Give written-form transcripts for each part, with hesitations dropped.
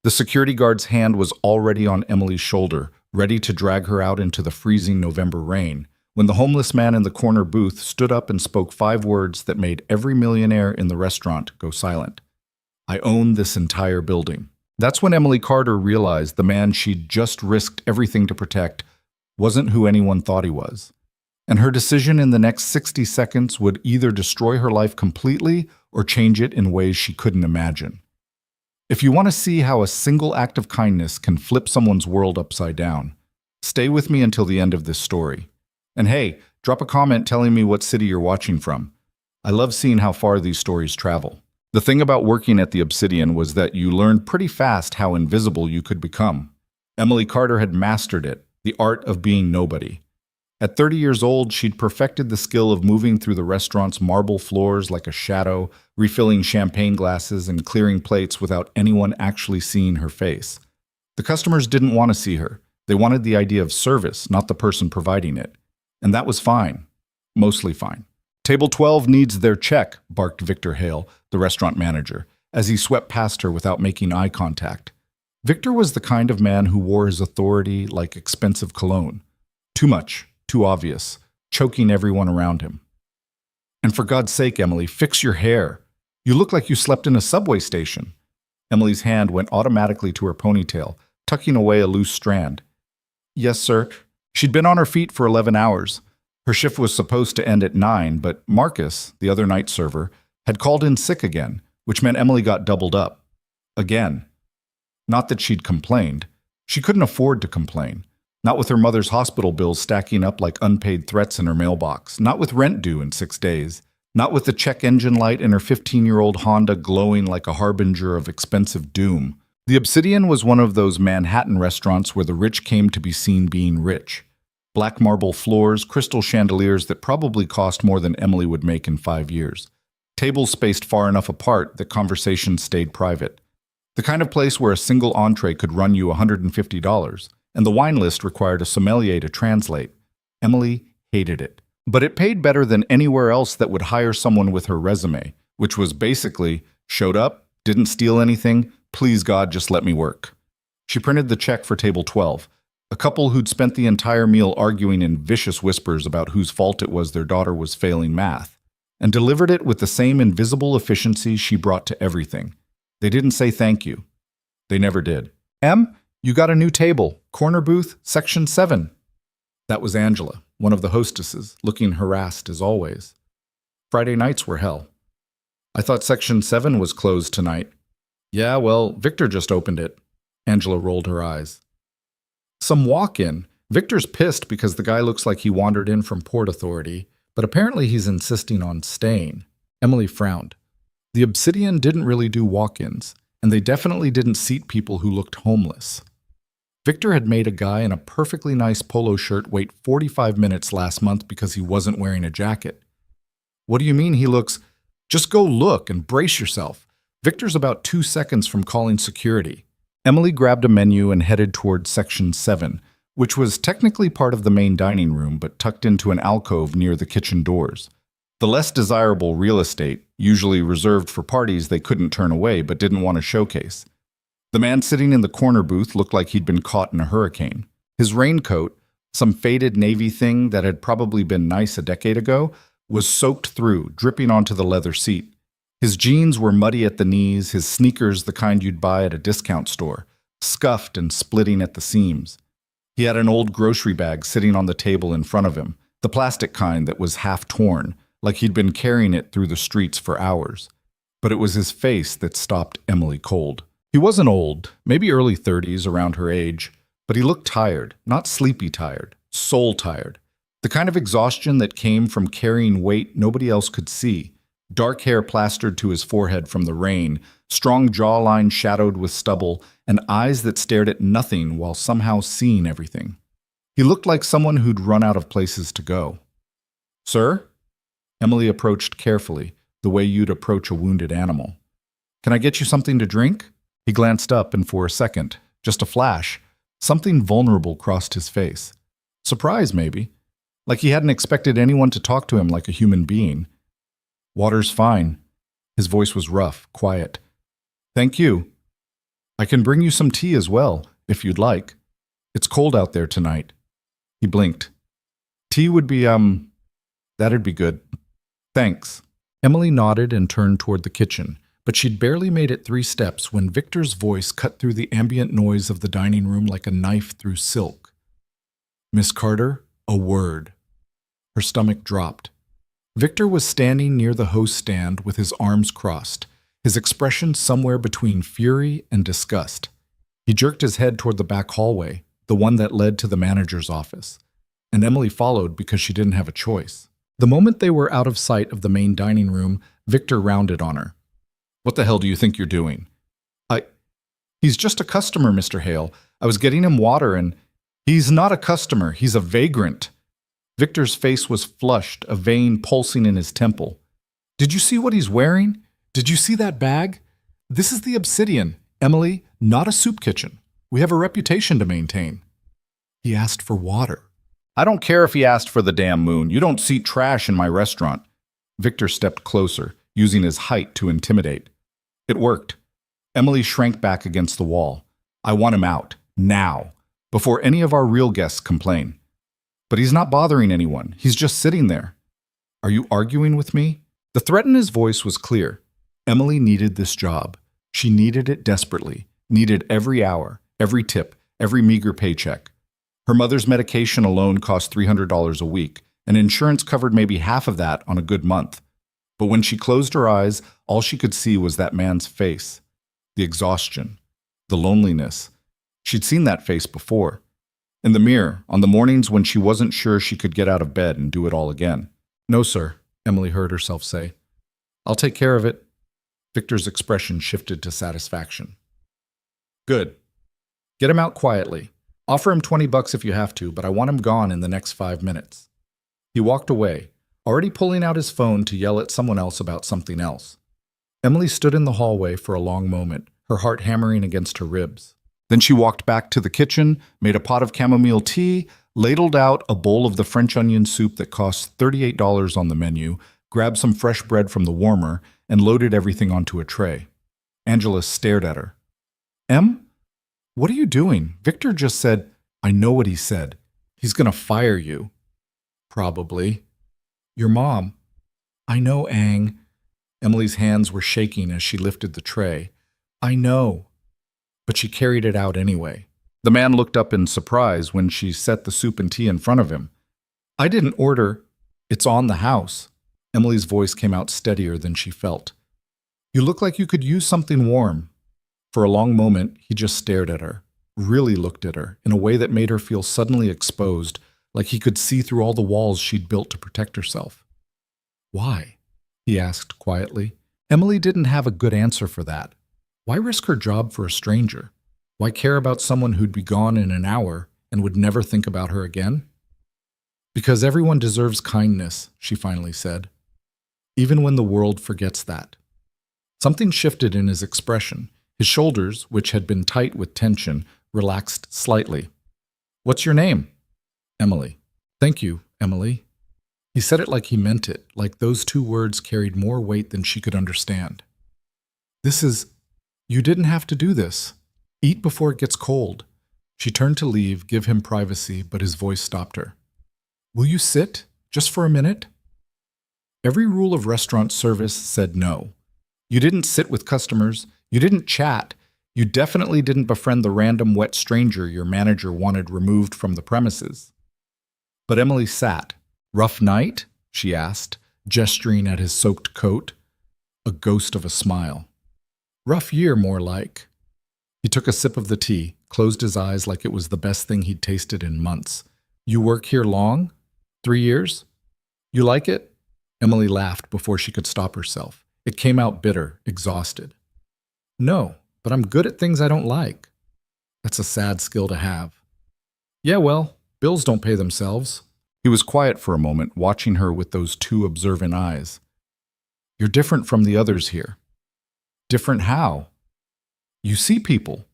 The security guard's hand was already on Emily's shoulder, ready to drag her out into the freezing November rain, when the homeless man in the corner booth stood up and spoke 5 words that made every millionaire in the restaurant go silent. "I own this entire building." That's when Emily Carter realized the man she'd just risked everything to protect wasn't who anyone thought he was. And her decision in the next 60 seconds would either destroy her life completely or change it in ways she couldn't imagine. If you want to see how a single act of kindness can flip someone's world upside down, stay with me until the end of this story. And hey, drop a comment telling me what city you're watching from. I love seeing how far these stories travel. The thing about working at the Obsidian was that you learned pretty fast how invisible you could become. Emily Carter had mastered it, the art of being nobody. At 30 years old, she'd perfected the skill of moving through the restaurant's marble floors like a shadow, refilling champagne glasses and clearing plates without anyone actually seeing her face. The customers didn't want to see her. They wanted the idea of service, not the person providing it. And that was fine. Mostly fine. "Table 12 needs their check," barked Victor Hale, the restaurant manager, as he swept past her without making eye contact. Victor was the kind of man who wore his authority like expensive cologne. Too much. Too obvious, choking everyone around him. "And for God's sake, Emily, fix your hair. You look like you slept in a subway station." Emily's hand went automatically to her ponytail, tucking away a loose strand. "Yes, sir." She'd been on her feet for 11 hours. Her shift was supposed to end at 9, but Marcus, the other night server, had called in sick again, which meant Emily got doubled up. Again. Not that she'd complained. She couldn't afford to complain. Not with her mother's hospital bills stacking up like unpaid threats in her mailbox. Not with rent due in 6 days. Not with the check engine light in her 15-year-old Honda glowing like a harbinger of expensive doom. The Obsidian was one of those Manhattan restaurants where the rich came to be seen being rich. Black marble floors, crystal chandeliers that probably cost more than Emily would make in 5 years. Tables spaced far enough apart that conversations stayed private. The kind of place where a single entree could run you $150. And the wine list required a sommelier to translate. Emily hated it. But it paid better than anywhere else that would hire someone with her resume, which was basically, showed up, didn't steal anything, please God, just let me work. She printed the check for table 12, a couple who'd spent the entire meal arguing in vicious whispers about whose fault it was their daughter was failing math, and delivered it with the same invisible efficiency she brought to everything. They didn't say thank you. They never did. "Em, you got a new table. Corner booth, section 7. That was Angela, one of the hostesses, looking harassed as always. Friday nights were hell. "I thought section 7 was closed tonight." "Yeah, well, Victor just opened it." Angela rolled her eyes. "Some walk-in. Victor's pissed because the guy looks like he wandered in from Port Authority, but apparently he's insisting on staying." Emily frowned. The Obsidian didn't really do walk-ins, and they definitely didn't seat people who looked homeless. Victor had made a guy in a perfectly nice polo shirt wait 45 minutes last month because he wasn't wearing a jacket. "What do you mean he looks—" "Just go look and brace yourself. Victor's about 2 seconds from calling security." Emily grabbed a menu and headed toward section 7, which was technically part of the main dining room but tucked into an alcove near the kitchen doors. The less desirable real estate, usually reserved for parties they couldn't turn away but didn't want to showcase. The man sitting in the corner booth looked like he'd been caught in a hurricane. His raincoat, some faded navy thing that had probably been nice a decade ago, was soaked through, dripping onto the leather seat. His jeans were muddy at the knees, his sneakers the kind you'd buy at a discount store, scuffed and splitting at the seams. He had an old grocery bag sitting on the table in front of him, the plastic kind that was half torn, like he'd been carrying it through the streets for hours. But it was his face that stopped Emily cold. He wasn't old, maybe early 30s, around her age, but he looked tired, not sleepy tired, soul tired. The kind of exhaustion that came from carrying weight nobody else could see. Dark hair plastered to his forehead from the rain, strong jawline shadowed with stubble, and eyes that stared at nothing while somehow seeing everything. He looked like someone who'd run out of places to go. "Sir?" Emily approached carefully, the way you'd approach a wounded animal. "Can I get you something to drink?" He glanced up, and for a second, just a flash, something vulnerable crossed his face. Surprise, maybe. Like he hadn't expected anyone to talk to him like a human being. "Water's fine." His voice was rough, quiet. "Thank you." I can bring you some tea as well, if you'd like. It's cold out there tonight. He blinked. Tea would be, that'd be good. Thanks. Emily nodded and turned toward the kitchen, but she'd barely made it 3 steps when Victor's voice cut through the ambient noise of the dining room like a knife through silk. Miss Carter, a word. Her stomach dropped. Victor was standing near the host stand with his arms crossed, his expression somewhere between fury and disgust. He jerked his head toward the back hallway, the one that led to the manager's office, and Emily followed because she didn't have a choice. The moment they were out of sight of the main dining room, Victor rounded on her. What the hell do you think you're doing? He's just a customer, Mr. Hale. I was getting him water and... He's not a customer, he's a vagrant. Victor's face was flushed, a vein pulsing in his temple. Did you see what he's wearing? Did you see that bag? This is the Obsidian, Emily, not a soup kitchen. We have a reputation to maintain. He asked for water. I don't care if he asked for the damn moon. You don't seat trash in my restaurant. Victor stepped closer, using his height to intimidate. It worked. Emily shrank back against the wall. I want him out, now, before any of our real guests complain. But he's not bothering anyone. He's just sitting there. Are you arguing with me? The threat in his voice was clear. Emily needed this job. She needed it desperately, needed every hour, every tip, every meager paycheck. Her mother's medication alone cost $300 a week, and insurance covered maybe half of that on a good month. But when she closed her eyes, all she could see was that man's face. The exhaustion, the loneliness. She'd seen that face before. In the mirror, on the mornings when she wasn't sure she could get out of bed and do it all again. No, sir, Emily heard herself say. I'll take care of it. Victor's expression shifted to satisfaction. Good. Get him out quietly. Offer him $20 if you have to, but I want him gone in the next 5 minutes. He walked away, already pulling out his phone to yell at someone else about something else. Emily stood in the hallway for a long moment, her heart hammering against her ribs. Then she walked back to the kitchen, made a pot of chamomile tea, ladled out a bowl of the French onion soup that cost $38 on the menu, grabbed some fresh bread from the warmer, and loaded everything onto a tray. Angela stared at her. Em? What are you doing? Victor just said, I know what he said. He's gonna fire you. Probably. Your mom. I know, Ang. Emily's hands were shaking as she lifted the tray. I know. But she carried it out anyway. The man looked up in surprise when she set the soup and tea in front of him. I didn't order. It's on the house. Emily's voice came out steadier than she felt. You look like you could use something warm. For a long moment, he just stared at her, really looked at her, in a way that made her feel suddenly exposed, like he could see through all the walls she'd built to protect herself. Why? He asked quietly. Emily didn't have a good answer for that. Why risk her job for a stranger? Why care about someone who'd be gone in an hour and would never think about her again? Because everyone deserves kindness, she finally said, even when the world forgets that. Something shifted in his expression. His shoulders, which had been tight with tension, relaxed slightly. What's your name? Emily. Thank you, Emily. He said it like he meant it, like those 2 words carried more weight than she could understand. You didn't have to do this. Eat before it gets cold. She turned to leave, give him privacy, but his voice stopped her. Will you sit, just for a minute? Every rule of restaurant service said no. You didn't sit with customers. You didn't chat. You definitely didn't befriend the random wet stranger your manager wanted removed from the premises. But Emily sat. Rough night? She asked, gesturing at his soaked coat. A ghost of a smile. Rough year, more like. He took a sip of the tea, closed his eyes like it was the best thing he'd tasted in months. You work here long? 3 years? You like it? Emily laughed before she could stop herself. It came out bitter, exhausted. No, but I'm good at things I don't like. That's a sad skill to have. Yeah, well, bills don't pay themselves. He was quiet for a moment, watching her with those 2 observant eyes. You're different from the others here. Different how? You see people.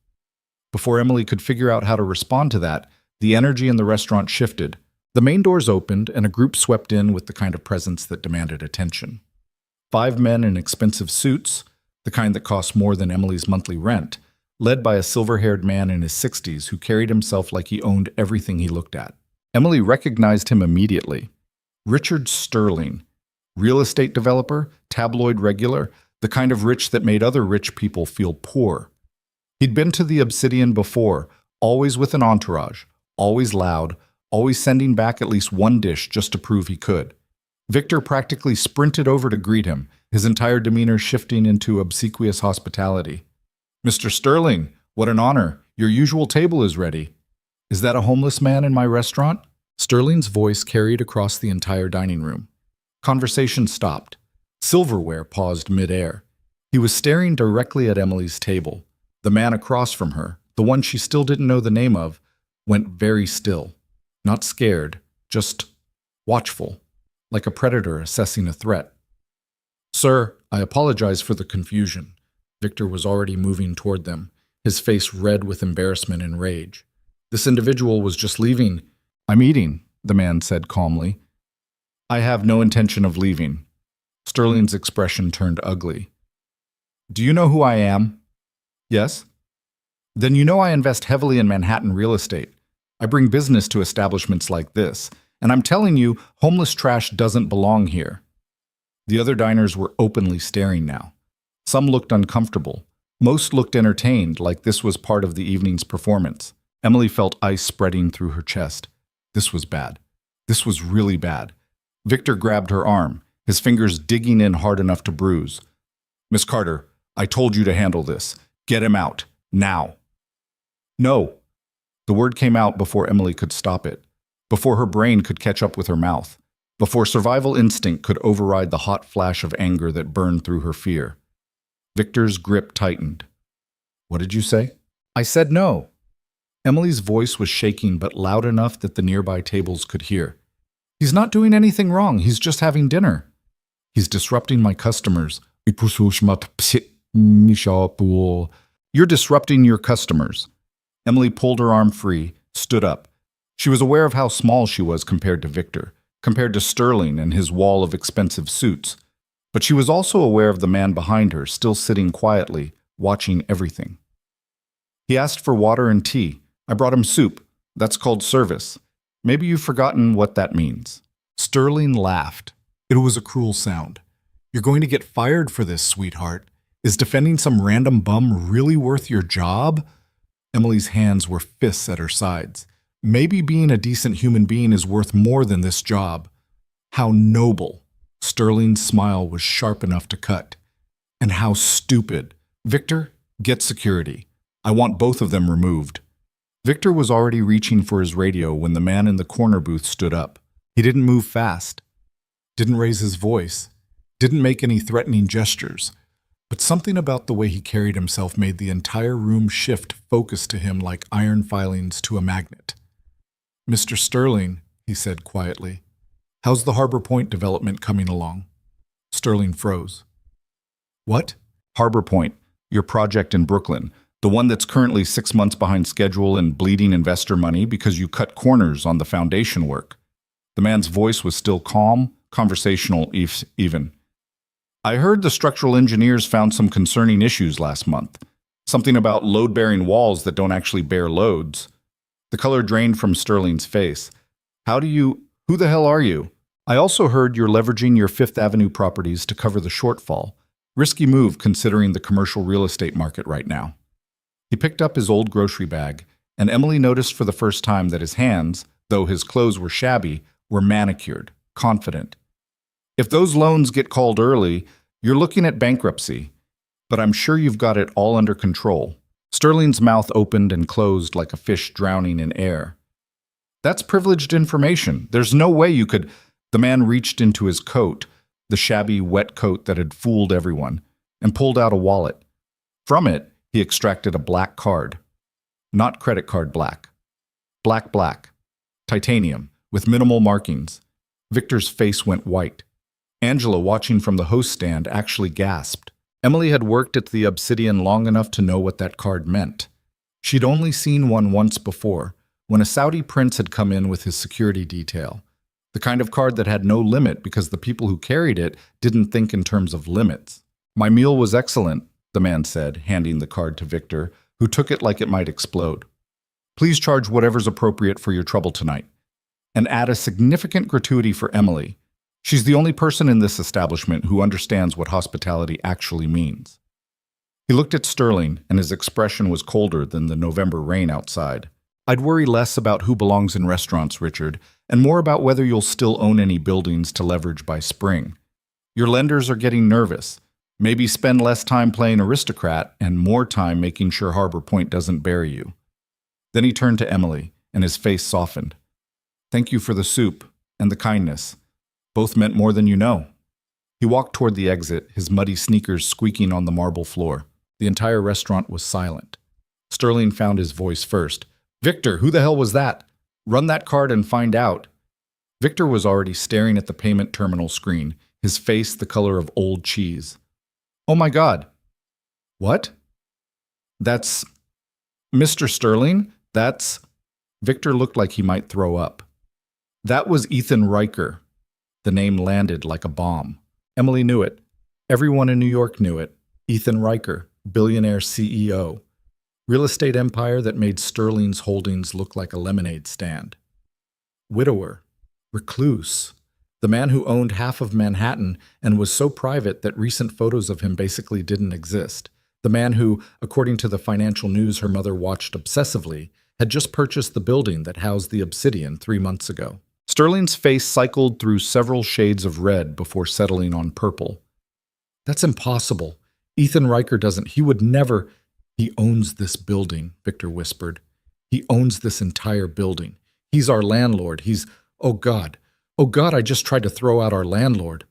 Before Emily could figure out how to respond to that, the energy in the restaurant shifted. The main doors opened and a group swept in with the kind of presence that demanded attention. 5 men in expensive suits, the kind that cost more than Emily's monthly rent, led by a silver-haired man in his 60s who carried himself like he owned everything he looked at. Emily recognized him immediately. Richard Sterling, real estate developer, tabloid regular, the kind of rich that made other rich people feel poor. He'd been to the Obsidian before, always with an entourage, always loud, always sending back at least one dish just to prove he could. Victor practically sprinted over to greet him, his entire demeanor shifting into obsequious hospitality. "Mr. Sterling, what an honor. Your usual table is ready. Is that a homeless man in my restaurant?" Sterling's voice carried across the entire dining room. Conversation stopped. Silverware paused mid-air. He was staring directly at Emily's table. The man across from her, the one she still didn't know the name of, went very still. Not scared, just watchful, like a predator assessing a threat. "Sir, I apologize for the confusion." Victor was already moving toward them, his face red with embarrassment and rage. "This individual was just leaving." "I'm eating," the man said calmly. "I have no intention of leaving." Sterling's expression turned ugly. "Do you know who I am?" "Yes." "Then you know I invest heavily in Manhattan real estate. I bring business to establishments like this, and I'm telling you, homeless trash doesn't belong here." The other diners were openly staring now. Some looked uncomfortable. Most looked entertained, like this was part of the evening's performance. Emily felt ice spreading through her chest. This was bad. This was really bad. Victor grabbed her arm, his fingers digging in hard enough to bruise. "Miss Carter, I told you to handle this. Get him out. Now." "No." The word came out before Emily could stop it, before her brain could catch up with her mouth, before survival instinct could override the hot flash of anger that burned through her fear. Victor's grip tightened. "What did you say?" "I said no." Emily's voice was shaking but loud enough that the nearby tables could hear. "He's not doing anything wrong. He's just having dinner." "He's disrupting my customers." "You're disrupting your customers." Emily pulled her arm free, stood up. She was aware of how small she was compared to Victor, compared to Sterling and his wall of expensive suits. But she was also aware of the man behind her, still sitting quietly, watching everything. "He asked for water and tea. I brought him soup. That's called service. Maybe you've forgotten what that means." Sterling laughed. It was a cruel sound. "You're going to get fired for this, sweetheart. Is defending some random bum really worth your job?" Emily's hands were fists at her sides. "Maybe being a decent human being is worth more than this job." How noble. Sterling's smile was sharp enough to cut. And how stupid. "Victor, get security. I want both of them removed." Victor was already reaching for his radio when the man in the corner booth stood up. He didn't move fast, didn't raise his voice, didn't make any threatening gestures. But something about the way he carried himself made the entire room shift focus to him like iron filings to a magnet. "Mr. Sterling," he said quietly, "how's the Harbor Point development coming along?" Sterling froze. "What?" "Harbor Point, your project in Brooklyn, the one that's currently 6 months behind schedule and bleeding investor money because you cut corners on the foundation work." The man's voice was still calm, conversational even. "I heard the structural engineers found some concerning issues last month. Something about load-bearing walls that don't actually bear loads." The color drained from Sterling's face. Who the hell are you?" "I also heard you're leveraging your Fifth Avenue properties to cover the shortfall. Risky move considering the commercial real estate market right now." He picked up his old grocery bag, and Emily noticed for the first time that his hands, though his clothes were shabby, were manicured, confident. "If those loans get called early, you're looking at bankruptcy. But I'm sure you've got it all under control." Sterling's mouth opened and closed like a fish drowning in air. "That's privileged information. There's no way you could—" The man reached into his coat, the shabby, wet coat that had fooled everyone, and pulled out a wallet. From it, he extracted a black card. Not credit card black. Black. Titanium, with minimal markings. Victor's face went white. Angela, watching from the host stand, actually gasped. Emily had worked at the Obsidian long enough to know what that card meant. She'd only seen one once before, when a Saudi prince had come in with his security detail. The kind of card that had no limit because the people who carried it didn't think in terms of limits. "My meal was excellent," the man said, handing the card to Victor, who took it like it might explode. Please charge whatever's appropriate for your trouble tonight. And add a significant gratuity for Emily. She's the only person in this establishment who understands what hospitality actually means. He looked at Sterling, and his expression was colder than the November rain outside. I'd worry less about who belongs in restaurants, Richard, and more about whether you'll still own any buildings to leverage by spring. Your lenders are getting nervous. Maybe spend less time playing aristocrat and more time making sure Harbor Point doesn't bury you. Then he turned to Emily, and his face softened. Thank you for the soup and the kindness. Both meant more than you know. He walked toward the exit, his muddy sneakers squeaking on the marble floor. The entire restaurant was silent. Sterling found his voice first. Victor, who the hell was that? Run that card and find out. Victor was already staring at the payment terminal screen, his face the color of old cheese. Oh my God. What? That's... Mr. Sterling? That's... Victor looked like he might throw up. That was Ethan Riker. The name landed like a bomb. Emily knew it. Everyone in New York knew it. Ethan Riker, billionaire CEO. Real estate empire that made Sterling's holdings look like a lemonade stand. Widower. Recluse. The man who owned half of Manhattan and was so private that recent photos of him basically didn't exist. The man who, according to the financial news her mother watched obsessively, had just purchased the building that housed the Obsidian 3 months ago. Sterling's face cycled through several shades of red before settling on purple. That's impossible. Ethan Riker doesn't. He would never... He owns this building, Victor whispered. He owns this entire building. He's our landlord. He's... Oh, God. Oh, God, I just tried to throw out our landlord.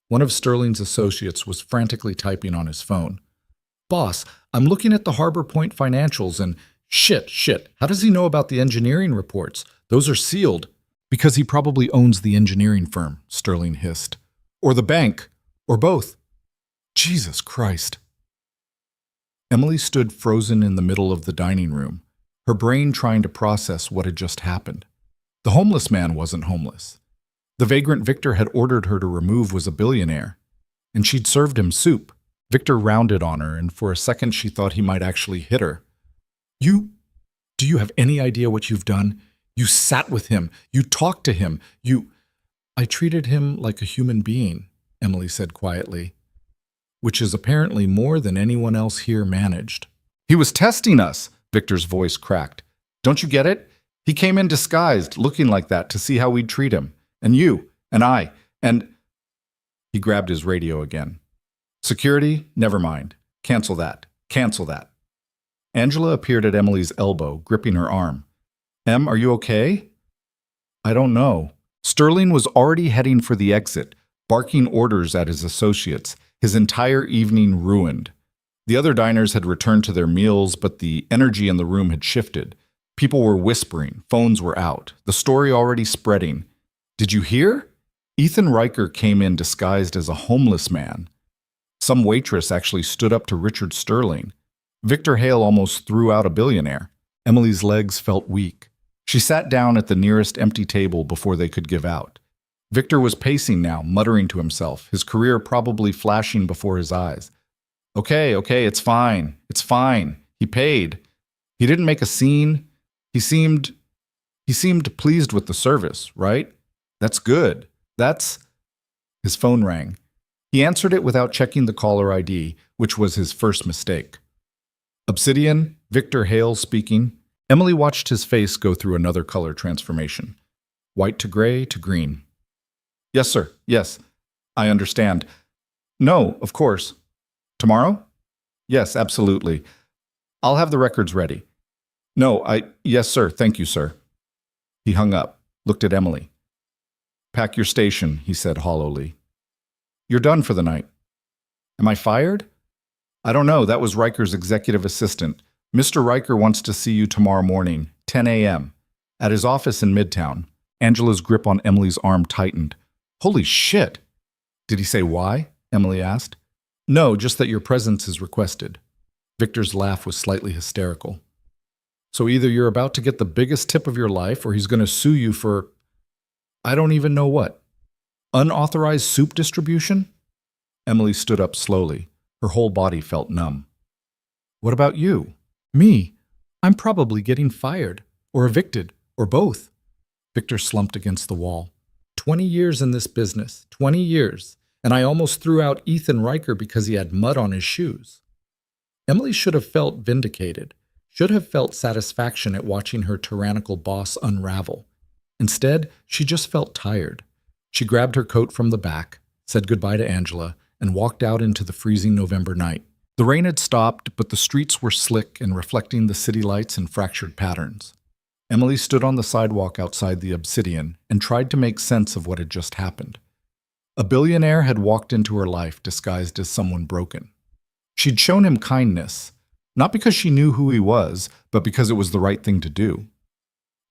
One of Sterling's associates was frantically typing on his phone. Boss, I'm looking at the Harbor Point financials and... Shit. How does he know about the engineering reports? Those are sealed. Because he probably owns the engineering firm, Sterling hissed. Or the bank. Or both. Jesus Christ. Emily stood frozen in the middle of the dining room, her brain trying to process what had just happened. The homeless man wasn't homeless. The vagrant Victor had ordered her to remove was a billionaire, and she'd served him soup. Victor rounded on her, and for a second she thought he might actually hit her. Do you have any idea what you've done? You sat with him. You talked to him. I treated him like a human being, Emily said quietly, which is apparently more than anyone else here managed. He was testing us, Victor's voice cracked. Don't you get it? He came in disguised, looking like that, to see how we'd treat him. And you, and I, and... He grabbed his radio again. Security? Never mind. Cancel that. Angela appeared at Emily's elbow, gripping her arm. Em, are you okay? I don't know. Sterling was already heading for the exit, barking orders at his associates, his entire evening ruined. The other diners had returned to their meals, but the energy in the room had shifted. People were whispering, phones were out, the story already spreading. Did you hear? Ethan Riker came in disguised as a homeless man. Some waitress actually stood up to Richard Sterling. Victor Hale almost threw out a billionaire. Emily's legs felt weak. She sat down at the nearest empty table before they could give out. Victor was pacing now, muttering to himself, his career probably flashing before his eyes. Okay, it's fine. He paid. He didn't make a scene. He seemed pleased with the service, right? That's good. His phone rang. He answered it without checking the caller ID, which was his first mistake. Obsidian, Victor Hale speaking. Emily watched his face go through another color transformation. White to gray to green. Yes, sir. Yes. I understand. No, of course. Tomorrow? Yes, absolutely. I'll have the records ready. No, yes, sir. Thank you, sir. He hung up, looked at Emily. Pack your station, he said hollowly. You're done for the night. Am I fired? I don't know. That was Riker's executive assistant. Mr. Riker wants to see you tomorrow morning, 10 a.m., at his office in Midtown. Angela's grip on Emily's arm tightened. Holy shit! Did he say why? Emily asked. No, just that your presence is requested. Victor's laugh was slightly hysterical. So either you're about to get the biggest tip of your life, or he's going to sue you for... I don't even know what. Unauthorized soup distribution? Emily stood up slowly. Her whole body felt numb. What about you? Me. I'm probably getting fired, or evicted, or both. Victor slumped against the wall. 20 years in this business, 20 years, and I almost threw out Ethan Riker because he had mud on his shoes. Emily should have felt vindicated, should have felt satisfaction at watching her tyrannical boss unravel. Instead, she just felt tired. She grabbed her coat from the back, said goodbye to Angela, and walked out into the freezing November night. The rain had stopped, but the streets were slick and reflecting the city lights in fractured patterns. Emily stood on the sidewalk outside the Obsidian and tried to make sense of what had just happened. A billionaire had walked into her life disguised as someone broken. She'd shown him kindness, not because she knew who he was, but because it was the right thing to do.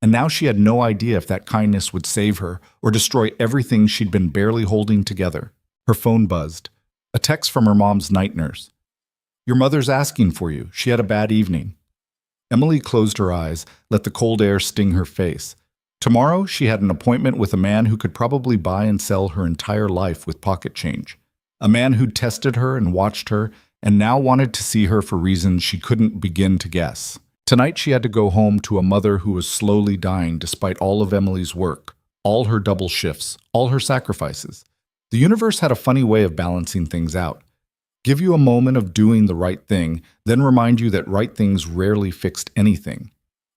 And now she had no idea if that kindness would save her or destroy everything she'd been barely holding together. Her phone buzzed. A text from her mom's night nurse. "Your mother's asking for you. She had a bad evening." Emily closed her eyes, let the cold air sting her face. Tomorrow, she had an appointment with a man who could probably buy and sell her entire life with pocket change. A man who'd tested her and watched her, and now wanted to see her for reasons she couldn't begin to guess. Tonight, she had to go home to a mother who was slowly dying despite all of Emily's work, all her double shifts, all her sacrifices. The universe had a funny way of balancing things out. Give you a moment of doing the right thing, then remind you that right things rarely fixed anything.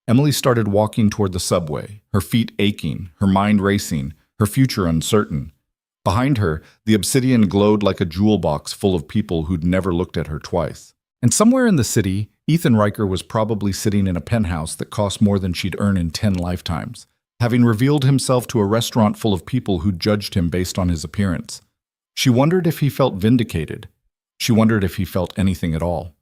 Emily started walking toward the subway, her feet aching, her mind racing, her future uncertain. Behind her, the Obsidian glowed like a jewel box full of people who'd never looked at her twice. And somewhere in the city, Ethan Riker was probably sitting in a penthouse that cost more than she'd earn in 10 lifetimes, having revealed himself to a restaurant full of people who judged him based on his appearance. She wondered if he felt vindicated. She wondered if he felt anything at all.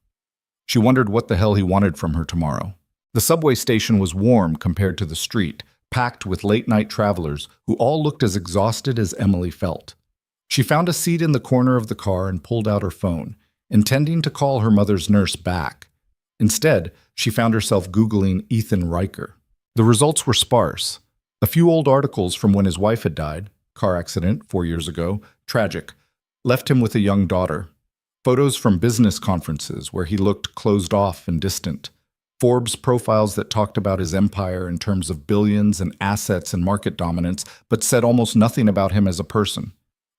She wondered what the hell he wanted from her tomorrow. The subway station was warm compared to the street, packed with late-night travelers who all looked as exhausted as Emily felt. She found a seat in the corner of the car and pulled out her phone, intending to call her mother's nurse back. Instead, she found herself Googling Ethan Riker. The results were sparse. A few old articles from when his wife had died, car accident 4 years ago, tragic, left him with a young daughter. Photos from business conferences where he looked closed off and distant. Forbes profiles that talked about his empire in terms of billions and assets and market dominance, but said almost nothing about him as a person.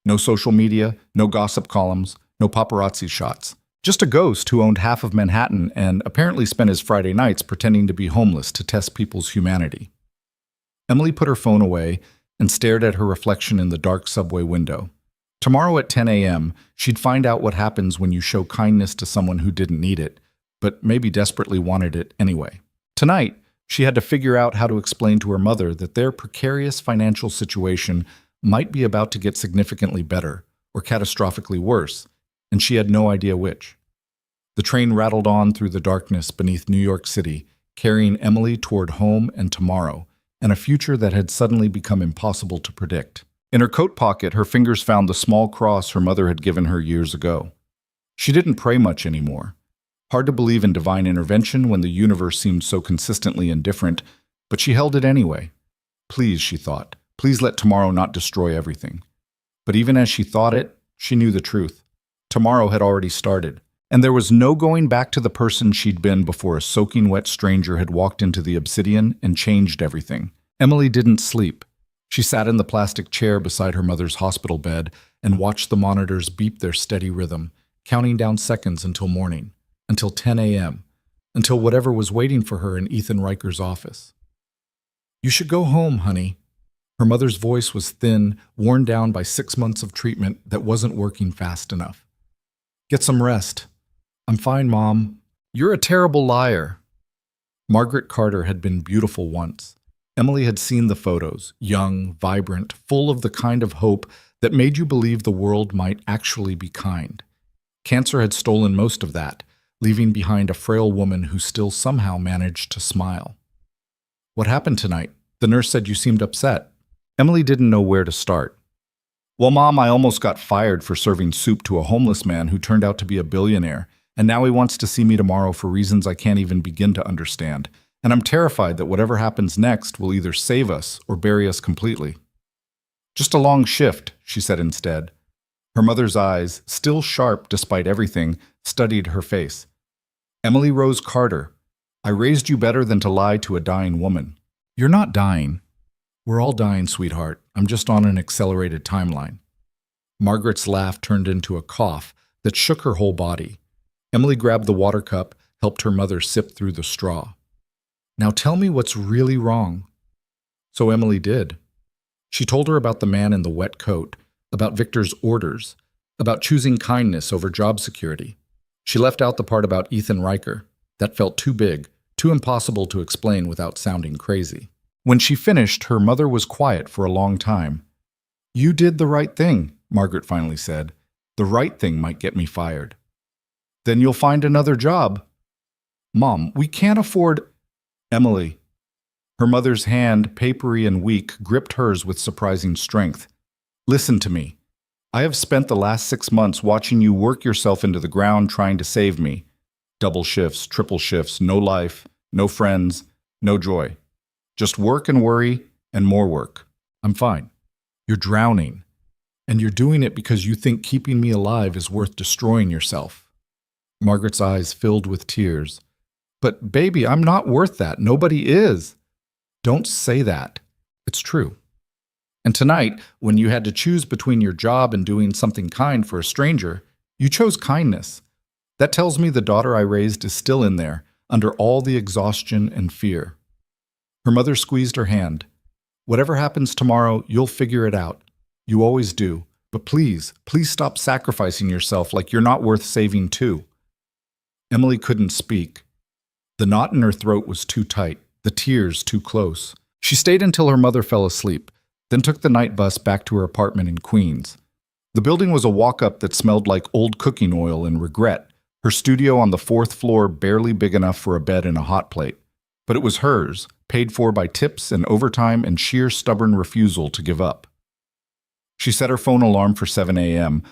No social media, no gossip columns, no paparazzi shots. Just a ghost who owned half of Manhattan and apparently spent his Friday nights pretending to be homeless to test people's humanity. Emily put her phone away and stared at her reflection in the dark subway window. Tomorrow at 10 a.m., she'd find out what happens when you show kindness to someone who didn't need it, but maybe desperately wanted it anyway. Tonight, she had to figure out how to explain to her mother that their precarious financial situation might be about to get significantly better or catastrophically worse, and she had no idea which. The train rattled on through the darkness beneath New York City, carrying Emily toward home and tomorrow, and a future that had suddenly become impossible to predict. In her coat pocket, her fingers found the small cross her mother had given her years ago. She didn't pray much anymore. Hard to believe in divine intervention when the universe seemed so consistently indifferent, but she held it anyway. Please, she thought, please let tomorrow not destroy everything. But even as she thought it, she knew the truth. Tomorrow had already started, and there was no going back to the person she'd been before a soaking wet stranger had walked into the Obsidian and changed everything. Emily didn't sleep. She sat in the plastic chair beside her mother's hospital bed and watched the monitors beep their steady rhythm, counting down seconds until morning, until 10 a.m., until whatever was waiting for her in Ethan Riker's office. "You should go home, honey." Her mother's voice was thin, worn down by 6 months of treatment that wasn't working fast enough. "Get some rest." "I'm fine, Mom." "You're a terrible liar." Margaret Carter had been beautiful once. Emily had seen the photos, young, vibrant, full of the kind of hope that made you believe the world might actually be kind. Cancer had stolen most of that, leaving behind a frail woman who still somehow managed to smile. "What happened tonight? The nurse said you seemed upset." Emily didn't know where to start. "Well, Mom, I almost got fired for serving soup to a homeless man who turned out to be a billionaire, and now he wants to see me tomorrow for reasons I can't even begin to understand. And I'm terrified that whatever happens next will either save us or bury us completely." "Just a long shift," she said instead. Her mother's eyes, still sharp despite everything, studied her face. "Emily Rose Carter, I raised you better than to lie to a dying woman. You're not dying. We're all dying, sweetheart. I'm just on an accelerated timeline. Margaret's laugh turned into a cough that shook her whole body. Emily grabbed the water cup, helped her mother sip through the straw. Now tell me what's really wrong. So Emily did. She told her about the man in the wet coat, about Victor's orders, about choosing kindness over job security. She left out the part about Ethan Riker. That felt too big, too impossible to explain without sounding crazy. When she finished, her mother was quiet for a long time. You did the right thing, Margaret finally said. The right thing might get me fired. Then you'll find another job. Mom, we can't afford… Emily. Her mother's hand, papery and weak, gripped hers with surprising strength. Listen to me. I have spent the last 6 months watching you work yourself into the ground trying to save me. Double shifts, triple shifts, no life, no friends, no joy. Just work and worry and more work. I'm fine. You're drowning. And you're doing it because you think keeping me alive is worth destroying yourself. Margaret's eyes filled with tears. But baby, I'm not worth that. Nobody is. Don't say that. It's true. And tonight, when you had to choose between your job and doing something kind for a stranger, you chose kindness. That tells me the daughter I raised is still in there, under all the exhaustion and fear. Her mother squeezed her hand. Whatever happens tomorrow, you'll figure it out. You always do. But please, please stop sacrificing yourself like you're not worth saving too. Emily couldn't speak. The knot in her throat was too tight, the tears too close. She stayed until her mother fell asleep, then took the night bus back to her apartment in Queens. The building was a walk-up that smelled like old cooking oil and regret, her studio on the 4th floor barely big enough for a bed and a hot plate. But it was hers, paid for by tips and overtime and sheer stubborn refusal to give up. She set her phone alarm for 7 a.m.,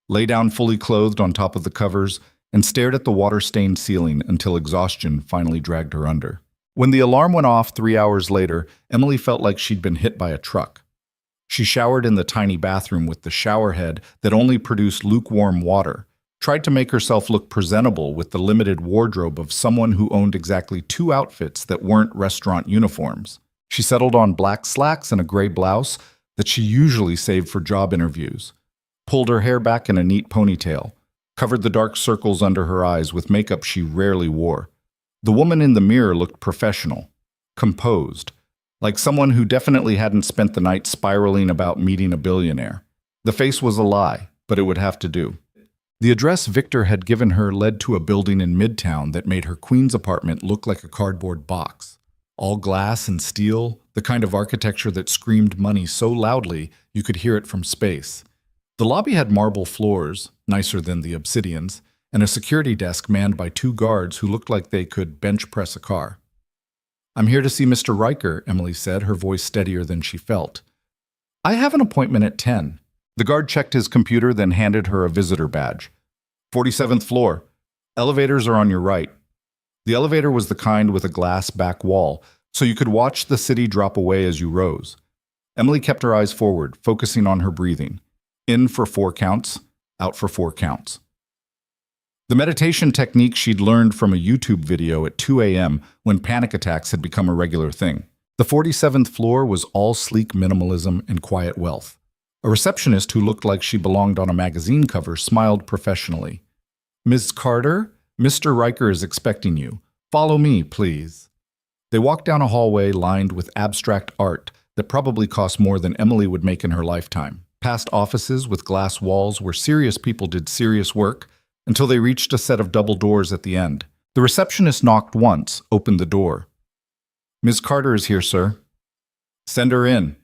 lay down fully clothed on top of the covers, and stared at the water-stained ceiling until exhaustion finally dragged her under. When the alarm went off 3 hours later, Emily felt like she'd been hit by a truck. She showered in the tiny bathroom with the shower head that only produced lukewarm water, tried to make herself look presentable with the limited wardrobe of someone who owned exactly 2 outfits that weren't restaurant uniforms. She settled on black slacks and a gray blouse that she usually saved for job interviews, pulled her hair back in a neat ponytail, covered the dark circles under her eyes with makeup she rarely wore. The woman in the mirror looked professional, composed, like someone who definitely hadn't spent the night spiraling about meeting a billionaire. The face was a lie, but it would have to do. The address Victor had given her led to a building in Midtown that made her Queens apartment look like a cardboard box. All glass and steel, the kind of architecture that screamed money so loudly you could hear it from space. The lobby had marble floors, nicer than the obsidians, and a security desk manned by 2 guards who looked like they could bench press a car. I'm here to see Mr. Riker, Emily said, her voice steadier than she felt. I have an appointment at 10. The guard checked his computer, then handed her a visitor badge. 47th floor. Elevators are on your right. The elevator was the kind with a glass back wall, so you could watch the city drop away as you rose. Emily kept her eyes forward, focusing on her breathing. In for 4 counts, out for 4 counts. The meditation technique she'd learned from a YouTube video at 2 a.m. when panic attacks had become a regular thing. The 47th floor was all sleek minimalism and quiet wealth. A receptionist who looked like she belonged on a magazine cover smiled professionally. Ms. Carter, Mr. Riker is expecting you. Follow me, please. They walked down a hallway lined with abstract art that probably cost more than Emily would make in her lifetime, past offices with glass walls where serious people did serious work, until they reached a set of double doors at the end. The receptionist knocked once, opened the door. Ms. Carter is here, sir. Send her in.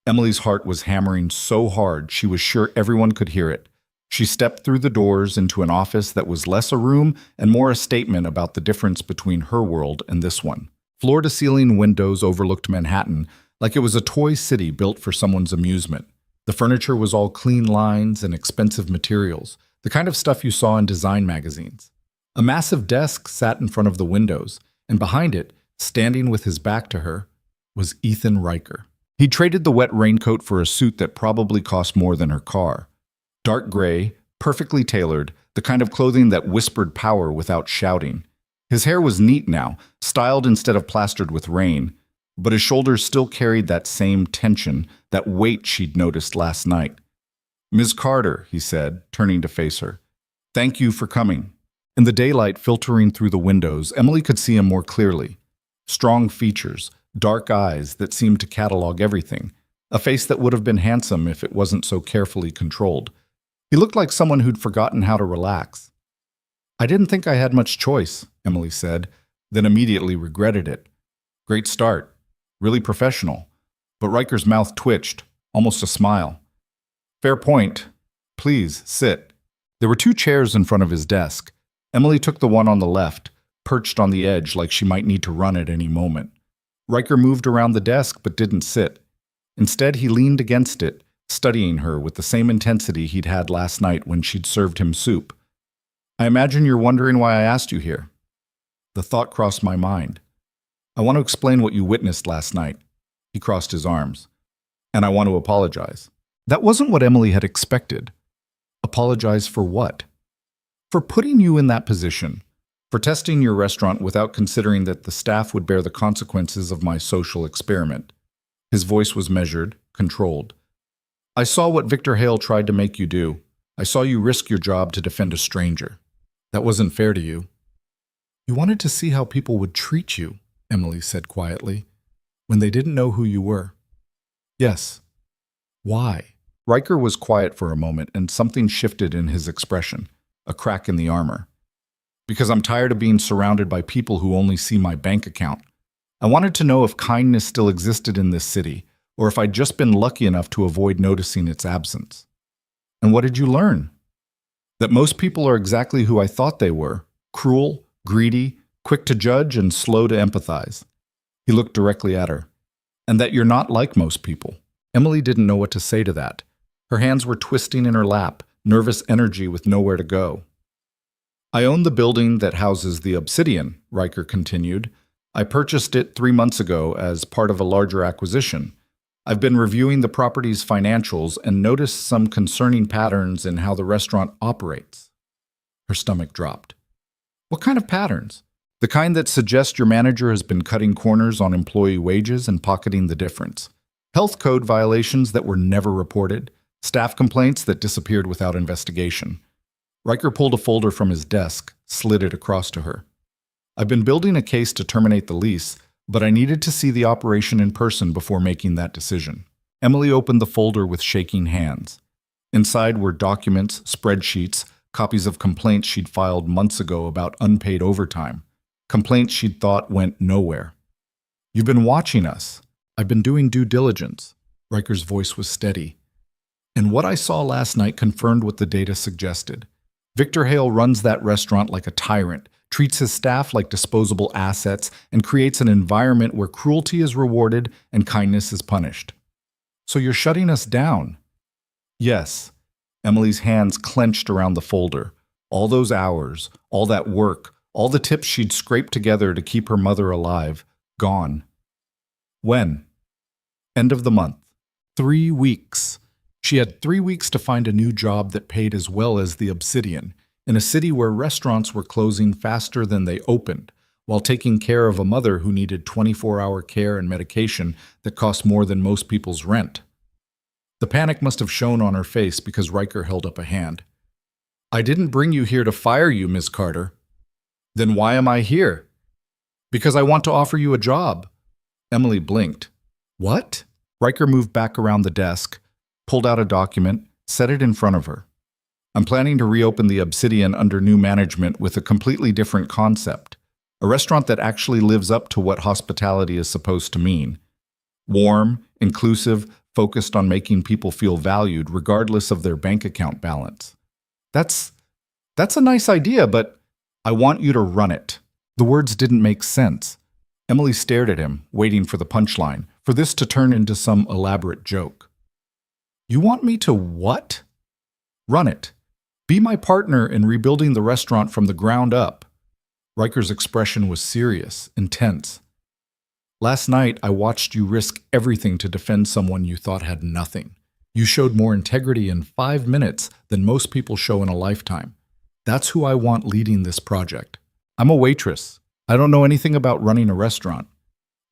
Emily's heart was hammering so hard she was sure everyone could hear it. She stepped through the doors into an office that was less a room and more a statement about the difference between her world and this one. Floor-to-ceiling windows overlooked Manhattan like it was a toy city built for someone's amusement. The furniture was all clean lines and expensive materials, the kind of stuff you saw in design magazines. A massive desk sat in front of the windows, and behind it, standing with his back to her, was Ethan Riker. He traded the wet raincoat for a suit that probably cost more than her car. Dark gray, perfectly tailored, the kind of clothing that whispered power without shouting. His hair was neat now, styled instead of plastered with rain, but his shoulders still carried that same tension, that weight she'd noticed last night. "Ms. Carter," he said, turning to face her. "Thank you for coming." In the daylight filtering through the windows, Emily could see him more clearly. Strong features, dark eyes that seemed to catalog everything, a face that would have been handsome if it wasn't so carefully controlled. He looked like someone who'd forgotten how to relax. "I didn't think I had much choice," Emily said, then immediately regretted it. Great start. Really professional. But Riker's mouth twitched, almost a smile. "Fair point. Please, sit." There were 2 chairs in front of his desk. Emily took the one on the left, perched on the edge like she might need to run at any moment. Riker moved around the desk but didn't sit. Instead, he leaned against it, studying her with the same intensity he'd had last night when she'd served him soup. "I imagine you're wondering why I asked you here." The thought crossed my mind. "I want to explain what you witnessed last night." He crossed his arms. "And I want to apologize." That wasn't what Emily had expected. Apologize for what? For putting you in that position. For testing your restaurant without considering that the staff would bear the consequences of my social experiment. His voice was measured, controlled. "I saw what Victor Hale tried to make you do. I saw you risk your job to defend a stranger. That wasn't fair to you." "You wanted to see how people would treat you," Emily said quietly, "when they didn't know who you were." "Yes." "Why?" Riker was quiet for a moment, and something shifted in his expression, a crack in the armor. "Because I'm tired of being surrounded by people who only see my bank account. I wanted to know if kindness still existed in this city, or if I'd just been lucky enough to avoid noticing its absence." "And what did you learn?" "That most people are exactly who I thought they were, cruel, greedy, quick to judge, and slow to empathize." He looked directly at her. "And that you're not like most people." Emily didn't know what to say to that. Her hands were twisting in her lap, nervous energy with nowhere to go. "I own the building that houses the Obsidian," Riker continued. "I purchased it 3 months ago as part of a larger acquisition. I've been reviewing the property's financials and noticed some concerning patterns in how the restaurant operates." Her stomach dropped. "What kind of patterns?" "The kind that suggest your manager has been cutting corners on employee wages and pocketing the difference. Health code violations that were never reported. Staff complaints that disappeared without investigation." Riker pulled a folder from his desk, slid it across to her. "I've been building a case to terminate the lease, but I needed to see the operation in person before making that decision." Emily opened the folder with shaking hands. Inside were documents, spreadsheets, copies of complaints she'd filed months ago about unpaid overtime. Complaints she'd thought went nowhere. "You've been watching us. I've been doing due diligence." Riker's voice was steady. "And what I saw last night confirmed what the data suggested. Victor Hale runs that restaurant like a tyrant, treats his staff like disposable assets, and creates an environment where cruelty is rewarded and kindness is punished." "So you're shutting us down?" "Yes." Emily's hands clenched around the folder. All those hours, all that work, all the tips she'd scraped together to keep her mother alive, gone. "When?" "End of the month." 3 weeks. She had 3 weeks to find a new job that paid as well as the Obsidian, in a city where restaurants were closing faster than they opened, while taking care of a mother who needed 24-hour care and medication that cost more than most people's rent. The panic must have shown on her face because Riker held up a hand. "I didn't bring you here to fire you, Ms. Carter." "Then why am I here?" "Because I want to offer you a job." Emily blinked. "What?" Riker moved back around the desk, pulled out a document, set it in front of her. "I'm planning to reopen the Obsidian under new management with a completely different concept. A restaurant that actually lives up to what hospitality is supposed to mean. Warm, inclusive, focused on making people feel valued regardless of their bank account balance." That's a nice idea, but I want you to run it." The words didn't make sense. Emily stared at him, waiting for the punchline, for this to turn into some elaborate joke. "You want me to what?" "Run it. Be my partner in rebuilding the restaurant from the ground up." Riker's expression was serious, intense. "Last night, I watched you risk everything to defend someone you thought had nothing. You showed more integrity in 5 minutes than most people show in a lifetime. That's who I want leading this project." I'm a waitress. I don't know anything about running a restaurant.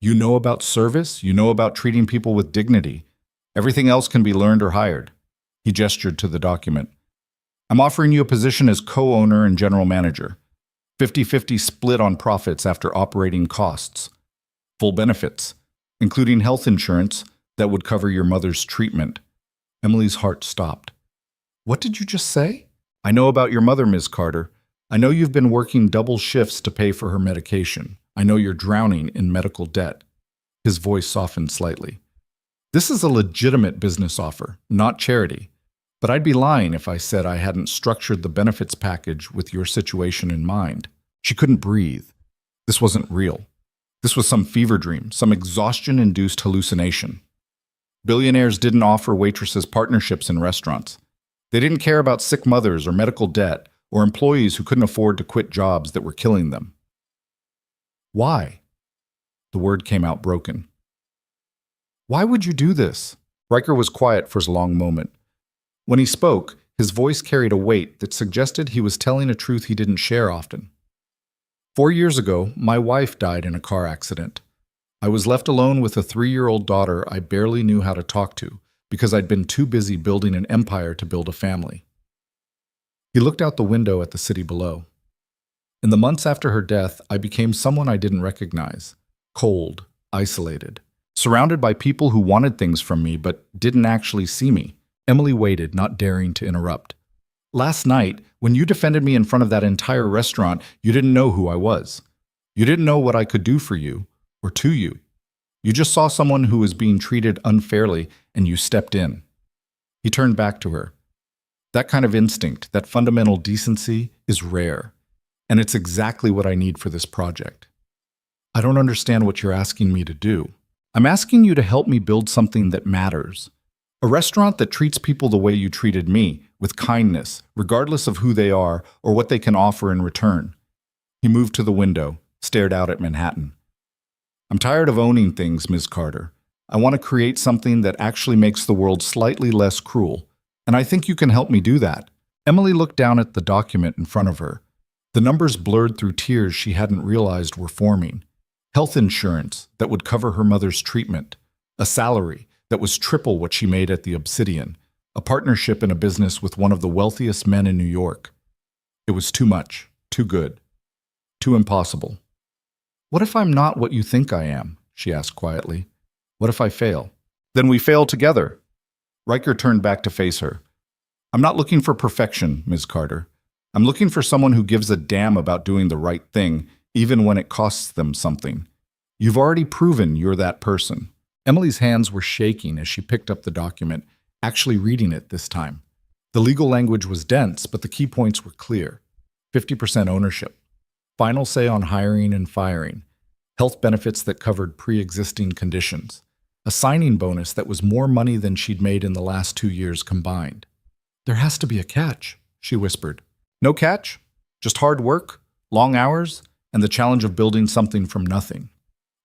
You know about service. You know about treating people with dignity. Everything else can be learned or hired. He gestured to the document. I'm offering you a position as co-owner and general manager. 50-50 split on profits after operating costs. Full benefits, including health insurance that would cover your mother's treatment. Emily's heart stopped. What did you just say? I know about your mother, Ms. Carter. I know you've been working double shifts to pay for her medication. I know you're drowning in medical debt. His voice softened slightly. This is a legitimate business offer, not charity. But I'd be lying if I said I hadn't structured the benefits package with your situation in mind. She couldn't breathe. This wasn't real. This was some fever dream, some exhaustion-induced hallucination. Billionaires didn't offer waitresses partnerships in restaurants. They didn't care about sick mothers or medical debt or employees who couldn't afford to quit jobs that were killing them. Why? The word came out broken. Why would you do this? Riker was quiet for a long moment. When he spoke, his voice carried a weight that suggested he was telling a truth he didn't share often. 4 years ago, my wife died in a car accident. I was left alone with a 3-year-old daughter I barely knew how to talk to because I'd been too busy building an empire to build a family. He looked out the window at the city below. In the months after her death, I became someone I didn't recognize, cold, isolated, surrounded by people who wanted things from me but didn't actually see me. Emily waited, not daring to interrupt. Last night, when you defended me in front of that entire restaurant, you didn't know who I was. You didn't know what I could do for you, or to you. You just saw someone who was being treated unfairly, and you stepped in. He turned back to her. That kind of instinct, that fundamental decency, is rare, and it's exactly what I need for this project. I don't understand what you're asking me to do. I'm asking you to help me build something that matters. A restaurant that treats people the way you treated me, with kindness, regardless of who they are or what they can offer in return. He moved to the window, stared out at Manhattan. I'm tired of owning things, Ms. Carter. I want to create something that actually makes the world slightly less cruel, and I think you can help me do that. Emily looked down at the document in front of her. The numbers blurred through tears she hadn't realized were forming. Health insurance that would cover her mother's treatment. A salary that was triple what she made at the Obsidian. A partnership in a business with one of the wealthiest men in New York. It was too much, too good, too impossible. What if I'm not what you think I am? She asked quietly. What if I fail? Then we fail together. Riker turned back to face her. I'm not looking for perfection, Ms. Carter. I'm looking for someone who gives a damn about doing the right thing, even when it costs them something. You've already proven you're that person. Emily's hands were shaking as she picked up the document, actually reading it this time. The legal language was dense, but the key points were clear. 50% ownership. Final say on hiring and firing. Health benefits that covered pre-existing conditions. A signing bonus that was more money than she'd made in the last 2 years combined. There has to be a catch, she whispered. No catch, just hard work, long hours, and the challenge of building something from nothing.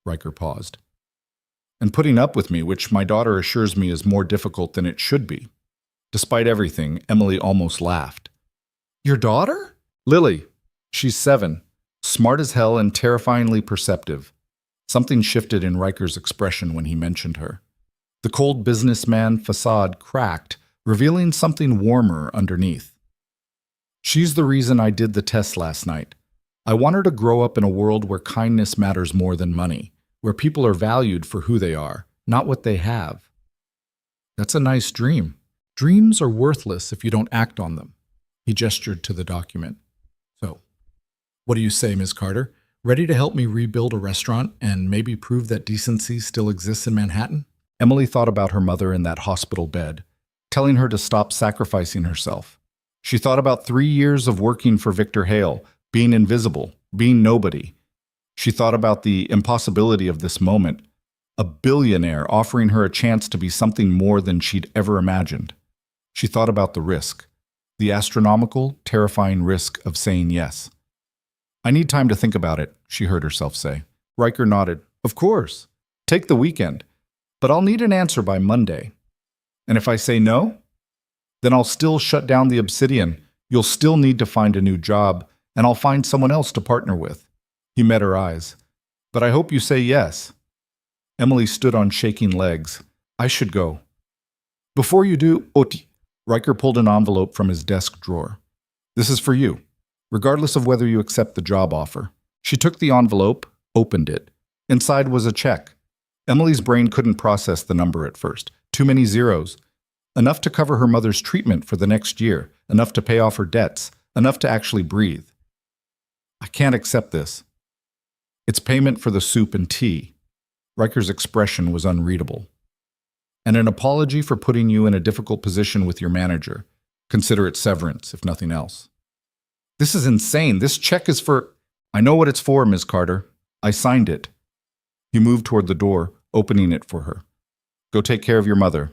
Riker paused. And putting up with me, which my daughter assures me is more difficult than it should be. Despite everything, Emily almost laughed. Your daughter? Lily. She's 7, smart as hell and terrifyingly perceptive. Something shifted in Riker's expression when he mentioned her. The cold businessman facade cracked, revealing something warmer underneath. She's the reason I did the test last night. I want her to grow up in a world where kindness matters more than money, where people are valued for who they are, not what they have. That's a nice dream. Dreams are worthless if you don't act on them. He gestured to the document. So, what do you say, Ms. Carter? Ready to help me rebuild a restaurant and maybe prove that decency still exists in Manhattan? Emily thought about her mother in that hospital bed, telling her to stop sacrificing herself. She thought about 3 years of working for Victor Hale, being invisible, being nobody. She thought about the impossibility of this moment, a billionaire offering her a chance to be something more than she'd ever imagined. She thought about the risk, the astronomical, terrifying risk of saying yes. I need time to think about it, she heard herself say. Riker nodded. Of course. Take the weekend. But I'll need an answer by Monday. And if I say no, then I'll still shut down the Obsidian. You'll still need to find a new job, and I'll find someone else to partner with." He met her eyes. "But I hope you say yes." Emily stood on shaking legs. "I should go." "Before you do, Oti." Riker pulled an envelope from his desk drawer. "This is for you, regardless of whether you accept the job offer." She took the envelope, opened it. Inside was a check. Emily's brain couldn't process the number at first. Too many zeros. Enough to cover her mother's treatment for the next year, enough to pay off her debts, enough to actually breathe. "I can't accept this." "It's payment for the soup and tea." Riker's expression was unreadable. "And an apology for putting you in a difficult position with your manager. Consider it severance, if nothing else." "This is insane. This check is for—" "I know what it's for, Ms. Carter. I signed it." He moved toward the door, opening it for her. "Go take care of your mother.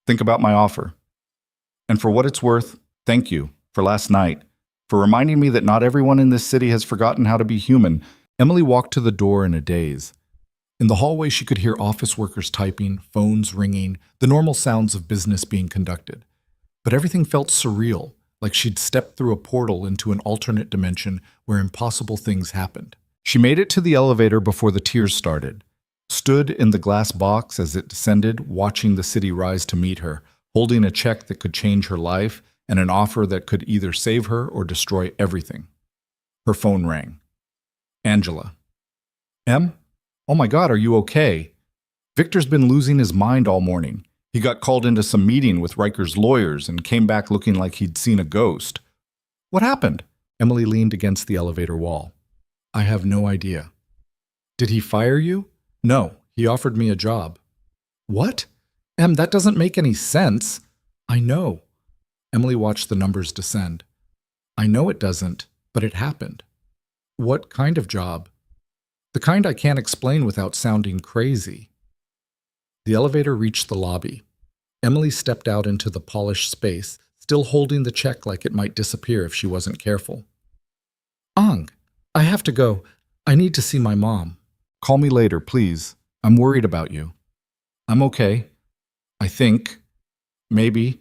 Think about my offer. And for what it's worth, thank you for last night, for reminding me that not everyone in this city has forgotten how to be human." Emily walked to the door in a daze. In the hallway, she could hear office workers typing, phones ringing, the normal sounds of business being conducted. But everything felt surreal, like she'd stepped through a portal into an alternate dimension where impossible things happened. She made it to the elevator before the tears started, stood in the glass box as it descended, watching the city rise to meet her, holding a check that could change her life and an offer that could either save her or destroy everything. Her phone rang. Angela. "Em? Oh my God, are you okay?" Victor's been losing his mind all morning. He got called into some meeting with Riker's lawyers and came back looking like he'd seen a ghost. "What happened?" Emily leaned against the elevator wall. "I have no idea." "Did he fire you?" "No, he offered me a job." "What? Em, that doesn't make any sense." "I know." Emily watched the numbers descend. "I know it doesn't, but it happened." "What kind of job?" "The kind I can't explain without sounding crazy." The elevator reached the lobby. Emily stepped out into the polished space, still holding the check like it might disappear if she wasn't careful. "Ang, I have to go. I need to see my mom." "Call me later, please. I'm worried about you." "I'm okay. I think. Maybe.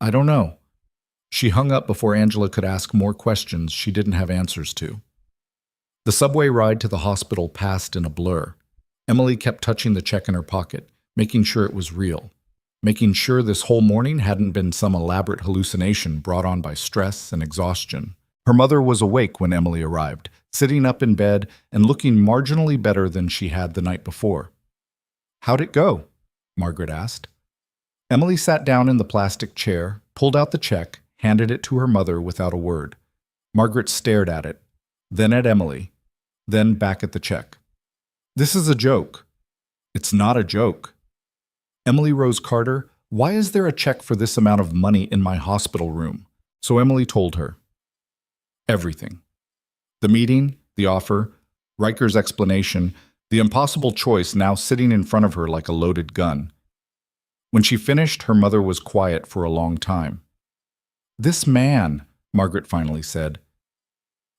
I don't know." She hung up before Angela could ask more questions she didn't have answers to. The subway ride to the hospital passed in a blur. Emily kept touching the check in her pocket, making sure it was real, making sure this whole morning hadn't been some elaborate hallucination brought on by stress and exhaustion. Her mother was awake when Emily arrived, sitting up in bed and looking marginally better than she had the night before. "How'd it go?" Margaret asked. Emily sat down in the plastic chair, pulled out the check, handed it to her mother without a word. Margaret stared at it, then at Emily, then back at the check. "This is a joke." "It's not a joke." "Emily Rose Carter, why is there a check for this amount of money in my hospital room?" So Emily told her. Everything. The meeting, the offer, Riker's explanation, the impossible choice now sitting in front of her like a loaded gun. When she finished, her mother was quiet for a long time. "This man," Margaret finally said.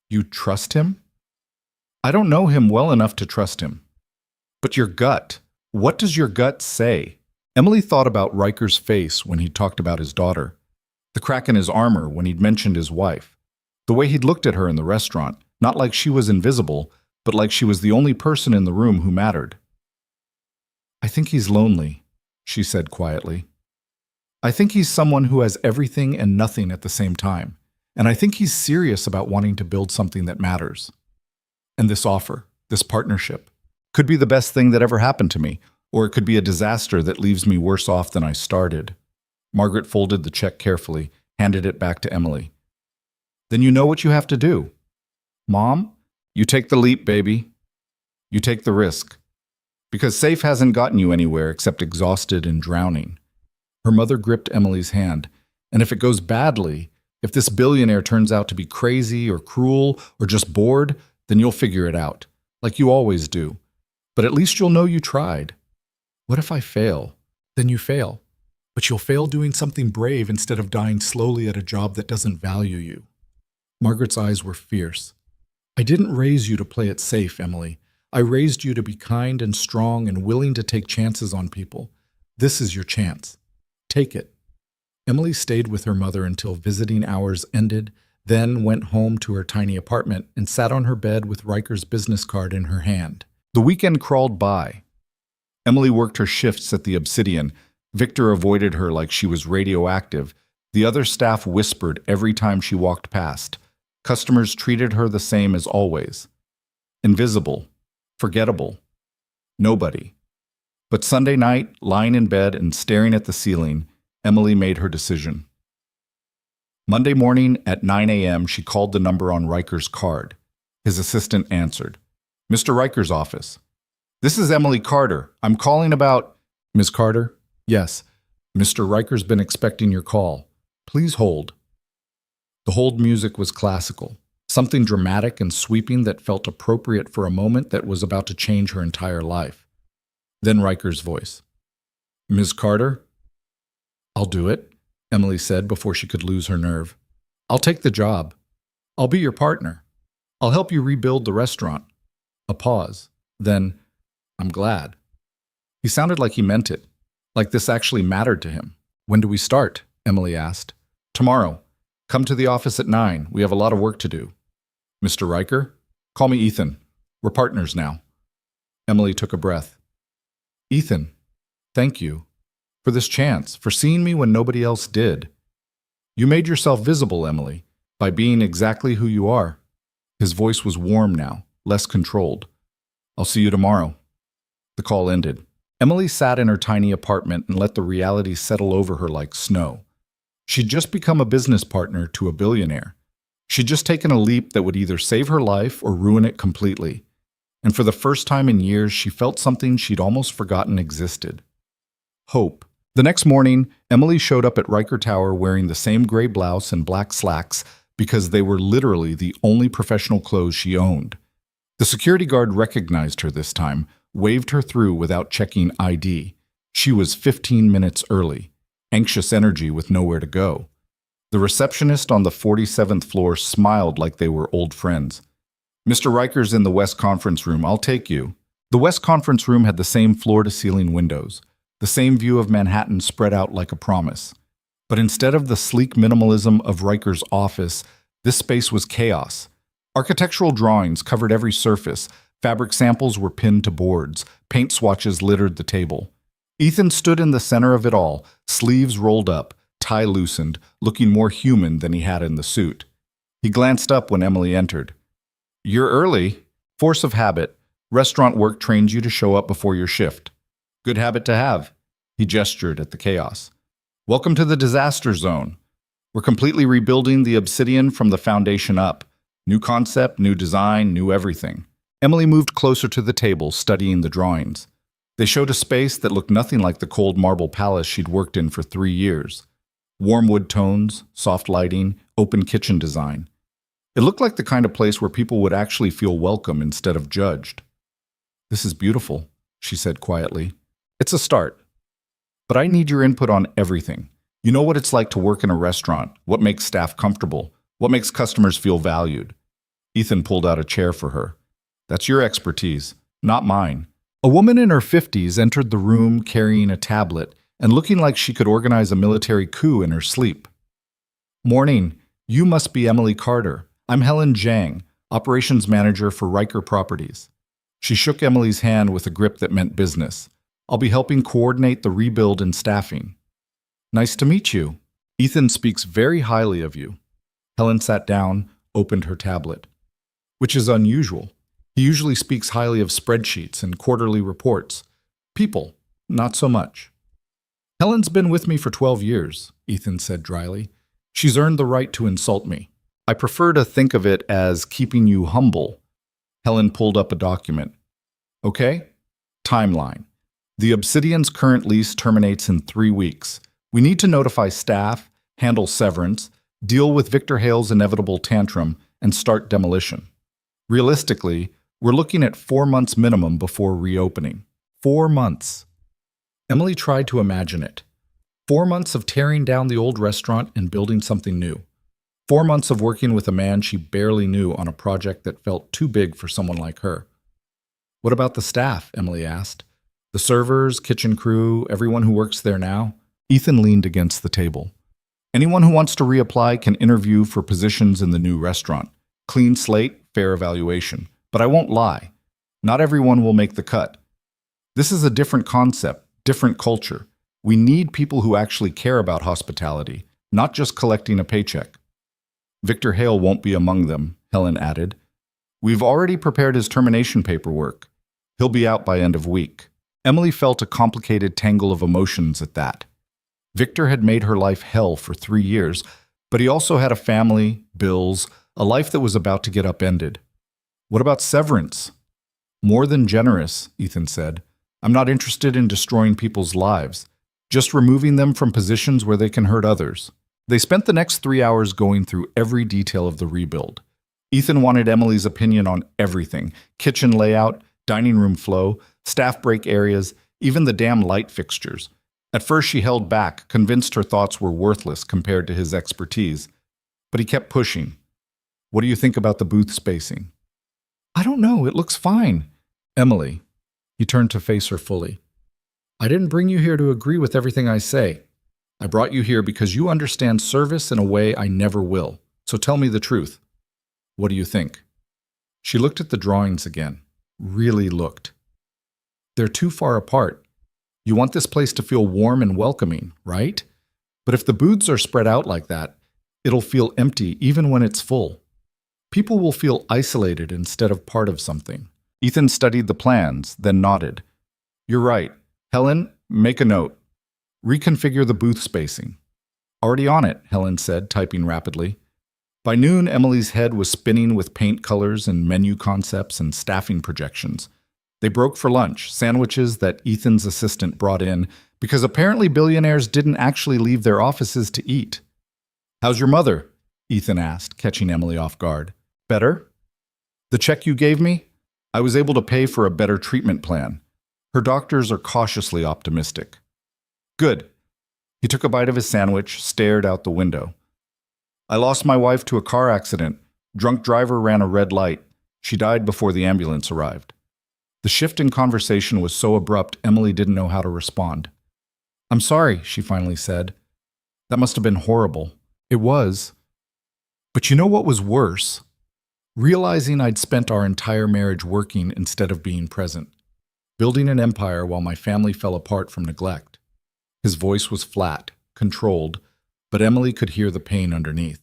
"You trust him?" "I don't know him well enough to trust him." "But your gut. What does your gut say?" Emily thought about Riker's face when he talked about his daughter, the crack in his armor when he'd mentioned his wife, the way he'd looked at her in the restaurant, not like she was invisible, but like she was the only person in the room who mattered. "I think he's lonely," she said quietly. "I think he's someone who has everything and nothing at the same time, and I think he's serious about wanting to build something that matters. And this offer, this partnership, could be the best thing that ever happened to me, or it could be a disaster that leaves me worse off than I started." Margaret folded the check carefully, handed it back to Emily. "Then you know what you have to do. Mom, you take the leap, baby. You take the risk. Because safe hasn't gotten you anywhere except exhausted and drowning." Her mother gripped Emily's hand. "And if it goes badly, if this billionaire turns out to be crazy or cruel or just bored, then you'll figure it out, like you always do. But at least you'll know you tried." "What if I fail?" "Then you fail. But you'll fail doing something brave instead of dying slowly at a job that doesn't value you." Margaret's eyes were fierce. "I didn't raise you to play it safe, Emily. I raised you to be kind and strong and willing to take chances on people. This is your chance. Take it." Emily stayed with her mother until visiting hours ended, then went home to her tiny apartment and sat on her bed with Riker's business card in her hand. The weekend crawled by. Emily worked her shifts at the Obsidian. Victor avoided her like she was radioactive. The other staff whispered every time she walked past. Customers treated her the same as always. Invisible. Forgettable. Nobody. But Sunday night, lying in bed and staring at the ceiling, Emily made her decision. Monday morning at 9 a.m., she called the number on Riker's card. His assistant answered. Mr. Riker's office. This is Emily Carter. I'm calling about... Ms. Carter? Yes. Mr. Riker's been expecting your call. Please hold. The hold music was classical, something dramatic and sweeping that felt appropriate for a moment that was about to change her entire life. Then Riker's voice. Ms. Carter? I'll do it, Emily said before she could lose her nerve. I'll take the job. I'll be your partner. I'll help you rebuild the restaurant. A pause. Then, I'm glad. He sounded like he meant it, like this actually mattered to him. When do we start? Emily asked. Tomorrow. Come to the office at 9. We have a lot of work to do. Mr. Riker? Call me Ethan. We're partners now. Emily took a breath. Ethan, thank you. For this chance, for seeing me when nobody else did. You made yourself visible, Emily, by being exactly who you are. His voice was warm now, less controlled. I'll see you tomorrow. The call ended. Emily sat in her tiny apartment and let the reality settle over her like snow. She'd just become a business partner to a billionaire. She'd just taken a leap that would either save her life or ruin it completely. And for the first time in years, she felt something she'd almost forgotten existed. Hope. The next morning, Emily showed up at Riker Tower wearing the same gray blouse and black slacks because they were literally the only professional clothes she owned. The security guard recognized her this time, waved her through without checking ID. She was 15 minutes early, anxious energy with nowhere to go. The receptionist on the 47th floor smiled like they were old friends. Mr. Riker's in the West Conference Room. I'll take you. The West Conference Room had the same floor-to-ceiling windows, the same view of Manhattan spread out like a promise. But instead of the sleek minimalism of Riker's office, this space was chaos. Architectural drawings covered every surface, fabric samples were pinned to boards, paint swatches littered the table. Ethan stood in the center of it all, sleeves rolled up, tie loosened, looking more human than he had in the suit. He glanced up when Emily entered. You're early. Force of habit. Restaurant work trains you to show up before your shift. Good habit to have. He gestured at the chaos. Welcome to the disaster zone. We're completely rebuilding the Obsidian from the foundation up. New concept, new design, new everything. Emily moved closer to the table, studying the drawings. They showed a space that looked nothing like the cold marble palace she'd worked in for 3 years. Warm wood tones, soft lighting, open kitchen design. It looked like the kind of place where people would actually feel welcome instead of judged. This is beautiful, she said quietly. It's a start. But I need your input on everything. You know what it's like to work in a restaurant, what makes staff comfortable, what makes customers feel valued. Ethan pulled out a chair for her. That's your expertise, not mine. A woman in her 50s entered the room carrying a tablet and looking like she could organize a military coup in her sleep. Morning, you must be Emily Carter. I'm Helen Zhang, operations manager for Riker Properties. She shook Emily's hand with a grip that meant business. I'll be helping coordinate the rebuild and staffing. Nice to meet you. Ethan speaks very highly of you. Helen sat down, opened her tablet. Which is unusual. He usually speaks highly of spreadsheets and quarterly reports. People, not so much. Helen's been with me for 12 years, Ethan said dryly. She's earned the right to insult me. I prefer to think of it as keeping you humble. Helen pulled up a document. Okay? Timeline. The Obsidian's current lease terminates in 3 weeks. We need to notify staff, handle severance, deal with Victor Hale's inevitable tantrum, and start demolition. Realistically, we're looking at 4 months minimum before reopening. 4 months. Emily tried to imagine it. 4 months of tearing down the old restaurant and building something new. 4 months of working with a man she barely knew on a project that felt too big for someone like her. What about the staff? Emily asked. The servers, kitchen crew, everyone who works there now? Ethan leaned against the table. Anyone who wants to reapply can interview for positions in the new restaurant. Clean slate, fair evaluation. But I won't lie. Not everyone will make the cut. This is a different concept, different culture. We need people who actually care about hospitality, not just collecting a paycheck. Victor Hale won't be among them, Helen added. We've already prepared his termination paperwork. He'll be out by end of week. Emily felt a complicated tangle of emotions at that. Victor had made her life hell for 3 years, but he also had a family, bills, a life that was about to get upended. What about severance? More than generous, Ethan said. I'm not interested in destroying people's lives, just removing them from positions where they can hurt others. They spent the next 3 hours going through every detail of the rebuild. Ethan wanted Emily's opinion on everything: kitchen layout, dining room flow, staff break areas, even the damn light fixtures. At first she held back, convinced her thoughts were worthless compared to his expertise. But he kept pushing. What do you think about the booth spacing? I don't know, it looks fine. Emily. He turned to face her fully. I didn't bring you here to agree with everything I say. I brought you here because you understand service in a way I never will. So tell me the truth. What do you think? She looked at the drawings again. Really looked. They're too far apart. You want this place to feel warm and welcoming, right? But if the booths are spread out like that, it'll feel empty even when it's full. People will feel isolated instead of part of something. Ethan studied the plans, then nodded. You're right. Helen, make a note. Reconfigure the booth spacing. Already on it, Helen said, typing rapidly. By noon, Emily's head was spinning with paint colors and menu concepts and staffing projections. They broke for lunch, sandwiches that Ethan's assistant brought in, because apparently billionaires didn't actually leave their offices to eat. How's your mother? Ethan asked, catching Emily off guard. Better? The check you gave me? I was able to pay for a better treatment plan. Her doctors are cautiously optimistic. Good. He took a bite of his sandwich, stared out the window. I lost my wife to a car accident. Drunk driver ran a red light. She died before the ambulance arrived. The shift in conversation was so abrupt, Emily didn't know how to respond. I'm sorry, she finally said. That must have been horrible. It was. But you know what was worse? Realizing I'd spent our entire marriage working instead of being present, building an empire while my family fell apart from neglect. His voice was flat, controlled, but Emily could hear the pain underneath.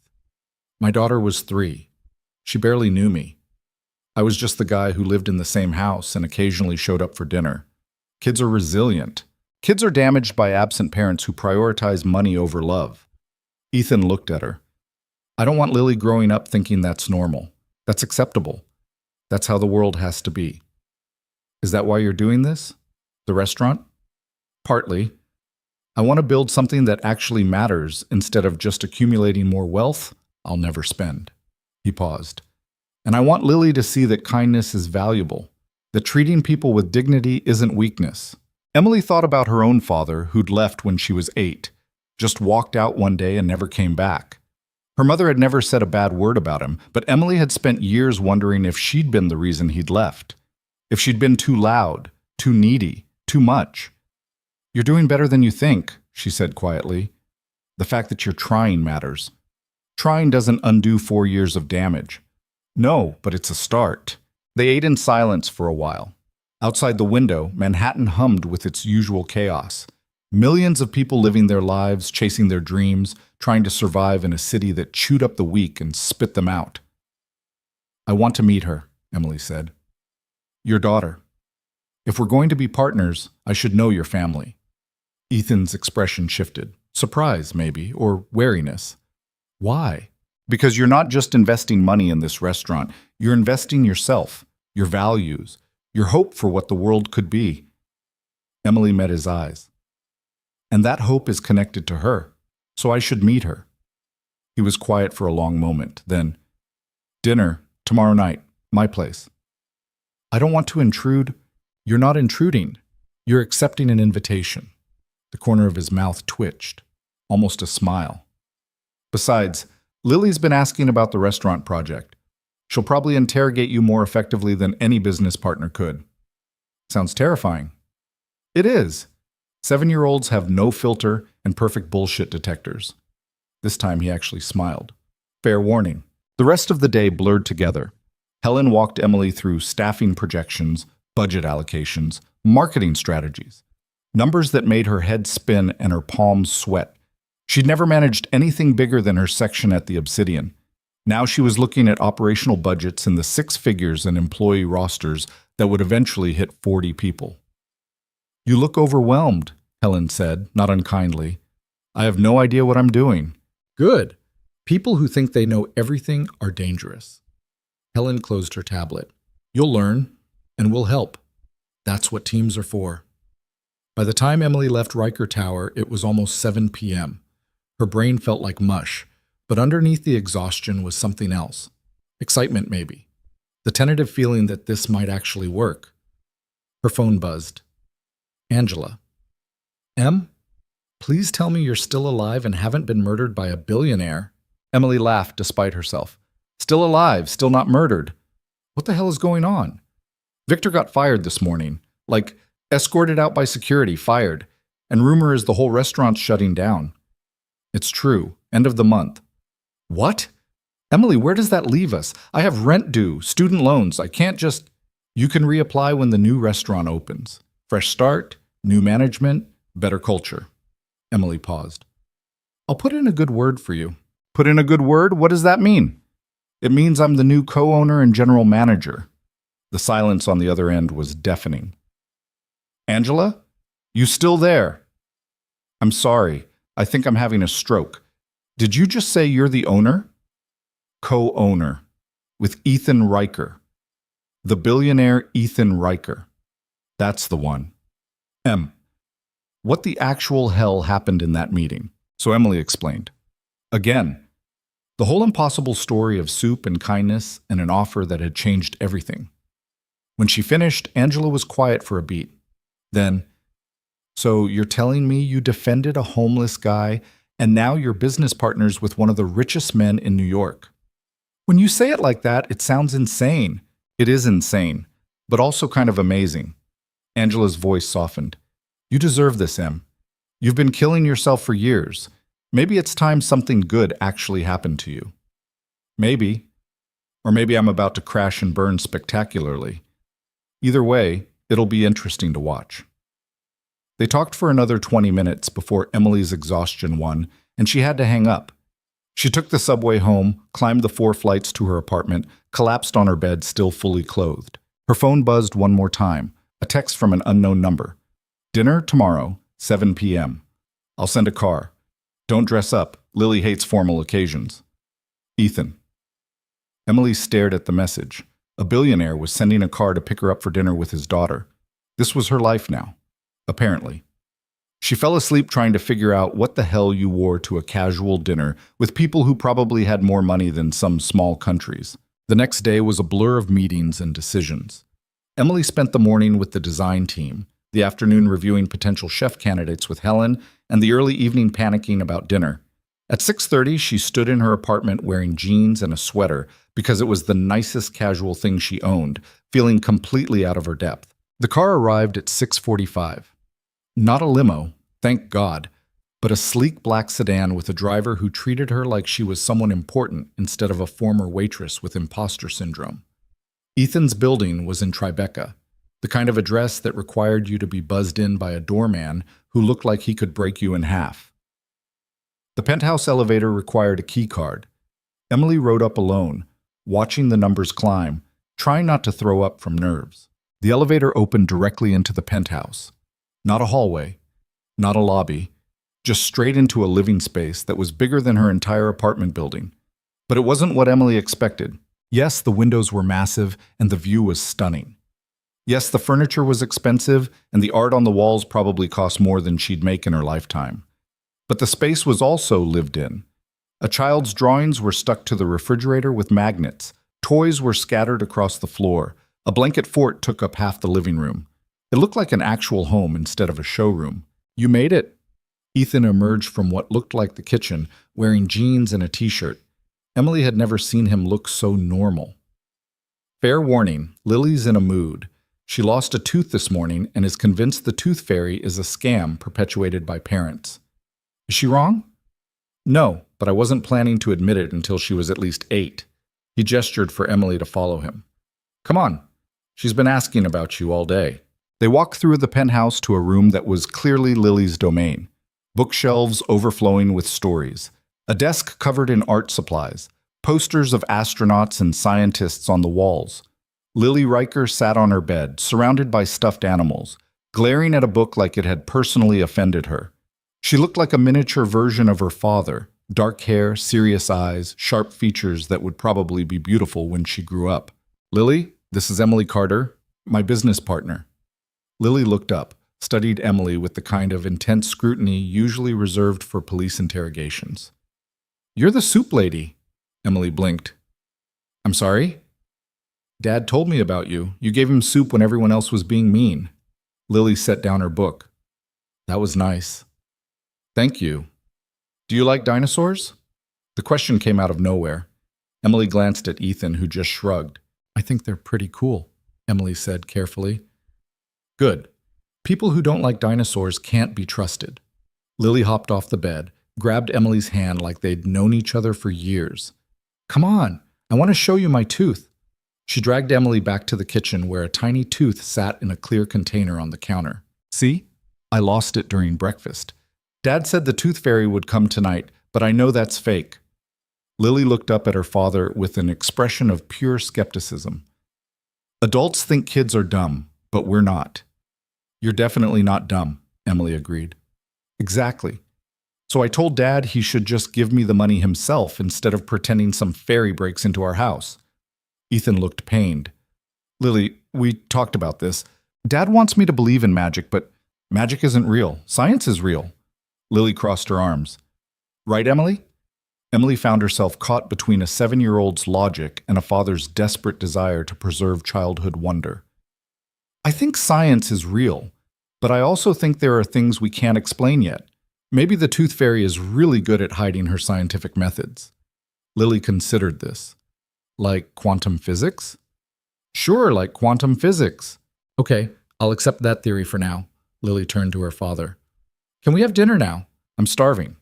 My daughter was 3. She barely knew me. I was just the guy who lived in the same house and occasionally showed up for dinner. Kids are resilient. Kids are damaged by absent parents who prioritize money over love. Ethan looked at her. I don't want Lily growing up thinking that's normal. That's acceptable. That's how the world has to be. Is that why you're doing this? The restaurant? Partly. I want to build something that actually matters instead of just accumulating more wealth I'll never spend. He paused. And I want Lily to see that kindness is valuable, that treating people with dignity isn't weakness. Emily thought about her own father, who'd left when she was 8, just walked out one day and never came back. Her mother had never said a bad word about him, but Emily had spent years wondering if she'd been the reason he'd left. If she'd been too loud, too needy, too much. You're doing better than you think, she said quietly. The fact that you're trying matters. Trying doesn't undo 4 years of damage. No, but it's a start. They ate in silence for a while. Outside the window, Manhattan hummed with its usual chaos. Millions of people living their lives, chasing their dreams, trying to survive in a city that chewed up the weak and spit them out. I want to meet her, Emily said. Your daughter. If we're going to be partners, I should know your family. Ethan's expression shifted. Surprise, maybe, or wariness. Why? Because you're not just investing money in this restaurant. You're investing yourself, your values, your hope for what the world could be. Emily met his eyes. And that hope is connected to her, so I should meet her. He was quiet for a long moment, then, dinner, tomorrow night, my place. I don't want to intrude. You're not intruding. You're accepting an invitation. The corner of his mouth twitched, almost a smile. Besides, Lily's been asking about the restaurant project. She'll probably interrogate you more effectively than any business partner could. Sounds terrifying. It is. 7-year-olds have no filter and perfect bullshit detectors. This time he actually smiled. Fair warning. The rest of the day blurred together. Helen walked Emily through staffing projections, budget allocations, marketing strategies. Numbers that made her head spin and her palms sweat. She'd never managed anything bigger than her section at the Obsidian. Now she was looking at operational budgets in the six figures and employee rosters that would eventually hit 40 people. "You look overwhelmed," Helen said, not unkindly. "I have no idea what I'm doing." "Good. People who think they know everything are dangerous." Helen closed her tablet. "You'll learn, and we'll help. That's what teams are for." By the time Emily left Riker Tower, it was almost 7 p.m. Her brain felt like mush, but underneath the exhaustion was something else. Excitement, maybe. The tentative feeling that this might actually work. Her phone buzzed. Angela. "Em, please tell me you're still alive and haven't been murdered by a billionaire." Emily laughed despite herself. "Still alive, still not murdered. What the hell is going on? Victor got fired this morning. Like, escorted out by security, fired. And rumor is the whole restaurant's shutting down." "It's true. End of the month." "What? Emily, where does that leave us? I have rent due, student loans. I can't just—" "You can reapply when the new restaurant opens. Fresh start, new management, better culture." Emily paused. "I'll put in a good word for you." "Put in a good word? What does that mean?" "It means I'm the new co-owner and general manager." The silence on the other end was deafening. "Angela? You still there?" "I'm sorry. I think I'm having a stroke. Did you just say you're the owner?" "Co-owner. With Ethan Riker. The billionaire Ethan Riker. That's the one." What the actual hell happened in that meeting? So Emily explained. Again, the whole impossible story of soup and kindness and an offer that had changed everything. When she finished, Angela was quiet for a beat. Then, "So you're telling me you defended a homeless guy and now you're business partners with one of the richest men in New York?" When you say it like that, it sounds insane. It is insane, but also kind of amazing. Angela's voice softened. "You deserve this, Em. You've been killing yourself for years. Maybe it's time something good actually happened to you." "Maybe. Or maybe I'm about to crash and burn spectacularly. Either way, it'll be interesting to watch." They talked for another 20 minutes before Emily's exhaustion won, and she had to hang up. She took the subway home, climbed the 4 flights to her apartment, collapsed on her bed, still fully clothed. Her phone buzzed one more time, a text from an unknown number. "Dinner tomorrow, 7 p.m. I'll send a car. Don't dress up. Lily hates formal occasions. Ethan." Emily stared at the message. A billionaire was sending a car to pick her up for dinner with his daughter. This was her life now, apparently. She fell asleep trying to figure out what the hell you wore to a casual dinner with people who probably had more money than some small countries. The next day was a blur of meetings and decisions. Emily spent the morning with the design team, the afternoon reviewing potential chef candidates with Helen, and the early evening panicking about dinner. At 6:30, she stood in her apartment wearing jeans and a sweater because it was the nicest casual thing she owned, feeling completely out of her depth. The car arrived at 6:45. Not a limo, thank God, but a sleek black sedan with a driver who treated her like she was someone important instead of a former waitress with imposter syndrome. Ethan's building was in Tribeca, the kind of address that required you to be buzzed in by a doorman who looked like he could break you in half. The penthouse elevator required a key card. Emily rode up alone, watching the numbers climb, trying not to throw up from nerves. The elevator opened directly into the penthouse. Not a hallway, not a lobby, just straight into a living space that was bigger than her entire apartment building. But it wasn't what Emily expected. Yes, the windows were massive and the view was stunning. Yes, the furniture was expensive and the art on the walls probably cost more than she'd make in her lifetime. But the space was also lived in. A child's drawings were stuck to the refrigerator with magnets. Toys were scattered across the floor. A blanket fort took up half the living room. It looked like an actual home instead of a showroom. "You made it." Ethan emerged from what looked like the kitchen, wearing jeans and a t-shirt. Emily had never seen him look so normal. Fair warning, Lily's in a mood. She lost a tooth this morning and is convinced the tooth fairy is a scam perpetuated by parents. Is she wrong? No, but but I wasn't planning to admit it until she was at least 8. He gestured for Emily to follow him. Come on. She's been asking about you all day. They walked through the penthouse to a room that was clearly Lily's domain. Bookshelves overflowing with stories. A desk covered in art supplies. Posters of astronauts and scientists on the walls. Lily Riker sat on her bed, surrounded by stuffed animals, glaring at a book like it had personally offended her. She looked like a miniature version of her father, dark hair, serious eyes, sharp features that would probably be beautiful when she grew up. Lily, this is Emily Carter, my business partner. Lily looked up, studied Emily with the kind of intense scrutiny usually reserved for police interrogations. You're the soup lady, Emily blinked. I'm sorry? Dad told me about you. You gave him soup when everyone else was being mean. Lily set down her book. That was nice. Thank you. Do you like dinosaurs? The question came out of nowhere. Emily glanced at Ethan, who just shrugged. I think they're pretty cool, Emily said carefully. Good. People who don't like dinosaurs can't be trusted. Lily hopped off the bed, grabbed Emily's hand like they'd known each other for years. Come on, I want to show you my tooth. She dragged Emily back to the kitchen where a tiny tooth sat in a clear container on the counter. See? I lost it during breakfast. Dad said the tooth fairy would come tonight, but I know that's fake. Lily looked up at her father with an expression of pure skepticism. Adults think kids are dumb, but we're not. You're definitely not dumb, Emily agreed. Exactly. So I told Dad he should just give me the money himself instead of pretending some fairy breaks into our house. Ethan looked pained. Lily, we talked about this. Dad wants me to believe in magic, but magic isn't real. Science is real. Lily crossed her arms. Right, Emily? Emily found herself caught between a 7-year-old's logic and a father's desperate desire to preserve childhood wonder. I think science is real, but I also think there are things we can't explain yet. Maybe the tooth fairy is really good at hiding her scientific methods. Lily considered this. Like quantum physics? Sure, like quantum physics. Okay, I'll accept that theory for now. Lily turned to her father. Can we have dinner now? I'm starving.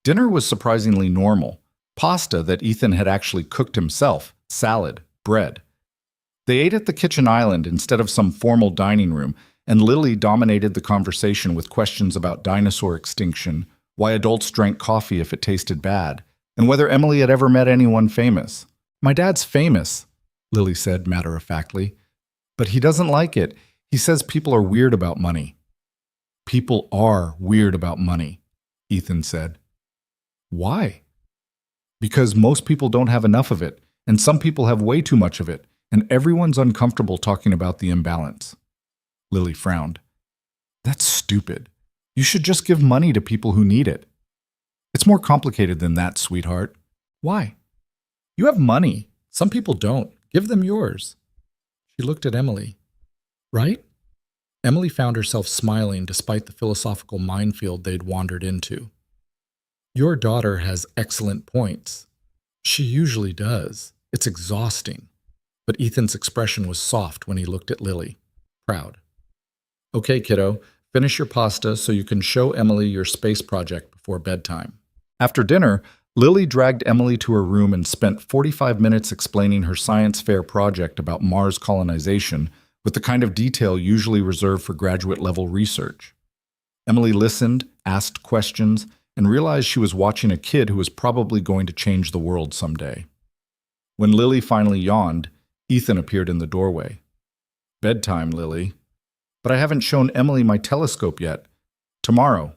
Dinner was surprisingly normal. Pasta that Ethan had actually cooked himself, salad, bread. They ate at the kitchen island instead of some formal dining room, and Lily dominated the conversation with questions about dinosaur extinction, why adults drank coffee if it tasted bad, and whether Emily had ever met anyone famous. My dad's famous, Lily said matter-of-factly, but he doesn't like it. He says people are weird about money. People are weird about money, Ethan said. Why? Because most people don't have enough of it, and some people have way too much of it, and everyone's uncomfortable talking about the imbalance. Lily frowned. That's stupid. You should just give money to people who need it. It's more complicated than that, sweetheart. Why? You have money. Some people don't. Give them yours. She looked at Emily. Right? Emily found herself smiling despite the philosophical minefield they'd wandered into. Your daughter has excellent points. She usually does. It's exhausting. But Ethan's expression was soft when he looked at Lily. Proud. Okay, kiddo, finish your pasta so you can show Emily your space project before bedtime. After dinner, Lily dragged Emily to her room and spent 45 minutes explaining her science fair project about Mars colonization with the kind of detail usually reserved for graduate-level research. Emily listened, asked questions, and realized she was watching a kid who was probably going to change the world someday. When Lily finally yawned, Ethan appeared in the doorway. Bedtime, Lily. But I haven't shown Emily my telescope yet. Tomorrow.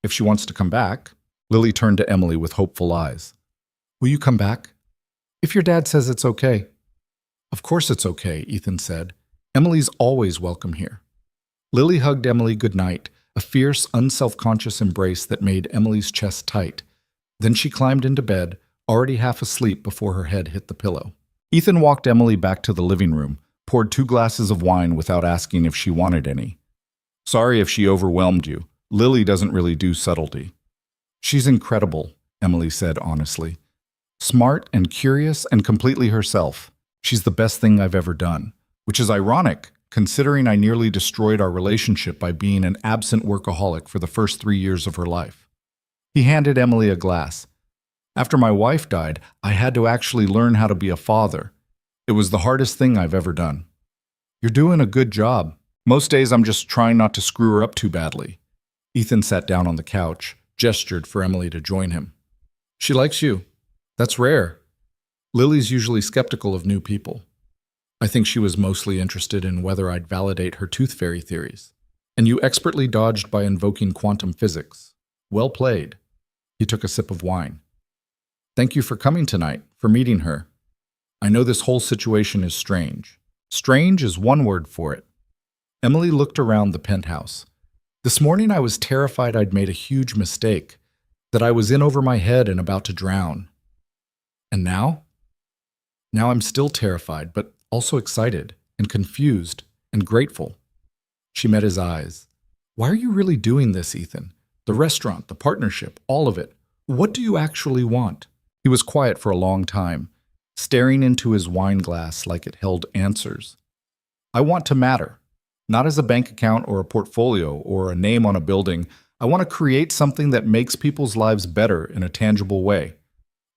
If she wants to come back. Lily turned to Emily with hopeful eyes. Will you come back? If your dad says it's okay. Of course it's okay, Ethan said. Emily's always welcome here. Lily hugged Emily goodnight, a fierce, unself-conscious embrace that made Emily's chest tight. Then she climbed into bed, already half asleep before her head hit the pillow. Ethan walked Emily back to the living room, poured 2 glasses of wine without asking if she wanted any. Sorry if she overwhelmed you. Lily doesn't really do subtlety. She's incredible, Emily said honestly. Smart and curious and completely herself. She's the best thing I've ever done. Which is ironic, considering I nearly destroyed our relationship by being an absent workaholic for the first 3 years of her life. He handed Emily a glass. After my wife died, I had to actually learn how to be a father. It was the hardest thing I've ever done. You're doing a good job. Most days I'm just trying not to screw her up too badly. Ethan sat down on the couch, gestured for Emily to join him. She likes you. That's rare. Lily's usually skeptical of new people. I think she was mostly interested in whether I'd validate her tooth fairy theories. And you expertly dodged by invoking quantum physics. Well played. He took a sip of wine. Thank you for coming tonight, for meeting her. I know this whole situation is strange. Strange is one word for it. Emily looked around the penthouse. This morning I was terrified I'd made a huge mistake, that I was in over my head and about to drown. And now? Now I'm still terrified, but also excited and confused and grateful. She met his eyes. Why are you really doing this, Ethan? The restaurant, the partnership, all of it. What do you actually want? He was quiet for a long time, staring into his wine glass like it held answers. I want to matter. Not as a bank account or a portfolio or a name on a building. I want to create something that makes people's lives better in a tangible way.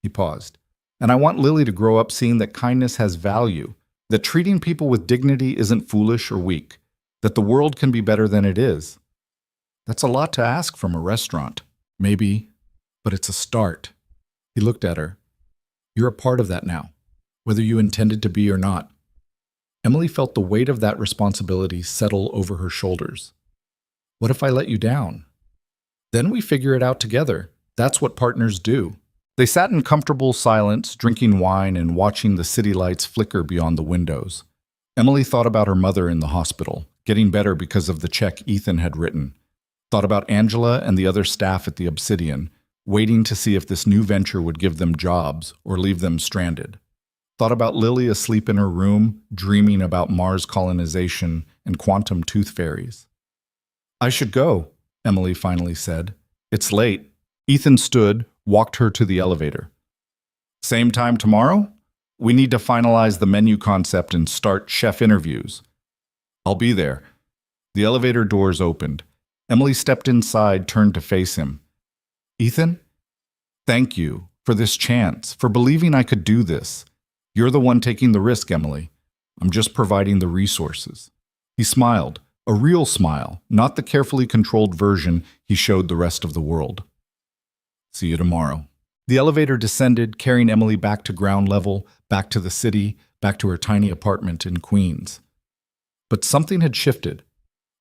He paused. And I want Lily to grow up seeing that kindness has value, that treating people with dignity isn't foolish or weak, that the world can be better than it is. That's a lot to ask from a restaurant. Maybe, but it's a start. He looked at her. You're a part of that now, whether you intended to be or not. Emily felt the weight of that responsibility settle over her shoulders. What if I let you down? Then we figure it out together. That's what partners do. They sat in comfortable silence, drinking wine and watching the city lights flicker beyond the windows. Emily thought about her mother in the hospital, getting better because of the check Ethan had written. Thought about Angela and the other staff at the Obsidian, waiting to see if this new venture would give them jobs or leave them stranded. Thought about Lily asleep in her room, dreaming about Mars colonization and quantum tooth fairies. I should go, Emily finally said. It's late. Ethan stood, walked her to the elevator. Same time tomorrow? We need to finalize the menu concept and start chef interviews. I'll be there. The elevator doors opened. Emily stepped inside, turned to face him. Ethan? Thank you for this chance, for believing I could do this. You're the one taking the risk, Emily. I'm just providing the resources. He smiled, a real smile, not the carefully controlled version he showed the rest of the world. See you tomorrow. The elevator descended, carrying Emily back to ground level, back to the city, back to her tiny apartment in Queens. But something had shifted.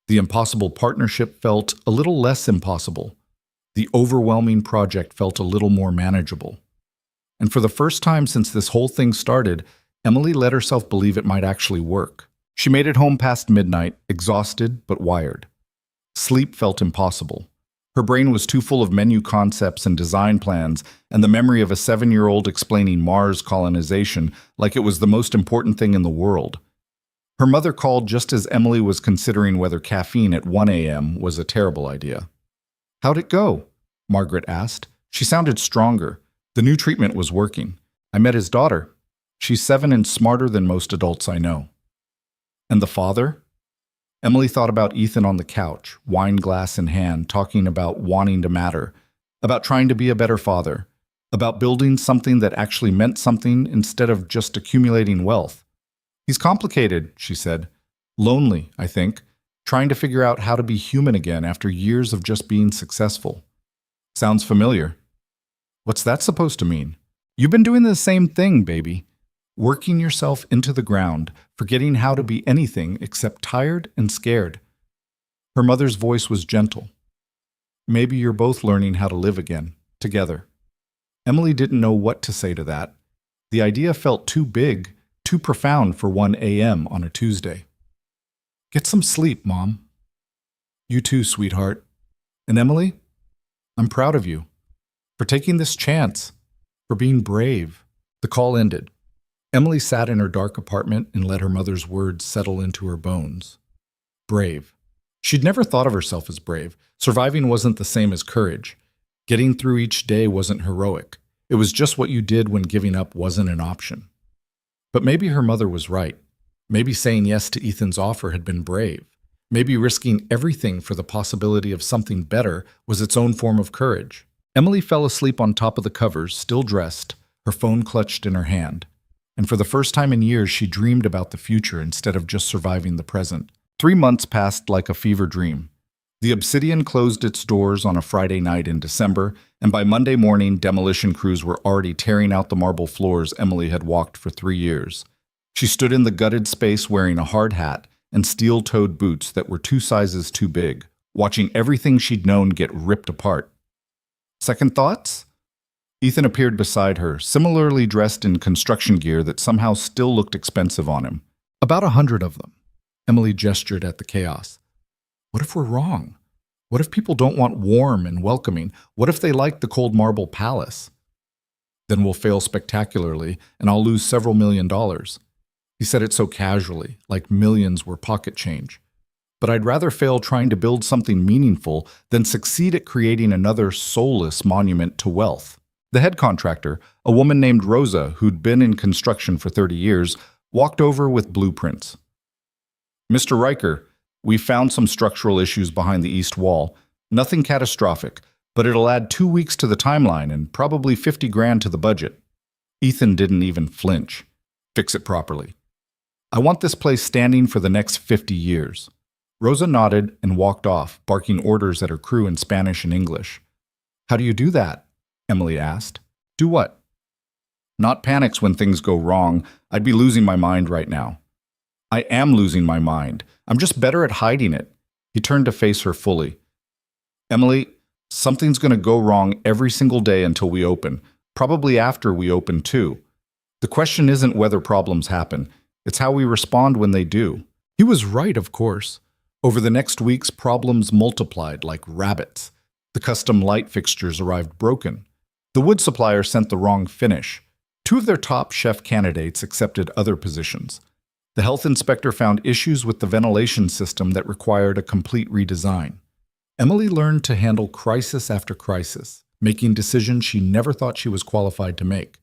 The impossible partnership felt a little less impossible. The overwhelming project felt a little more manageable. And for the first time since this whole thing started, Emily let herself believe it might actually work. She made it home past midnight, exhausted but wired. Sleep felt impossible. Her brain was too full of menu concepts and design plans, and the memory of a 7-year-old explaining Mars colonization like it was the most important thing in the world. Her mother called just as Emily was considering whether caffeine at 1 a.m. was a terrible idea. How'd it go? Margaret asked. She sounded stronger. The new treatment was working. I met his daughter. She's 7 and smarter than most adults I know. And the father? Emily thought about Ethan on the couch, wine glass in hand, talking about wanting to matter, about trying to be a better father, about building something that actually meant something instead of just accumulating wealth. He's complicated, she said. Lonely, I think, trying to figure out how to be human again after years of just being successful. Sounds familiar. What's that supposed to mean? You've been doing the same thing, baby. Working yourself into the ground, forgetting how to be anything except tired and scared. Her mother's voice was gentle. Maybe you're both learning how to live again, together. Emily didn't know what to say to that. The idea felt too big, too profound for 1 a.m. on a Tuesday. Get some sleep, Mom. You too, sweetheart. And Emily, I'm proud of you. For taking this chance. For being brave. The call ended. Emily sat in her dark apartment and let her mother's words settle into her bones. Brave. She'd never thought of herself as brave. Surviving wasn't the same as courage. Getting through each day wasn't heroic. It was just what you did when giving up wasn't an option. But maybe her mother was right. Maybe saying yes to Ethan's offer had been brave. Maybe risking everything for the possibility of something better was its own form of courage. Emily fell asleep on top of the covers, still dressed, her phone clutched in her hand. And for the first time in years, she dreamed about the future instead of just surviving the present. 3 months passed like a fever dream. The Obsidian closed its doors on a Friday night in December, and by Monday morning, demolition crews were already tearing out the marble floors Emily had walked for 3 years. She stood in the gutted space wearing a hard hat and steel-toed boots that were 2 sizes too big, watching everything she'd known get ripped apart. Second thoughts? Ethan appeared beside her, similarly dressed in construction gear that somehow still looked expensive on him. About 100 of them. Emily gestured at the chaos. What if we're wrong? What if people don't want warm and welcoming? What if they like the cold marble palace? Then we'll fail spectacularly, and I'll lose several $1,000,000. He said it so casually, like millions were pocket change. But I'd rather fail trying to build something meaningful than succeed at creating another soulless monument to wealth. The head contractor, a woman named Rosa who'd been in construction for 30 years, walked over with blueprints. Mr. Riker, we found some structural issues behind the east wall. Nothing catastrophic, but it'll add 2 weeks to the timeline and probably 50 grand to the budget. Ethan didn't even flinch. Fix it properly. I want this place standing for the next 50 years. Rosa nodded and walked off, barking orders at her crew in Spanish and English. How do you do that? Emily asked. Do what? Not panics when things go wrong. I'd be losing my mind right now. I am losing my mind. I'm just better at hiding it. He turned to face her fully. Emily, something's going to go wrong every single day until we open, probably after we open too. The question isn't whether problems happen. It's how we respond when they do. He was right, of course. Over the next weeks, problems multiplied like rabbits. The custom light fixtures arrived broken. The wood supplier sent the wrong finish. 2 of their top chef candidates accepted other positions. The health inspector found issues with the ventilation system that required a complete redesign. Emily learned to handle crisis after crisis, making decisions she never thought she was qualified to make.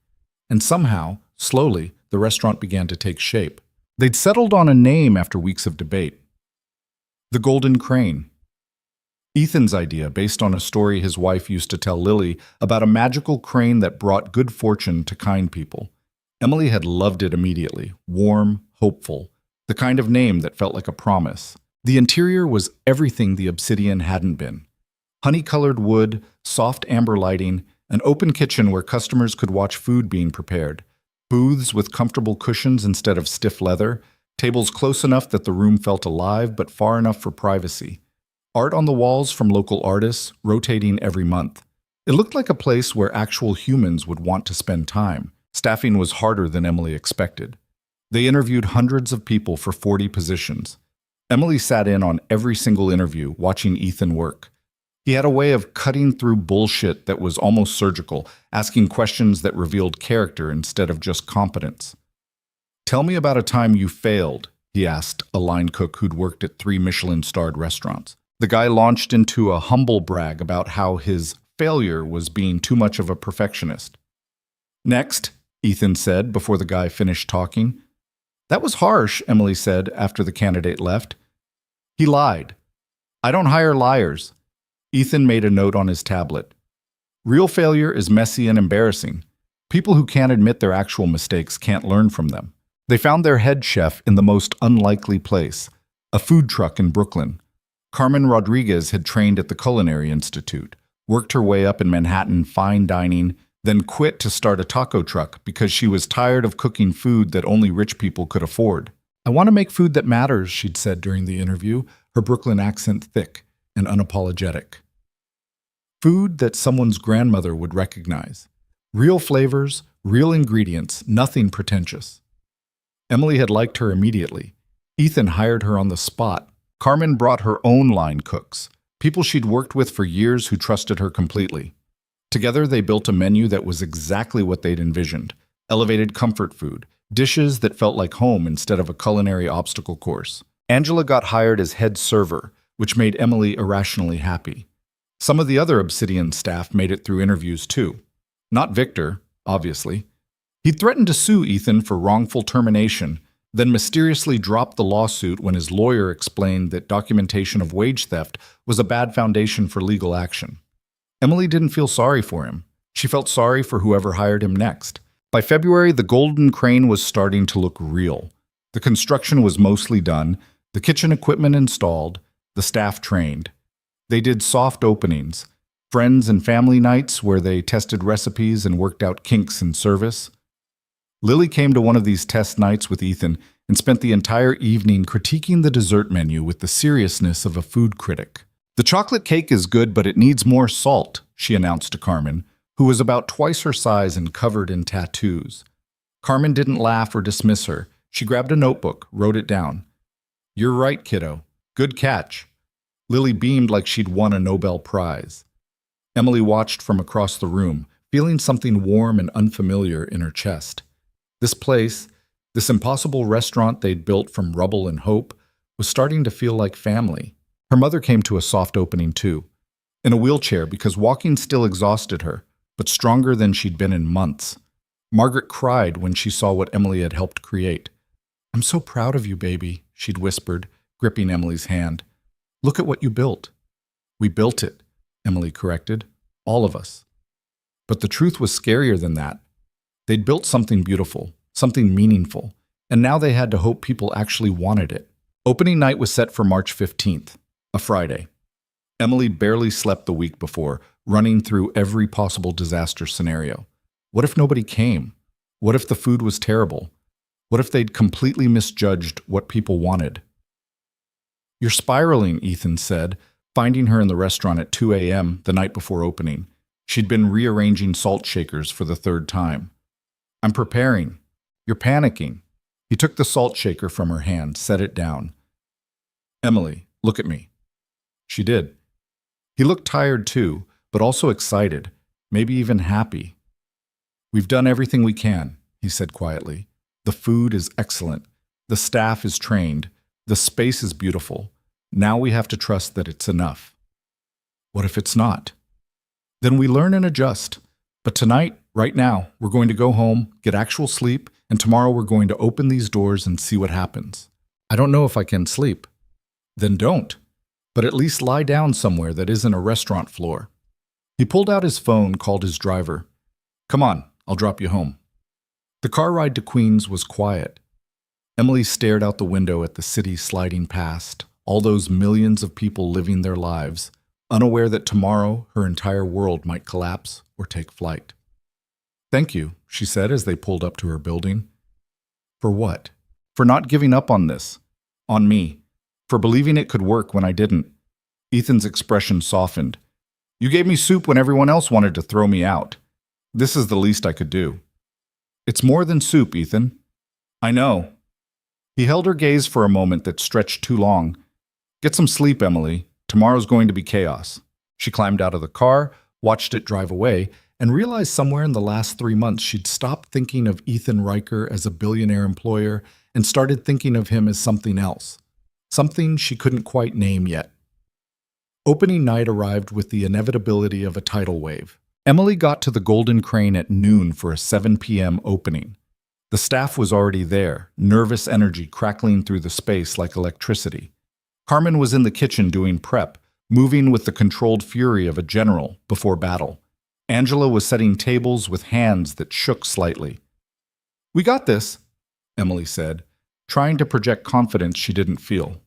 And somehow, slowly, the restaurant began to take shape. They'd settled on a name after weeks of debate. The Golden Crane. Ethan's idea, based on a story his wife used to tell Lily about a magical crane that brought good fortune to kind people. Emily had loved it immediately, warm, hopeful, the kind of name that felt like a promise. The interior was everything the Obsidian hadn't been. Honey-colored wood, soft amber lighting, an open kitchen where customers could watch food being prepared, booths with comfortable cushions instead of stiff leather, tables close enough that the room felt alive but far enough for privacy. Art on the walls from local artists, rotating every month. It looked like a place where actual humans would want to spend time. Staffing was harder than Emily expected. They interviewed hundreds of people for 40 positions. Emily sat in on every single interview, watching Ethan work. He had a way of cutting through bullshit that was almost surgical, asking questions that revealed character instead of just competence. Tell me about a time you failed, he asked a line cook who'd worked at 3 Michelin-starred restaurants. The guy launched into a humble brag about how his failure was being too much of a perfectionist. Next, Ethan said before the guy finished talking. That was harsh, Emily said after the candidate left. He lied. I don't hire liars. Ethan made a note on his tablet. Real failure is messy and embarrassing. People who can't admit their actual mistakes can't learn from them. They found their head chef in the most unlikely place, a food truck in Brooklyn. Carmen Rodriguez had trained at the Culinary Institute, worked her way up in Manhattan fine dining, then quit to start a taco truck because she was tired of cooking food that only rich people could afford. I want to make food that matters, she'd said during the interview, her Brooklyn accent thick and unapologetic. Food that someone's grandmother would recognize. Real flavors, real ingredients, nothing pretentious. Emily had liked her immediately. Ethan hired her on the spot. Carmen brought her own line cooks, people she'd worked with for years who trusted her completely. Together, they built a menu that was exactly what they'd envisioned, elevated comfort food, dishes that felt like home instead of a culinary obstacle course. Angela got hired as head server, which made Emily irrationally happy. Some of the other Obsidian staff made it through interviews too. Not Victor, obviously. He'd threatened to sue Ethan for wrongful termination, then mysteriously dropped the lawsuit when his lawyer explained that documentation of wage theft was a bad foundation for legal action. Emily didn't feel sorry for him. She felt sorry for whoever hired him next. By February, the Golden Crane was starting to look real. The construction was mostly done, the kitchen equipment installed, the staff trained. They did soft openings, friends and family nights where they tested recipes and worked out kinks in service. Lily came to one of these test nights with Ethan and spent the entire evening critiquing the dessert menu with the seriousness of a food critic. "The chocolate cake is good, but it needs more salt," she announced to Carmen, who was about twice her size and covered in tattoos. Carmen didn't laugh or dismiss her. She grabbed a notebook, wrote it down. "You're right, kiddo. Good catch." Lily beamed like she'd won a Nobel Prize. Emily watched from across the room, feeling something warm and unfamiliar in her chest. This place, this impossible restaurant they'd built from rubble and hope, was starting to feel like family. Her mother came to a soft opening too, in a wheelchair because walking still exhausted her, but stronger than she'd been in months. Margaret cried when she saw what Emily had helped create. "I'm so proud of you, baby," she'd whispered, gripping Emily's hand. "Look at what you built." "We built it," Emily corrected. "All of us." But the truth was scarier than that. They'd built something beautiful, something meaningful, and now they had to hope people actually wanted it. Opening night was set for March 15th, a Friday. Emily barely slept the week before, running through every possible disaster scenario. What if nobody came? What if the food was terrible? What if they'd completely misjudged what people wanted? "You're spiraling," Ethan said, finding her in the restaurant at 2 a.m. the night before opening. She'd been rearranging salt shakers for the third time. "I'm preparing." "You're panicking." He took the salt shaker from her hand, set it down. "Emily, look at me." She did. He looked tired too, but also excited, maybe even happy. "We've done everything we can," he said quietly. "The food is excellent. The staff is trained. The space is beautiful. Now we have to trust that it's enough." "What if it's not?" "Then we learn and adjust. But tonight, right now, we're going to go home, get actual sleep, and tomorrow we're going to open these doors and see what happens." "I don't know if I can sleep." "Then don't. But at least lie down somewhere that isn't a restaurant floor." He pulled out his phone, called his driver. "Come on, I'll drop you home." The car ride to Queens was quiet. Emily stared out the window at the city sliding past, all those millions of people living their lives, unaware that tomorrow her entire world might collapse or take flight. "Thank you," she said as they pulled up to her building. "For what?" "For not giving up on this. On me. For believing it could work when I didn't." Ethan's expression softened. "You gave me soup when everyone else wanted to throw me out. This is the least I could do." "It's more than soup, Ethan." "I know." He held her gaze for a moment that stretched too long. "Get some sleep, Emily. Tomorrow's going to be chaos." She climbed out of the car, watched it drive away, and realized somewhere in the last 3 months she'd stopped thinking of Ethan Riker as a billionaire employer and started thinking of him as something else. Something she couldn't quite name yet. Opening night arrived with the inevitability of a tidal wave. Emily got to the Golden Crane at noon for a 7 p.m. opening. The staff was already there, nervous energy crackling through the space like electricity. Carmen was in the kitchen doing prep, moving with the controlled fury of a general before battle. Angela was setting tables with hands that shook slightly. "We got this," Emily said, trying to project confidence she didn't feel.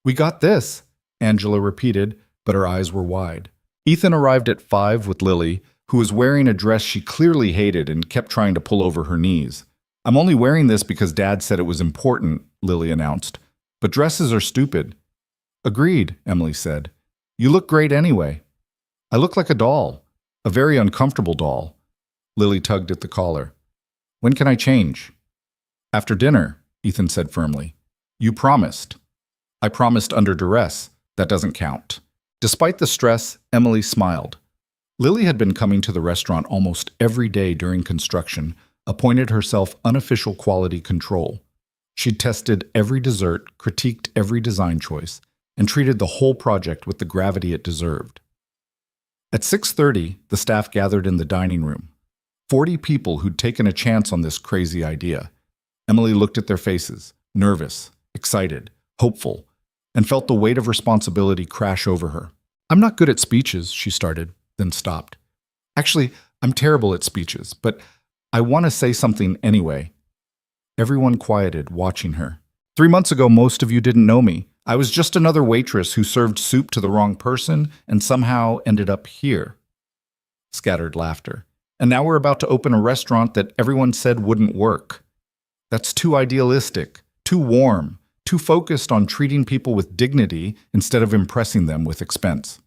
"We got this," Angela repeated, but her eyes were wide. Ethan arrived at 5 with Lily, who was wearing a dress she clearly hated and kept trying to pull over her knees. "I'm only wearing this because Dad said it was important," Lily announced. "But dresses are stupid." "Agreed," Emily said. "You look great anyway." "I look like a doll. A very uncomfortable doll." Lily tugged at the collar. "When can I change?" "After dinner," Ethan said firmly. "You promised." "I promised under duress. That doesn't count." Despite the stress, Emily smiled. Lily had been coming to the restaurant almost every day during construction, appointed herself unofficial quality control. She'd tested every dessert, critiqued every design choice, and treated the whole project with the gravity it deserved. At 6:30, the staff gathered in the dining room. 40 people who'd taken a chance on this crazy idea. Emily looked at their faces, nervous, excited, hopeful, and felt the weight of responsibility crash over her. "I'm not good at speeches," she started, then stopped. Actually, I'm terrible at speeches, but I want to say something anyway. Everyone quieted, watching her. 3 months ago, most of you didn't know me. I was just another waitress who served soup to the wrong person and somehow ended up here. Scattered laughter. And now we're about to open a restaurant that everyone said wouldn't work. That's too idealistic, too warm, too focused on treating people with dignity instead of impressing them with expense.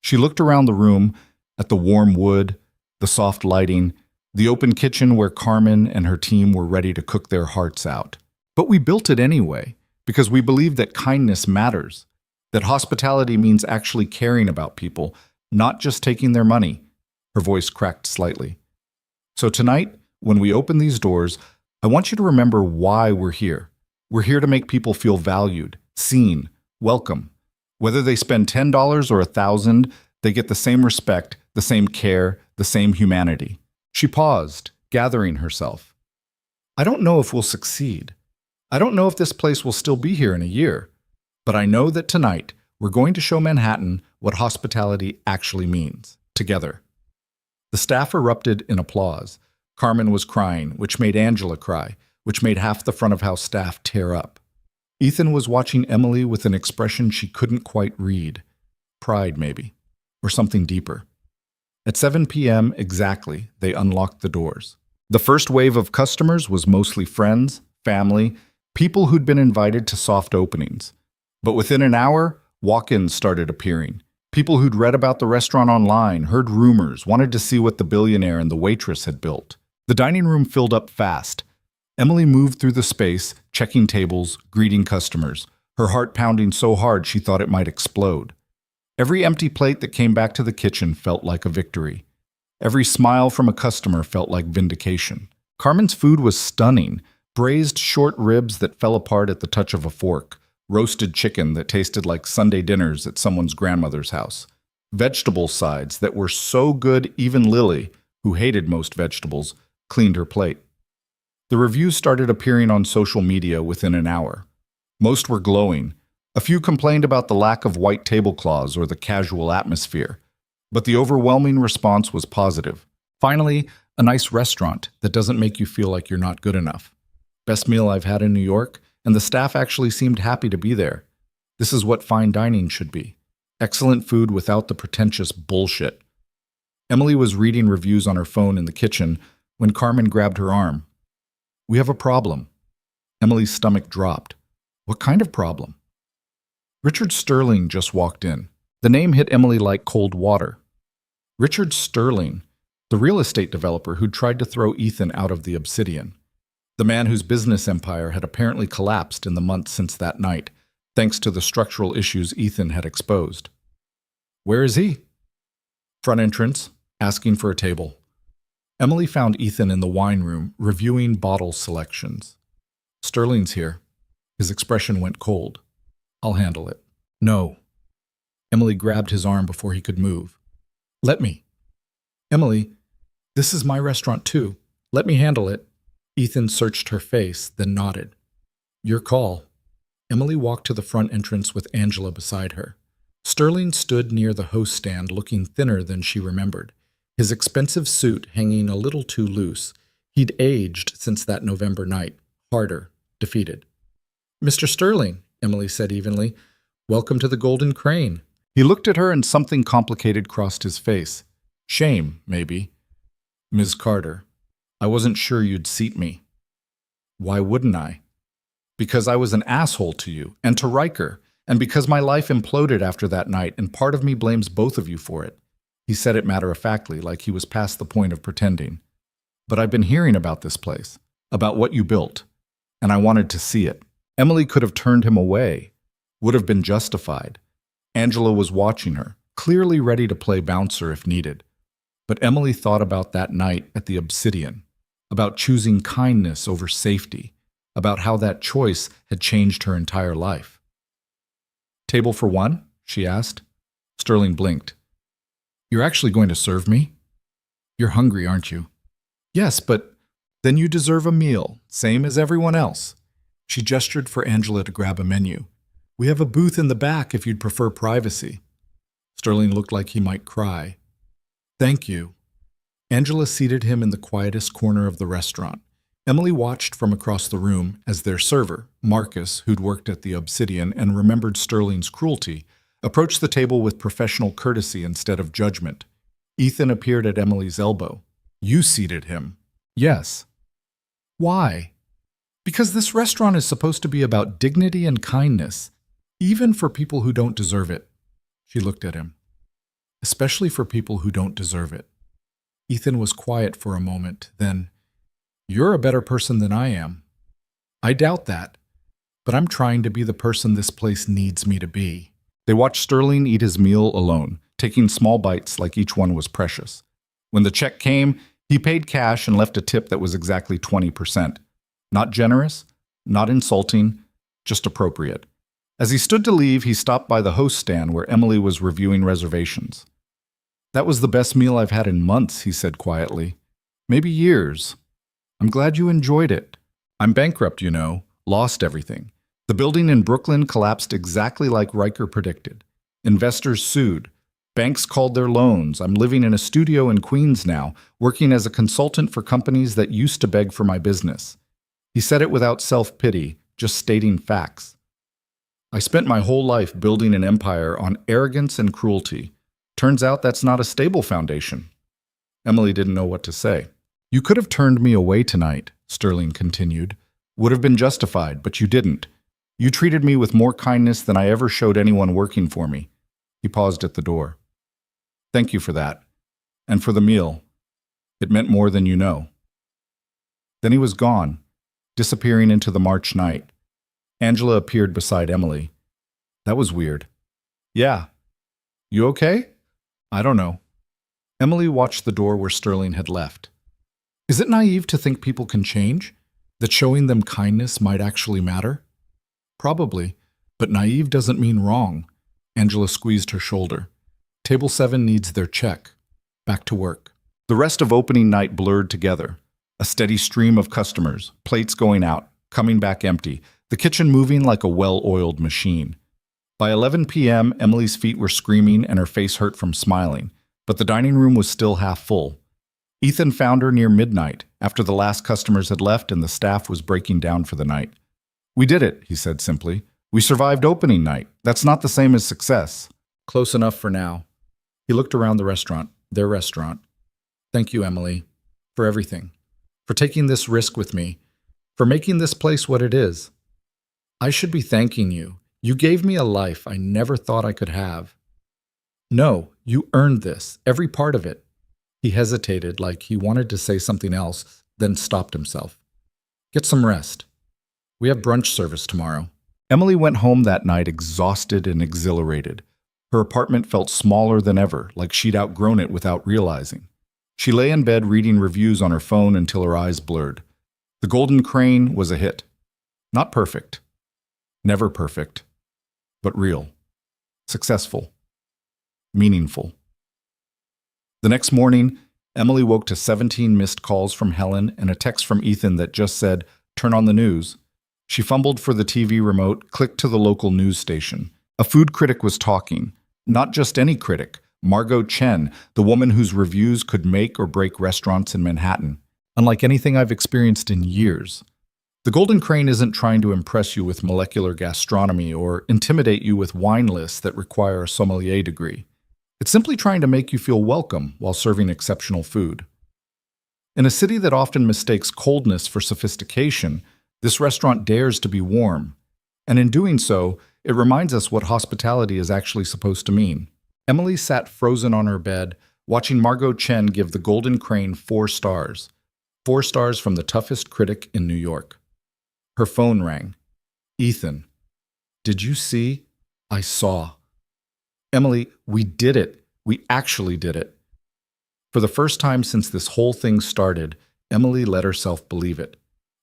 She looked around the room at the warm wood, the soft lighting, the open kitchen where Carmen and her team were ready to cook their hearts out. But we built it anyway, because we believe that kindness matters, that hospitality means actually caring about people, not just taking their money. Her voice cracked slightly. So tonight, when we open these doors, I want you to remember why we're here. We're here to make people feel valued, seen, welcome. Whether they spend $10 or $1,000, they get the same respect, the same care, the same humanity. She paused, gathering herself. I don't know if we'll succeed. I don't know if this place will still be here in a year. But I know that tonight, we're going to show Manhattan what hospitality actually means, together. The staff erupted in applause. Carmen was crying, which made Angela cry, which made half the front-of-house staff tear up. Ethan was watching Emily with an expression she couldn't quite read. Pride, maybe, or something deeper. At 7 p.m. exactly, they unlocked the doors. The first wave of customers was mostly friends, family, people who'd been invited to soft openings. But within an hour, walk-ins started appearing. People who'd read about the restaurant online, heard rumors, wanted to see what the billionaire and the waitress had built. The dining room filled up fast. Emily moved through the space, checking tables, greeting customers, her heart pounding so hard she thought it might explode. Every empty plate that came back to the kitchen felt like a victory. Every smile from a customer felt like vindication. Carmen's food was stunning. Braised short ribs that fell apart at the touch of a fork. Roasted chicken that tasted like Sunday dinners at someone's grandmother's house. Vegetable sides that were so good even Lily, who hated most vegetables, cleaned her plate. The reviews started appearing on social media within an hour. Most were glowing. A few complained about the lack of white tablecloths or the casual atmosphere. But the overwhelming response was positive. Finally, a nice restaurant that doesn't make you feel like you're not good enough. Best meal I've had in New York, and the staff actually seemed happy to be there. This is what fine dining should be. Excellent food without the pretentious bullshit. Emily was reading reviews on her phone in the kitchen when Carmen grabbed her arm. We have a problem. Emily's stomach dropped. What kind of problem? Richard Sterling just walked in. The name hit Emily like cold water. Richard Sterling, the real estate developer who'd tried to throw Ethan out of the Obsidian. The man whose business empire had apparently collapsed in the months since that night, thanks to the structural issues Ethan had exposed. Where is he? Front entrance, asking for a table. Emily found Ethan in the wine room, reviewing bottle selections. Sterling's here. His expression went cold. I'll handle it. No. Emily grabbed his arm before he could move. Let me. Emily, this is my restaurant too. Let me handle it. Ethan searched her face, then nodded. Your call. Emily walked to the front entrance with Angela beside her. Sterling stood near the host stand, looking thinner than she remembered, his expensive suit hanging a little too loose. He'd aged since that November night, harder, defeated. Mr. Sterling, Emily said evenly, welcome to the Golden Crane. He looked at her and something complicated crossed his face. Shame, maybe. Ms. Carter, I wasn't sure you'd seat me. Why wouldn't I? Because I was an asshole to you and to Riker, and because my life imploded after that night, and part of me blames both of you for it. He said it matter-of-factly, like he was past the point of pretending. But I've been hearing about this place, about what you built, and I wanted to see it. Emily could have turned him away, would have been justified. Angela was watching her, clearly ready to play bouncer if needed. But Emily thought about that night at the Obsidian, about choosing kindness over safety, about how that choice had changed her entire life. Table for one? She asked. Sterling blinked. You're actually going to serve me? You're hungry, aren't you? Yes, but then you deserve a meal, same as everyone else. She gestured for Angela to grab a menu. We have a booth in the back if you'd prefer privacy. Sterling looked like he might cry. Thank you. Angela seated him in the quietest corner of the restaurant. Emily watched from across the room as their server, Marcus, who'd worked at the Obsidian and remembered Sterling's cruelty, approached the table with professional courtesy instead of judgment. Ethan appeared at Emily's elbow. You seated him. Yes. Why? Because this restaurant is supposed to be about dignity and kindness, even for people who don't deserve it. She looked at him. Especially for people who don't deserve it. Ethan was quiet for a moment, then, You're a better person than I am. I doubt that, but I'm trying to be the person this place needs me to be. They watched Sterling eat his meal alone, taking small bites like each one was precious. When the check came, he paid cash and left a tip that was exactly 20%. Not generous, not insulting, just appropriate. As he stood to leave, he stopped by the host stand where Emily was reviewing reservations. That was the best meal I've had in months, he said quietly. Maybe years. I'm glad you enjoyed it. I'm bankrupt, you know, lost everything. The building in Brooklyn collapsed exactly like Riker predicted. Investors sued. Banks called their loans. I'm living in a studio in Queens now, working as a consultant for companies that used to beg for my business. He said it without self-pity, just stating facts. I spent my whole life building an empire on arrogance and cruelty. Turns out that's not a stable foundation. Emily didn't know what to say. You could have turned me away tonight, Sterling continued. Would have been justified, but you didn't. You treated me with more kindness than I ever showed anyone working for me. He paused at the door. Thank you for that. And for the meal. It meant more than you know. Then he was gone, disappearing into the March night. Angela appeared beside Emily. That was weird. Yeah. You okay? I don't know. Emily watched the door where Sterling had left. Is it naive to think people can change? That showing them kindness might actually matter? Probably, but naive doesn't mean wrong. Angela squeezed her shoulder. Table 7 needs their check. Back to work. The rest of opening night blurred together. A steady stream of customers, plates going out, coming back empty, the kitchen moving like a well-oiled machine. By 11 p.m., Emily's feet were screaming and her face hurt from smiling, but the dining room was still half full. Ethan found her near midnight, after the last customers had left and the staff was breaking down for the night. We did it, he said simply. We survived opening night. That's not the same as success. Close enough for now. He looked around the restaurant, their restaurant. Thank you, Emily, for everything. For taking this risk with me. For making this place what it is. I should be thanking you. You gave me a life I never thought I could have. No, you earned this, every part of it. He hesitated like he wanted to say something else, then stopped himself. Get some rest. We have brunch service tomorrow. Emily went home that night exhausted and exhilarated. Her apartment felt smaller than ever, like she'd outgrown it without realizing. She lay in bed reading reviews on her phone until her eyes blurred. The Golden Crane was a hit. Not perfect. Never perfect. But real. Successful. Meaningful. The next morning, Emily woke to 17 missed calls from Helen and a text from Ethan that just said, "Turn on the news." She fumbled for the TV remote, clicked to the local news station. A food critic was talking. Not just any critic. Margot Chen, the woman whose reviews could make or break restaurants in Manhattan. Unlike anything I've experienced in years. The Golden Crane isn't trying to impress you with molecular gastronomy or intimidate you with wine lists that require a sommelier degree. It's simply trying to make you feel welcome while serving exceptional food. In a city that often mistakes coldness for sophistication, this restaurant dares to be warm. And in doing so, it reminds us what hospitality is actually supposed to mean. Emily sat frozen on her bed, watching Margot Chen give the Golden Crane 4 stars. 4 stars from the toughest critic in New York. Her phone rang. Ethan. Did you see? I saw. Emily, we did it. We actually did it. For the first time since this whole thing started, Emily let herself believe it.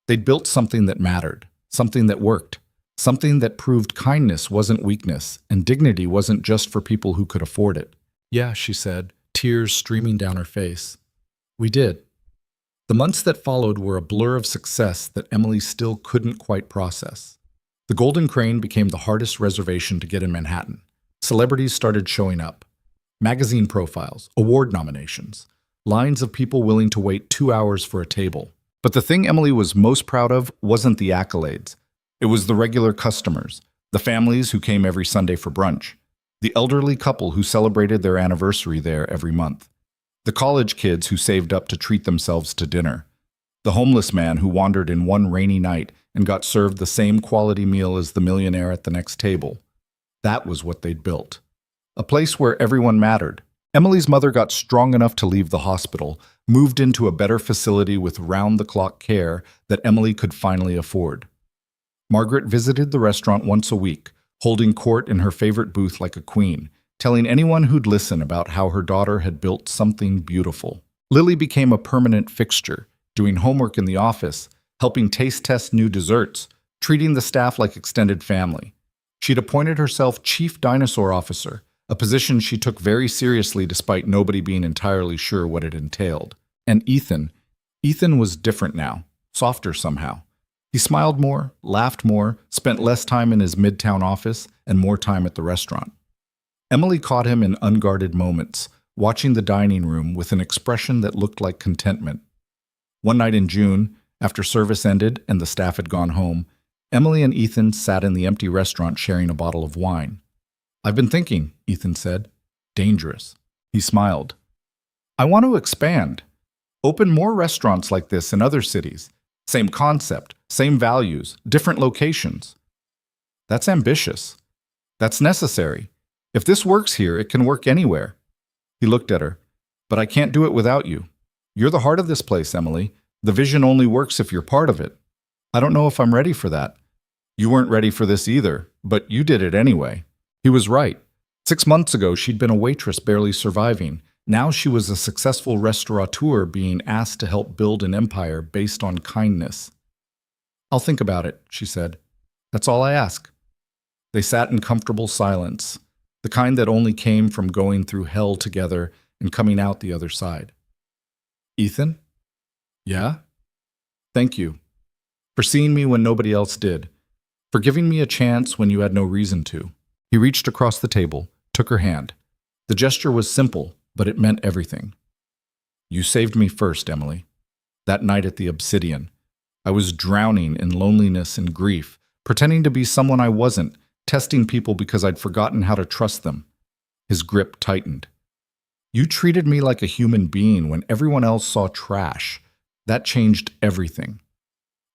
They'd built something that mattered, something that worked, something that proved kindness wasn't weakness and dignity wasn't just for people who could afford it. Yeah, she said, tears streaming down her face. We did. The months that followed were a blur of success that Emily still couldn't quite process. The Golden Crane became the hardest reservation to get in Manhattan. Celebrities started showing up. magazine profiles, award nominations, lines of people willing to wait 2 hours for a table. But the thing Emily was most proud of wasn't the accolades. It was the regular customers, the families who came every Sunday for brunch, the elderly couple who celebrated their anniversary there every month, the college kids who saved up to treat themselves to dinner, the homeless man who wandered in one rainy night and got served the same quality meal as the millionaire at the next table. That was what they'd built. A place where everyone mattered. Emily's mother got strong enough to leave the hospital, moved into a better facility with round-the-clock care that Emily could finally afford. Margaret visited the restaurant once a week, holding court in her favorite booth like a queen, telling anyone who'd listen about how her daughter had built something beautiful. Lily became a permanent fixture, doing homework in the office, helping taste test new desserts, treating the staff like extended family. She'd appointed herself Chief Dinosaur Officer, a position she took very seriously despite nobody being entirely sure what it entailed. And Ethan was different now, softer somehow. He smiled more, laughed more, spent less time in his midtown office, and more time at the restaurant. Emily caught him in unguarded moments, watching the dining room with an expression that looked like contentment. One night in June, after service ended and the staff had gone home, Emily and Ethan sat in the empty restaurant sharing a bottle of wine. "I've been thinking," Ethan said. "Dangerous." He smiled. "I want to expand. Open more restaurants like this in other cities. Same concept, same values, different locations." "That's ambitious. That's necessary. If this works here, it can work anywhere." He looked at her. "But I can't do it without you. You're the heart of this place, Emily. The vision only works if you're part of it." "I don't know if I'm ready for that." "You weren't ready for this either, but you did it anyway." He was right. 6 months ago, she'd been a waitress barely surviving. Now she was a successful restaurateur being asked to help build an empire based on kindness. "I'll think about it," she said. "That's all I ask." They sat in comfortable silence, the kind that only came from going through hell together and coming out the other side. "Ethan?" "Yeah?" "Thank you. For seeing me when nobody else did. For giving me a chance when you had no reason to." He reached across the table, took her hand. The gesture was simple, but it meant everything. "You saved me first, Emily. That night at the Obsidian. I was drowning in loneliness and grief, pretending to be someone I wasn't, testing people because I'd forgotten how to trust them." His grip tightened. "You treated me like a human being when everyone else saw trash. That changed everything."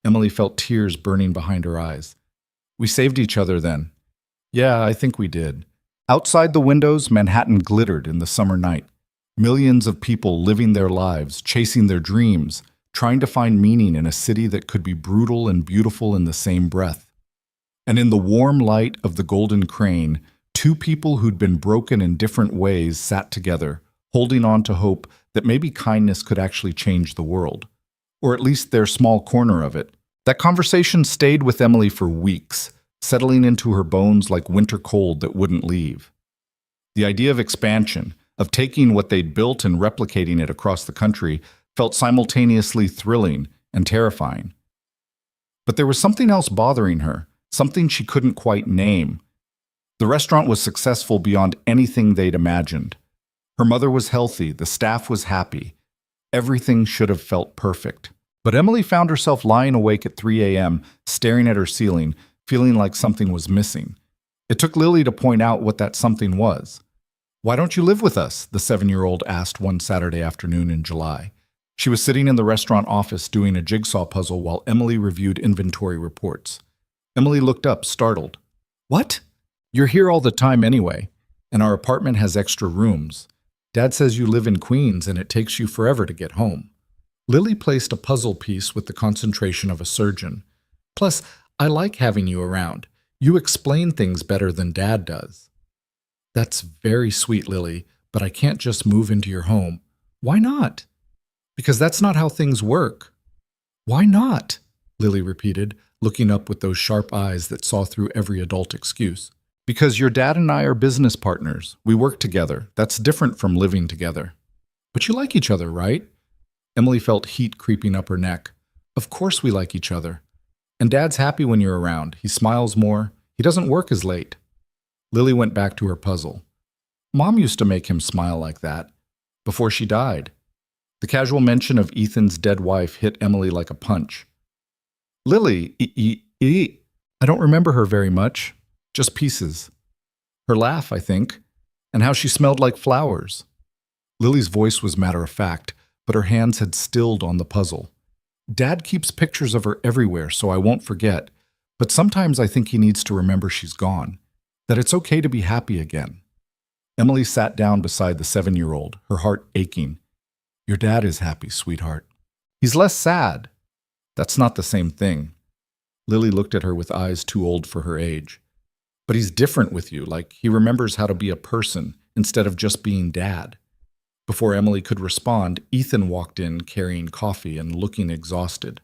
Emily felt tears burning behind her eyes. "We saved each other then." "Yeah, I think we did." Outside the windows, Manhattan glittered in the summer night. Millions of people living their lives, chasing their dreams, trying to find meaning in a city that could be brutal and beautiful in the same breath. And in the warm light of the Golden Crane, two people who'd been broken in different ways sat together, holding on to hope that maybe kindness could actually change the world. Or at least their small corner of it. That conversation stayed with Emily for weeks, settling into her bones like winter cold that wouldn't leave. The idea of expansion, of taking what they'd built and replicating it across the country, felt simultaneously thrilling and terrifying. But there was something else bothering her, something she couldn't quite name. The restaurant was successful beyond anything they'd imagined. Her mother was healthy, the staff was happy. Everything should have felt perfect. But Emily found herself lying awake at 3 a.m., staring at her ceiling, feeling like something was missing. It took Lily to point out what that something was. "Why don't you live with us?" the 7-year-old asked one Saturday afternoon in July. She was sitting in the restaurant office doing a jigsaw puzzle while Emily reviewed inventory reports. Emily looked up, startled. "What?" "You're here all the time anyway, and our apartment has extra rooms. Dad says you live in Queens and it takes you forever to get home." Lily placed a puzzle piece with the concentration of a surgeon. "Plus, I like having you around. You explain things better than Dad does." "That's very sweet, Lily, but I can't just move into your home." "Why not?" "Because that's not how things work." "Why not?" Lily repeated, looking up with those sharp eyes that saw through every adult excuse. "Because your dad and I are business partners. We work together. That's different from living together." "But you like each other, right?" Emily felt heat creeping up her neck. "Of course we like each other. And Dad's happy when you're around. He smiles more. He doesn't work as late." Lily went back to her puzzle. Mom used to make him smile like that before she died. The casual mention of Ethan's dead wife hit Emily like a punch. Lily, I don't remember her very much, just pieces. Her laugh, I think, and how she smelled like flowers. Lily's voice was matter of fact, but her hands had stilled on the puzzle. Dad keeps pictures of her everywhere, so I won't forget, but sometimes I think he needs to remember she's gone, that it's okay to be happy again. Emily sat down beside the 7-year-old, her heart aching. Your dad is happy, sweetheart. He's less sad. That's not the same thing. Lily looked at her with eyes too old for her age. But he's different with you, like he remembers how to be a person instead of just being dad. Before Emily could respond, Ethan walked in carrying coffee and looking exhausted.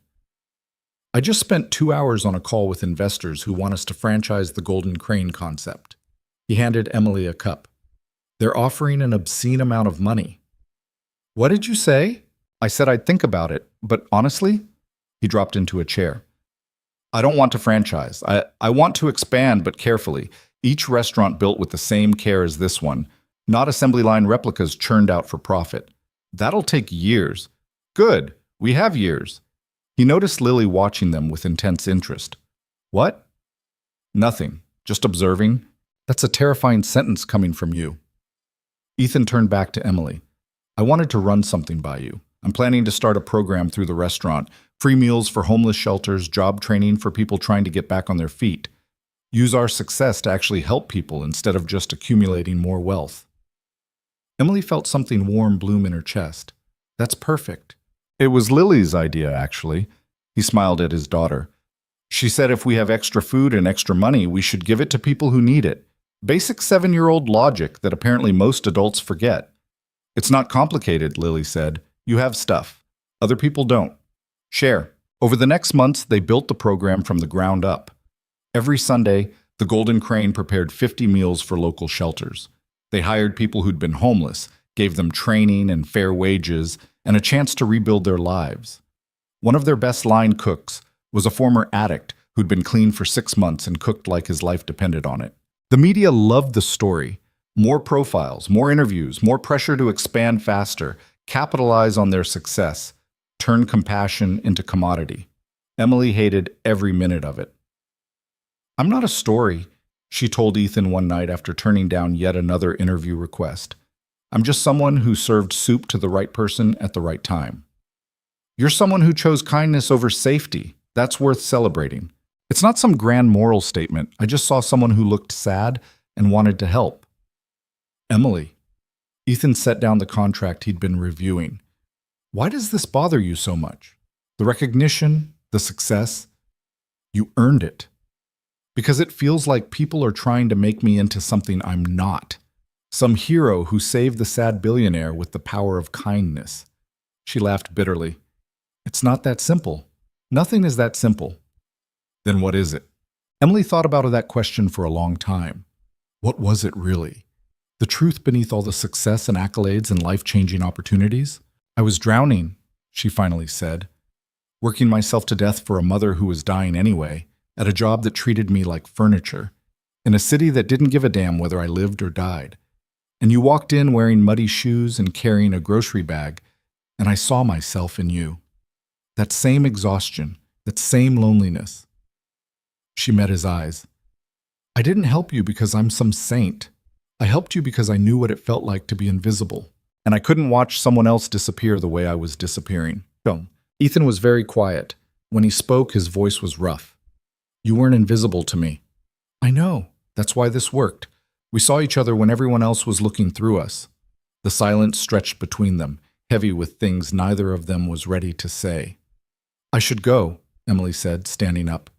I just spent 2 hours on a call with investors who want us to franchise the Golden Crane concept. He handed Emily a cup. They're offering an obscene amount of money. What did you say? I said I'd think about it, but honestly, he dropped into a chair. I don't want to franchise. I want to expand, but carefully. Each restaurant built with the same care as this one, not assembly line replicas churned out for profit. That'll take years. Good, we have years. He noticed Lily watching them with intense interest. What? Nothing, just observing. That's a terrifying sentence coming from you. Ethan turned back to Emily. I wanted to run something by you. I'm planning to start a program through the restaurant. Free meals for homeless shelters, job training for people trying to get back on their feet. Use our success to actually help people instead of just accumulating more wealth. Emily felt something warm bloom in her chest. That's perfect. It was Lily's idea, actually. He smiled at his daughter. She said if we have extra food and extra money, we should give it to people who need it. Basic 7-year-old logic that apparently most adults forget. It's not complicated, Lily said. You have stuff. Other people don't. Share. Over the next months, they built the program from the ground up. Every Sunday, the Golden Crane prepared 50 meals for local shelters. They hired people who'd been homeless, gave them training and fair wages, and a chance to rebuild their lives. One of their best line cooks was a former addict who'd been clean for 6 months and cooked like his life depended on it. The media loved the story. More profiles, more interviews, more pressure to expand faster, capitalize on their success, turn compassion into commodity. Emily hated every minute of it. I'm not a story, she told Ethan one night after turning down yet another interview request. I'm just someone who served soup to the right person at the right time. You're someone who chose kindness over safety. That's worth celebrating. It's not some grand moral statement. I just saw someone who looked sad and wanted to help. Emily. Ethan set down the contract he'd been reviewing. Why does this bother you so much? The recognition, the success? You earned it. Because it feels like people are trying to make me into something I'm not. Some hero who saved the sad billionaire with the power of kindness. She laughed bitterly. It's not that simple. Nothing is that simple. Then what is it? Emily thought about that question for a long time. What was it really? The truth beneath all the success and accolades and life-changing opportunities? I was drowning, she finally said, working myself to death for a mother who was dying anyway, at a job that treated me like furniture, in a city that didn't give a damn whether I lived or died. And you walked in wearing muddy shoes and carrying a grocery bag, and I saw myself in you. That same exhaustion, that same loneliness. She met his eyes. I didn't help you because I'm some saint. I helped you because I knew what it felt like to be invisible, and I couldn't watch someone else disappear the way I was disappearing. Ethan was very quiet. When he spoke, his voice was rough. You weren't invisible to me. I know. That's why this worked. We saw each other when everyone else was looking through us. The silence stretched between them, heavy with things neither of them was ready to say. I should go, Emily said, standing up.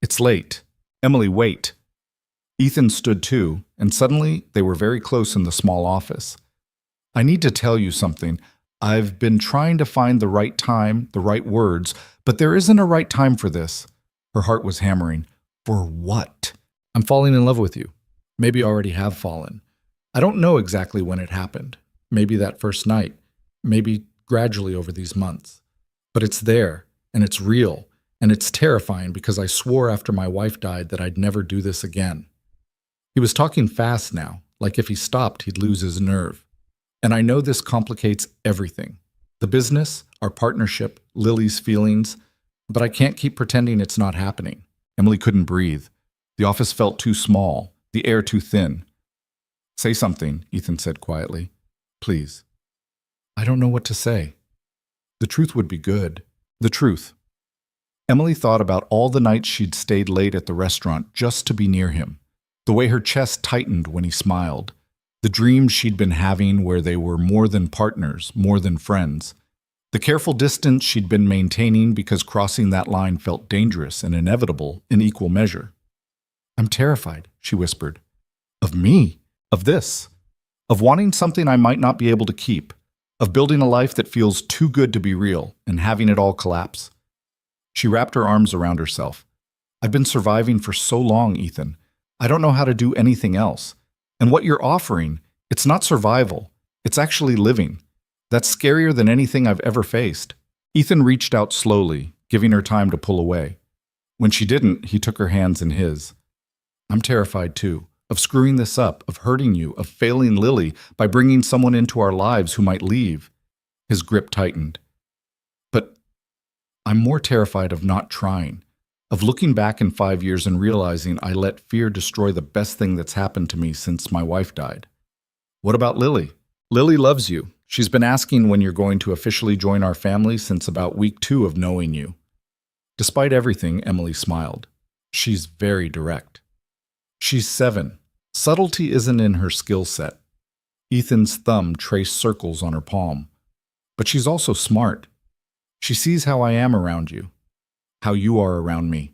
It's late. Emily, wait. Ethan stood too, and suddenly they were very close in the small office. I need to tell you something. I've been trying to find the right time, the right words, but there isn't a right time for this. Her heart was hammering. For what? I'm falling in love with you. Maybe already have fallen. I don't know exactly when it happened. Maybe that first night. Maybe gradually over these months. But it's there, and it's real, and it's terrifying because I swore after my wife died that I'd never do this again. He was talking fast now, like if he stopped, he'd lose his nerve. And I know this complicates everything. The business, our partnership, Lily's feelings, but I can't keep pretending it's not happening. Emily couldn't breathe. The office felt too small, the air too thin. Say something, Ethan said quietly. Please. I don't know what to say. The truth would be good. The truth. Emily thought about all the nights she'd stayed late at the restaurant just to be near him, the way her chest tightened when he smiled, the dreams she'd been having where they were more than partners, more than friends, the careful distance she'd been maintaining because crossing that line felt dangerous and inevitable in equal measure. I'm terrified, she whispered. Of me? Of this? Of wanting something I might not be able to keep? Of building a life that feels too good to be real and having it all collapse? She wrapped her arms around herself. I've been surviving for so long, Ethan. I don't know how to do anything else. And what you're offering, it's not survival. It's actually living. That's scarier than anything I've ever faced. Ethan reached out slowly, giving her time to pull away. When she didn't, he took her hands in his. I'm terrified too, of screwing this up, of hurting you, of failing Lily by bringing someone into our lives who might leave. His grip tightened. But I'm more terrified of not trying, of looking back in 5 years and realizing I let fear destroy the best thing that's happened to me since my wife died. What about Lily? Lily loves you. She's been asking when you're going to officially join our family since about week 2 of knowing you. Despite everything, Emily smiled. She's very direct. She's 7. Subtlety isn't in her skill set. Ethan's thumb traced circles on her palm. But she's also smart. She sees how I am around you, how you are around me.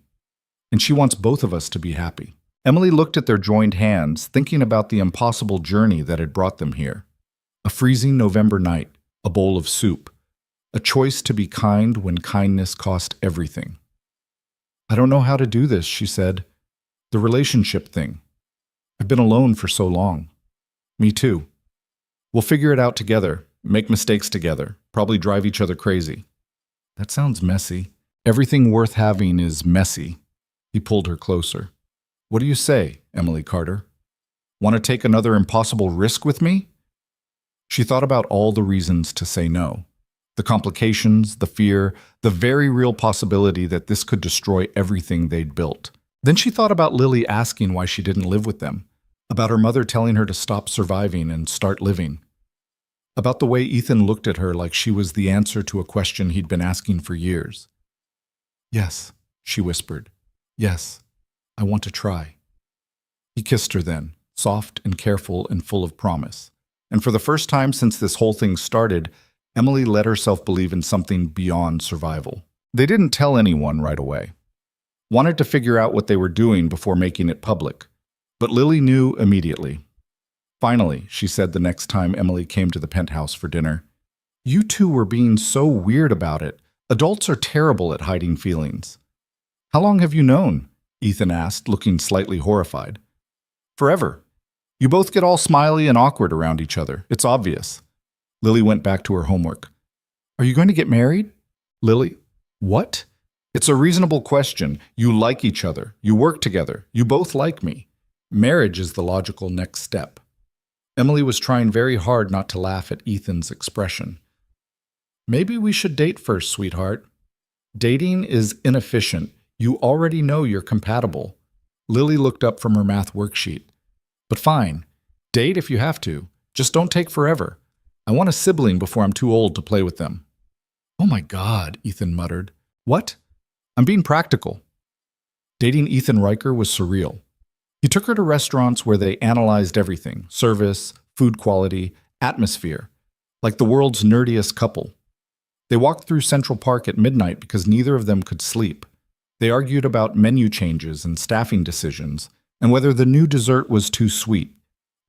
And she wants both of us to be happy. Emily looked at their joined hands, thinking about the impossible journey that had brought them here. A freezing November night, a bowl of soup, a choice to be kind when kindness cost everything. I don't know how to do this, she said. The relationship thing. I've been alone for so long. Me too. We'll figure it out together, make mistakes together, probably drive each other crazy. That sounds messy. Everything worth having is messy. He pulled her closer. What do you say, Emily Carter? Want to take another impossible risk with me? She thought about all the reasons to say no. The complications, the fear, the very real possibility that this could destroy everything they'd built. Then she thought about Lily asking why she didn't live with them, about her mother telling her to stop surviving and start living, about the way Ethan looked at her like she was the answer to a question he'd been asking for years. Yes, she whispered. Yes, I want to try. He kissed her then, soft and careful and full of promise. And for the first time since this whole thing started, Emily let herself believe in something beyond survival. They didn't tell anyone right away. Wanted to figure out what they were doing before making it public. But Lily knew immediately. Finally, she said the next time Emily came to the penthouse for dinner, you two were being so weird about it. Adults are terrible at hiding feelings. How long have you known? Ethan asked, looking slightly horrified. Forever. You both get all smiley and awkward around each other. It's obvious. Lily went back to her homework. Are you going to get married? Lily, what? It's a reasonable question. You like each other. You work together. You both like me. Marriage is the logical next step. Emily was trying very hard not to laugh at Ethan's expression. Maybe we should date first, sweetheart. Dating is inefficient. You already know you're compatible. Lily looked up from her math worksheet. But fine. Date if you have to. Just don't take forever. I want a sibling before I'm too old to play with them. Oh my God, Ethan muttered. What? I'm being practical. Dating Ethan Riker was surreal. He took her to restaurants where they analyzed everything, service, food quality, atmosphere, like the world's nerdiest couple. They walked through Central Park at midnight because neither of them could sleep. They argued about menu changes and staffing decisions, and whether the new dessert was too sweet.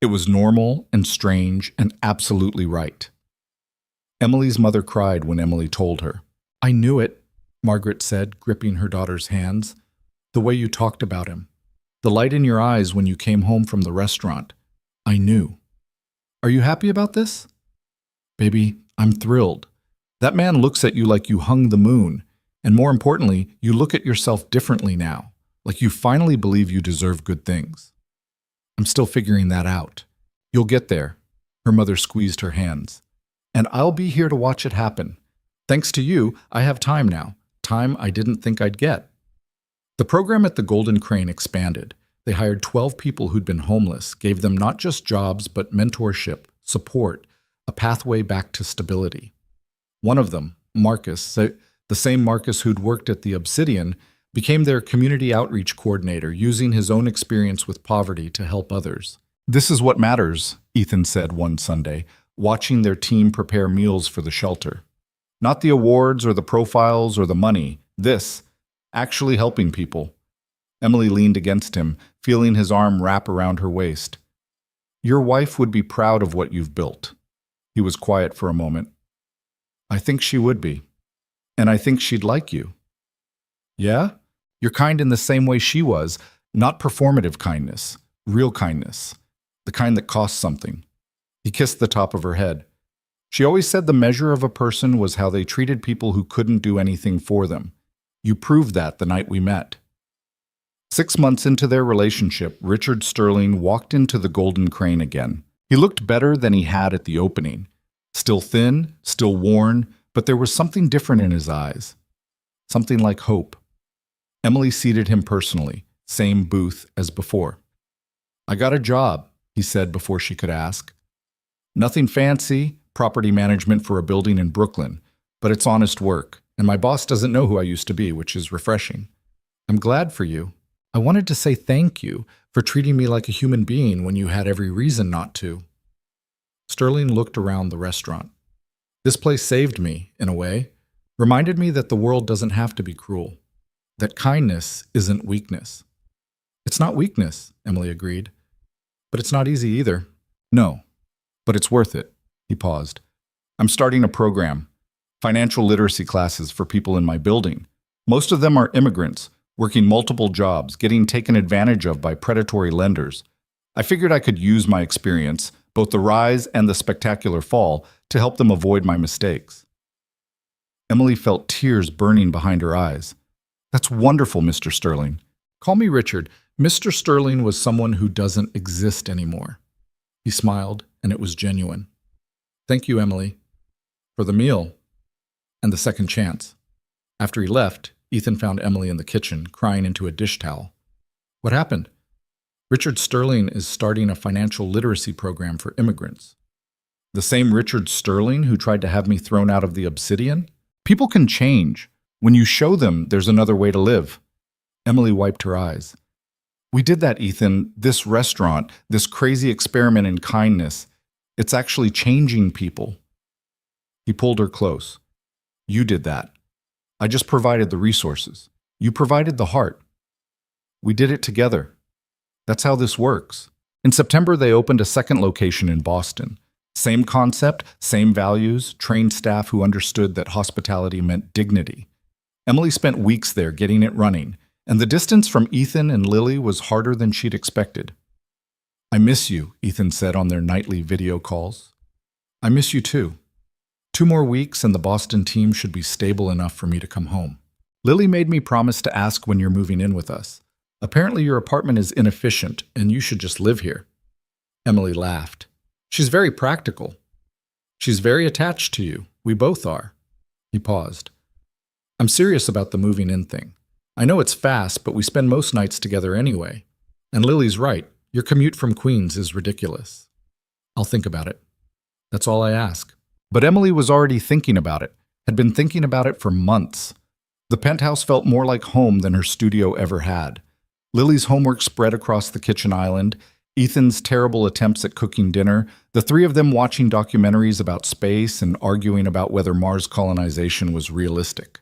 It was normal and strange and absolutely right. Emily's mother cried when Emily told her. I knew it, Margaret said, gripping her daughter's hands. The way you talked about him. The light in your eyes when you came home from the restaurant. I knew. Are you happy about this? Baby, I'm thrilled. That man looks at you like you hung the moon, and more importantly, you look at yourself differently now, like you finally believe you deserve good things. I'm still figuring that out. You'll get there. Her mother squeezed her hands. And I'll be here to watch it happen. Thanks to you, I have time now. Time I didn't think I'd get. The program at the Golden Crane expanded. They hired 12 people who'd been homeless, gave them not just jobs, but mentorship, support, a pathway back to stability. One of them, Marcus, the same Marcus who'd worked at the Obsidian, became their community outreach coordinator, using his own experience with poverty to help others. This is what matters, Ethan said one Sunday, watching their team prepare meals for the shelter. Not the awards or the profiles or the money. This, actually helping people. Emily leaned against him, feeling his arm wrap around her waist. Your wife would be proud of what you've built. He was quiet for a moment. I think she would be. And I think she'd like you. Yeah? You're kind in the same way she was, not performative kindness, real kindness, the kind that costs something. He kissed the top of her head. She always said the measure of a person was how they treated people who couldn't do anything for them. You proved that the night we met. 6 months into their relationship, Richard Sterling walked into the Golden Crane again. He looked better than he had at the opening. Still thin, still worn, but there was something different in his eyes. Something like hope. Emily seated him personally, same booth as before. I got a job, he said before she could ask. Nothing fancy, property management for a building in Brooklyn, but it's honest work, and my boss doesn't know who I used to be, which is refreshing. I'm glad for you. I wanted to say thank you for treating me like a human being when you had every reason not to. Sterling looked around the restaurant. This place saved me, in a way, reminded me that the world doesn't have to be cruel, that kindness isn't weakness. It's not weakness, Emily agreed, but it's not easy either. No, but it's worth it. He paused. I'm starting a program, financial literacy classes for people in my building. Most of them are immigrants, working multiple jobs, getting taken advantage of by predatory lenders. I figured I could use my experience, both the rise and the spectacular fall, to help them avoid my mistakes. Emily felt tears burning behind her eyes. That's wonderful, Mr. Sterling. Call me Richard. Mr. Sterling was someone who doesn't exist anymore. He smiled, and it was genuine. Thank you, Emily, for the meal and the second chance. After he left, Ethan found Emily in the kitchen, crying into a dish towel. What happened? Richard Sterling is starting a financial literacy program for immigrants. The same Richard Sterling who tried to have me thrown out of the Obsidian? People can change. When you show them there's another way to live. Emily wiped her eyes. We did that, Ethan. This restaurant, this crazy experiment in kindness, it's actually changing people. He pulled her close. You did that. I just provided the resources. You provided the heart. We did it together. That's how this works. In September, they opened a second location in Boston. Same concept, same values, trained staff who understood that hospitality meant dignity. Emily spent weeks there getting it running, and the distance from Ethan and Lily was harder than she'd expected. I miss you, Ethan said on their nightly video calls. I miss you too. 2 more weeks and the Boston team should be stable enough for me to come home. Lily made me promise to ask when you're moving in with us. Apparently your apartment is inefficient and you should just live here. Emily laughed. She's very practical. She's very attached to you. We both are. He paused. I'm serious about the moving in thing. I know it's fast, but we spend most nights together anyway. And Lily's right. Your commute from Queens is ridiculous. I'll think about it. That's all I ask. But Emily was already thinking about it, had been thinking about it for months. The penthouse felt more like home than her studio ever had. Lily's homework spread across the kitchen island, Ethan's terrible attempts at cooking dinner, the 3 of them watching documentaries about space and arguing about whether Mars colonization was realistic.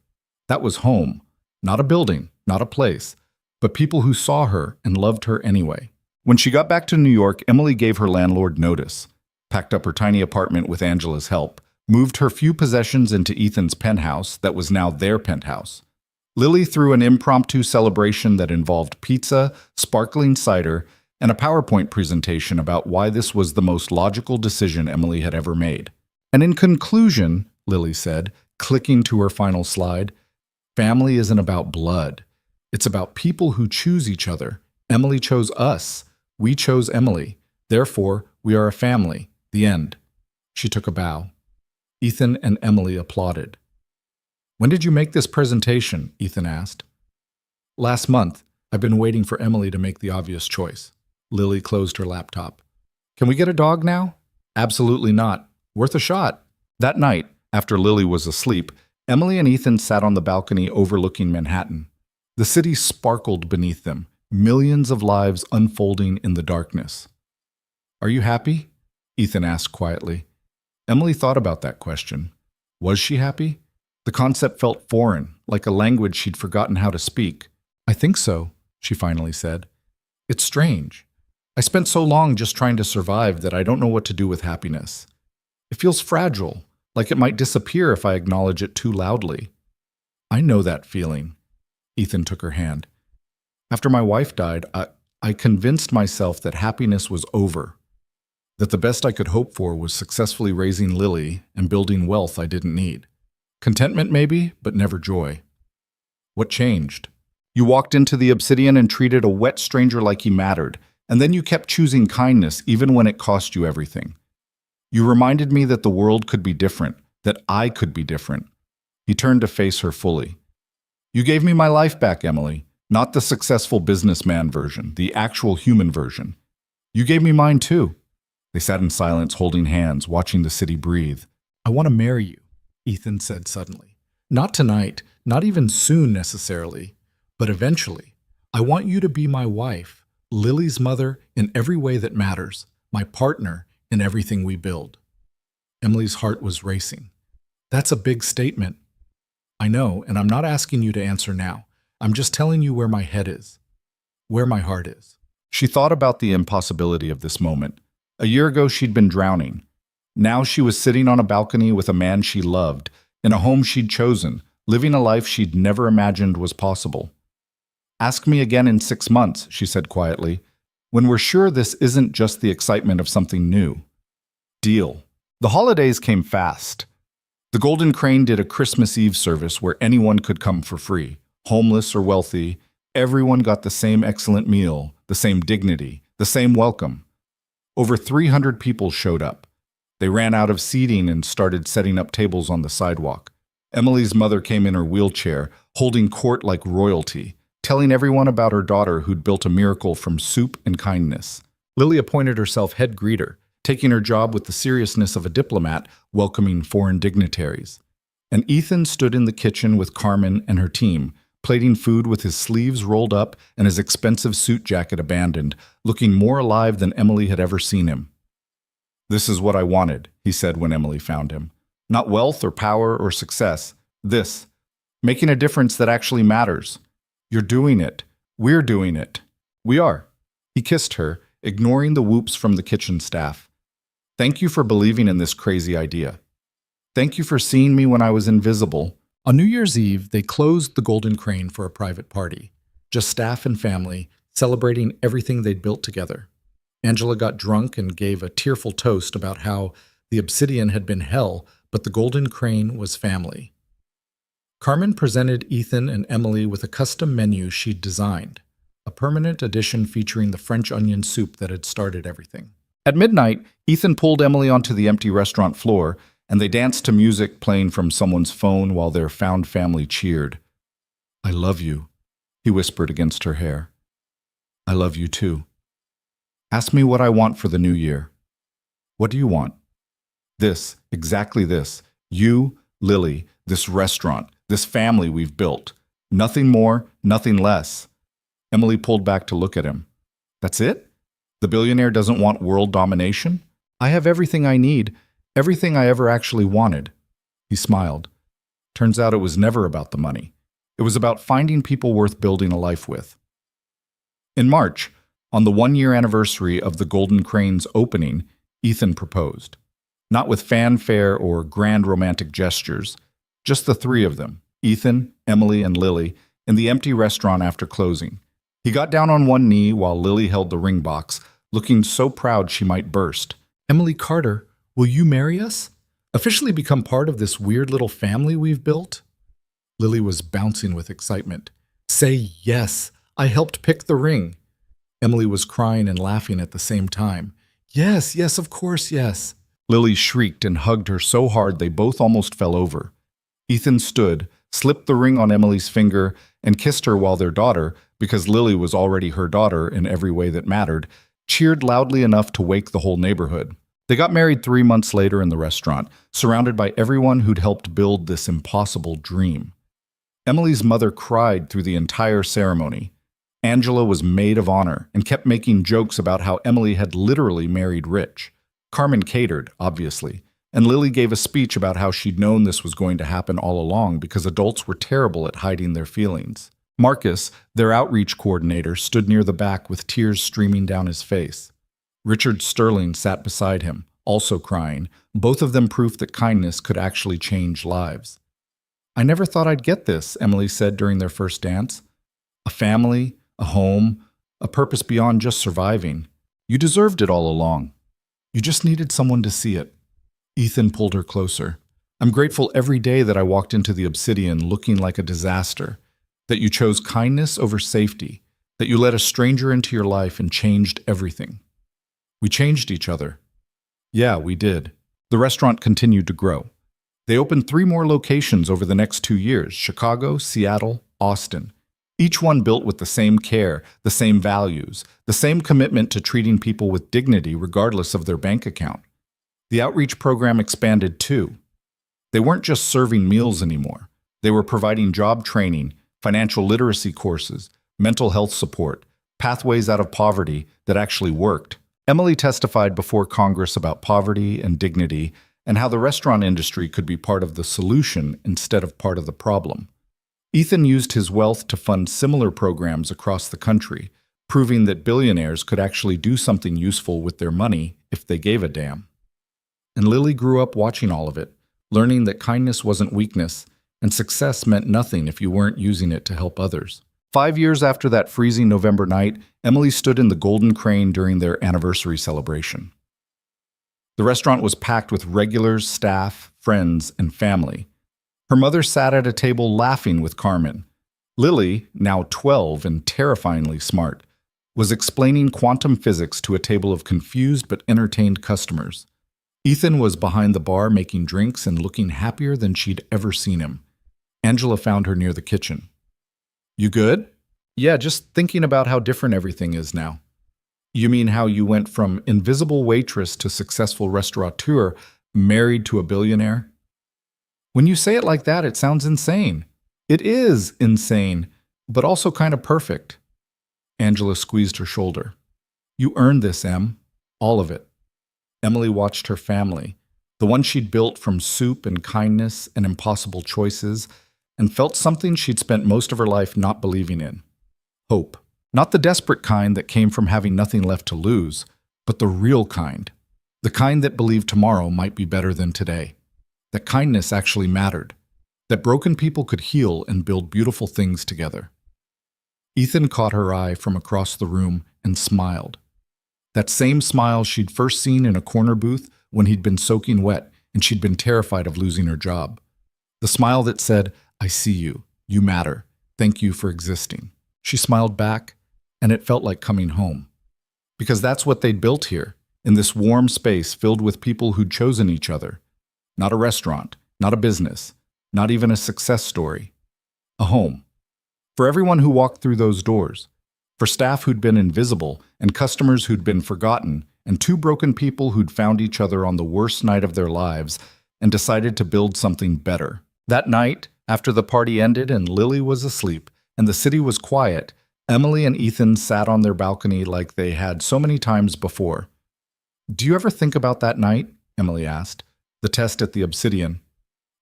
That was home. Not a building, not a place, but people who saw her and loved her anyway. When she got back to New York, Emily gave her landlord notice, packed up her tiny apartment with Angela's help, moved her few possessions into Ethan's penthouse that was now their penthouse. Lily threw an impromptu celebration that involved pizza, sparkling cider, and a PowerPoint presentation about why this was the most logical decision Emily had ever made. And in conclusion, Lily said, clicking to her final slide, family isn't about blood. It's about people who choose each other. Emily chose us. We chose Emily. Therefore, We are a family. The end. She took a bow. Ethan and Emily applauded. When did you make this presentation? Ethan asked. Last month. I've been waiting for Emily to make the obvious choice. Lily closed her laptop. Can we get a dog now? Absolutely not. Worth a shot. That night, after Lily was asleep, Emily and Ethan sat on the balcony overlooking Manhattan. The city sparkled beneath them, millions of lives unfolding in the darkness. Are you happy? Ethan asked quietly. Emily thought about that question. Was she happy? The concept felt foreign, like a language she'd forgotten how to speak. I think so, she finally said. It's strange. I spent so long just trying to survive that I don't know what to do with happiness. It feels fragile, like it might disappear if I acknowledge it too loudly. I know that feeling. Ethan took her hand. After my wife died, I convinced myself that happiness was over, that the best I could hope for was successfully raising Lily and building wealth I didn't need. Contentment maybe, but never joy. What changed? You walked into the Obsidian and treated a wet stranger like he mattered, and then you kept choosing kindness even when it cost you everything. You reminded me that the world could be different, that I could be different. He turned to face her fully. You gave me my life back, Emily, not the successful businessman version, the actual human version. You gave me mine too. They sat in silence, holding hands, watching the city breathe. I want to marry you, Ethan said suddenly. Not tonight, not even soon necessarily, but eventually. I want you to be my wife, Lily's mother in every way that matters, my partner in everything we build. Emily's heart was racing. That's a big statement. I know, and I'm not asking you to answer now. I'm just telling you where my head is, where my heart is. She thought about the impossibility of this moment. A year ago, she'd been drowning. Now she was sitting on a balcony with a man she loved, in a home she'd chosen, living a life she'd never imagined was possible. Ask me again in 6 months, she said quietly, when we're sure this isn't just the excitement of something new. Deal. The holidays came fast. The Golden Crane did a Christmas Eve service where anyone could come for free. Homeless or wealthy, everyone got the same excellent meal, the same dignity, the same welcome. Over 300 people showed up. They ran out of seating and started setting up tables on the sidewalk. Emily's mother came in her wheelchair, holding court like royalty, telling everyone about her daughter who'd built a miracle from soup and kindness. Lily appointed herself head greeter, taking her job with the seriousness of a diplomat welcoming foreign dignitaries. And Ethan stood in the kitchen with Carmen and her team, plating food with his sleeves rolled up and his expensive suit jacket abandoned, looking more alive than Emily had ever seen him. This is what I wanted, he said when Emily found him. Not wealth or power or success. This. Making a difference that actually matters. You're doing it. We're doing it. We are. He kissed her, ignoring the whoops from the kitchen staff. Thank you for believing in this crazy idea. Thank you for seeing me when I was invisible. On New Year's Eve, they closed the Golden Crane for a private party. Just staff and family, celebrating everything they'd built together. Angela got drunk and gave a tearful toast about how the Obsidian had been hell, but the Golden Crane was family. Carmen presented Ethan and Emily with a custom menu she'd designed, a permanent edition featuring the French onion soup that had started everything. At midnight, Ethan pulled Emily onto the empty restaurant floor, and they danced to music playing from someone's phone while their found family cheered. I love you, he whispered against her hair. I love you too. Ask me what I want for the new year. What do you want? This, exactly this. You, Lily, this restaurant, this family we've built. Nothing more, nothing less. Emily pulled back to look at him. That's it? The billionaire doesn't want world domination? I have everything I need, everything I ever actually wanted. He smiled. Turns out it was never about the money. It was about finding people worth building a life with. In March, on the 1-year anniversary of the Golden Crane's opening, Ethan proposed. Not with fanfare or grand romantic gestures, just the three of them, Ethan, Emily, and Lily, in the empty restaurant after closing. He got down on one knee while Lily held the ring box, looking so proud she might burst. Emily Carter, will you marry us? Officially become part of this weird little family we've built? Lily was bouncing with excitement. Say yes, I helped pick the ring. Emily was crying and laughing at the same time. Yes, yes, of course, yes. Lily shrieked and hugged her so hard they both almost fell over. Ethan stood, slipped the ring on Emily's finger, and kissed her while their daughter, because Lily was already her daughter in every way that mattered, cheered loudly enough to wake the whole neighborhood. They got married 3 months later in the restaurant, surrounded by everyone who'd helped build this impossible dream. Emily's mother cried through the entire ceremony. Angela was maid of honor and kept making jokes about how Emily had literally married rich. Carmen catered, obviously, and Lily gave a speech about how she'd known this was going to happen all along because adults were terrible at hiding their feelings. Marcus, their outreach coordinator, stood near the back with tears streaming down his face. Richard Sterling sat beside him, also crying, both of them proof that kindness could actually change lives. "I never thought I'd get this," Emily said during their first dance. "A family, a home, a purpose beyond just surviving. You deserved it all along. You just needed someone to see it." Ethan pulled her closer. "I'm grateful every day that I walked into the Obsidian looking like a disaster, that you chose kindness over safety, that you let a stranger into your life and changed everything. We changed each other." "Yeah, we did." The restaurant continued to grow. They opened 3 more locations over the next 2 years: Chicago, Seattle, Austin. Each one built with the same care, the same values, the same commitment to treating people with dignity regardless of their bank account. The outreach program expanded too. They weren't just serving meals anymore. They were providing job training, financial literacy courses, mental health support, pathways out of poverty that actually worked. Emily testified before Congress about poverty and dignity and how the restaurant industry could be part of the solution instead of part of the problem. Ethan used his wealth to fund similar programs across the country, proving that billionaires could actually do something useful with their money if they gave a damn. And Lily grew up watching all of it, learning that kindness wasn't weakness, and success meant nothing if you weren't using it to help others. 5 years after that freezing November night, Emily stood in the Golden Crane during their anniversary celebration. The restaurant was packed with regulars, staff, friends, and family. Her mother sat at a table laughing with Carmen. Lily, now 12 and terrifyingly smart, was explaining quantum physics to a table of confused but entertained customers. Ethan was behind the bar making drinks and looking happier than she'd ever seen him. Angela found her near the kitchen. "You good?" "Yeah, just thinking about how different everything is now." "You mean how you went from invisible waitress to successful restaurateur, married to a billionaire?" "When you say it like that, it sounds insane." "It is insane, but also kind of perfect." Angela squeezed her shoulder. "You earned this, Em. All of it." Emily watched her family, the one she'd built from soup and kindness and impossible choices, and felt something she'd spent most of her life not believing in. Hope. Not the desperate kind that came from having nothing left to lose, but the real kind. The kind that believed tomorrow might be better than today. That kindness actually mattered. That broken people could heal and build beautiful things together. Ethan caught her eye from across the room and smiled. That same smile she'd first seen in a corner booth when he'd been soaking wet and she'd been terrified of losing her job. The smile that said, "I see you. You matter. Thank you for existing." She smiled back, and it felt like coming home. Because that's what they'd built here, in this warm space filled with people who'd chosen each other. Not a restaurant, not a business, not even a success story. A home. For everyone who walked through those doors. For staff who'd been invisible, and customers who'd been forgotten, and 2 broken people who'd found each other on the worst night of their lives and decided to build something better. That night, after the party ended and Lily was asleep, and the city was quiet, Emily and Ethan sat on their balcony like they had so many times before. "Do you ever think about that night?" Emily asked. "The test at the Obsidian."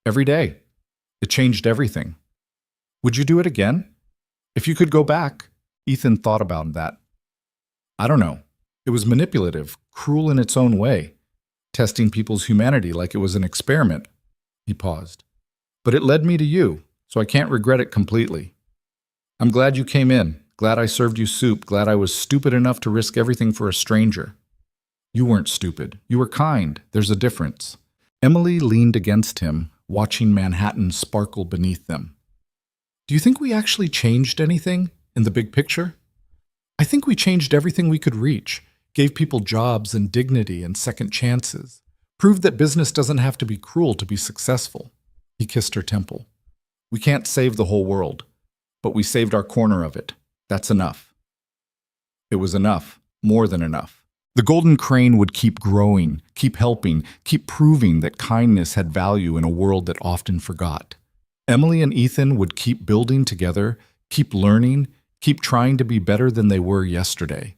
"Every day. It changed everything." "Would you do it again? If you could go back?" Ethan thought about that. "I don't know. It was manipulative, cruel in its own way, testing people's humanity like it was an experiment." He paused. "But it led me to you, so I can't regret it completely. I'm glad you came in, glad I served you soup, glad I was stupid enough to risk everything for a stranger." "You weren't stupid. You were kind. There's a difference." Emily leaned against him, watching Manhattan sparkle beneath them. "Do you think we actually changed anything in the big picture?" "I think we changed everything we could reach. gave people jobs and dignity and second chances, proved that business doesn't have to be cruel to be successful. He kissed her temple. We can't save the whole world, but we saved our corner of it. That's enough. It was enough, more than enough. The golden crane would keep growing, keep helping, keep proving that kindness had value in a world that often forgot. Emily and Ethan would keep building together, keep learning, keep trying to be better than they were yesterday.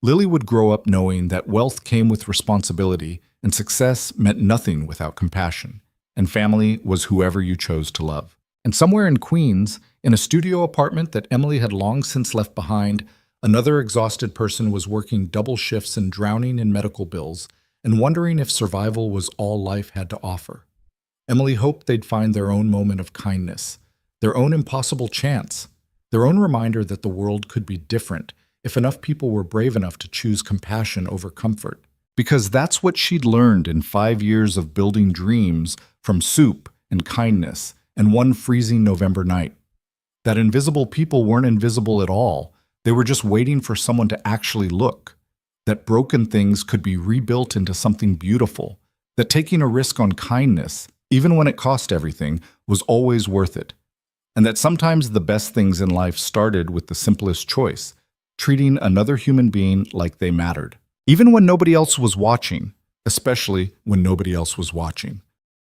Lily would grow up knowing that wealth came with responsibility and success meant nothing without compassion, and family was whoever you chose to love. And somewhere in Queens, in a studio apartment that Emily had long since left behind, another exhausted person was working double shifts and drowning in medical bills and wondering if survival was all life had to offer. Emily hoped they'd find their own moment of kindness, their own impossible chance, their own reminder that the world could be different if enough people were brave enough to choose compassion over comfort. Because that's what she'd learned in 5 years of building dreams from soup and kindness and one freezing November night. That invisible people weren't invisible at all. They were just waiting for someone to actually look. That broken things could be rebuilt into something beautiful. That taking a risk on kindness, even when it cost everything, was always worth it. And that sometimes the best things in life started with the simplest choice, treating another human being like they mattered. Even when nobody else was watching, especially when nobody else was watching.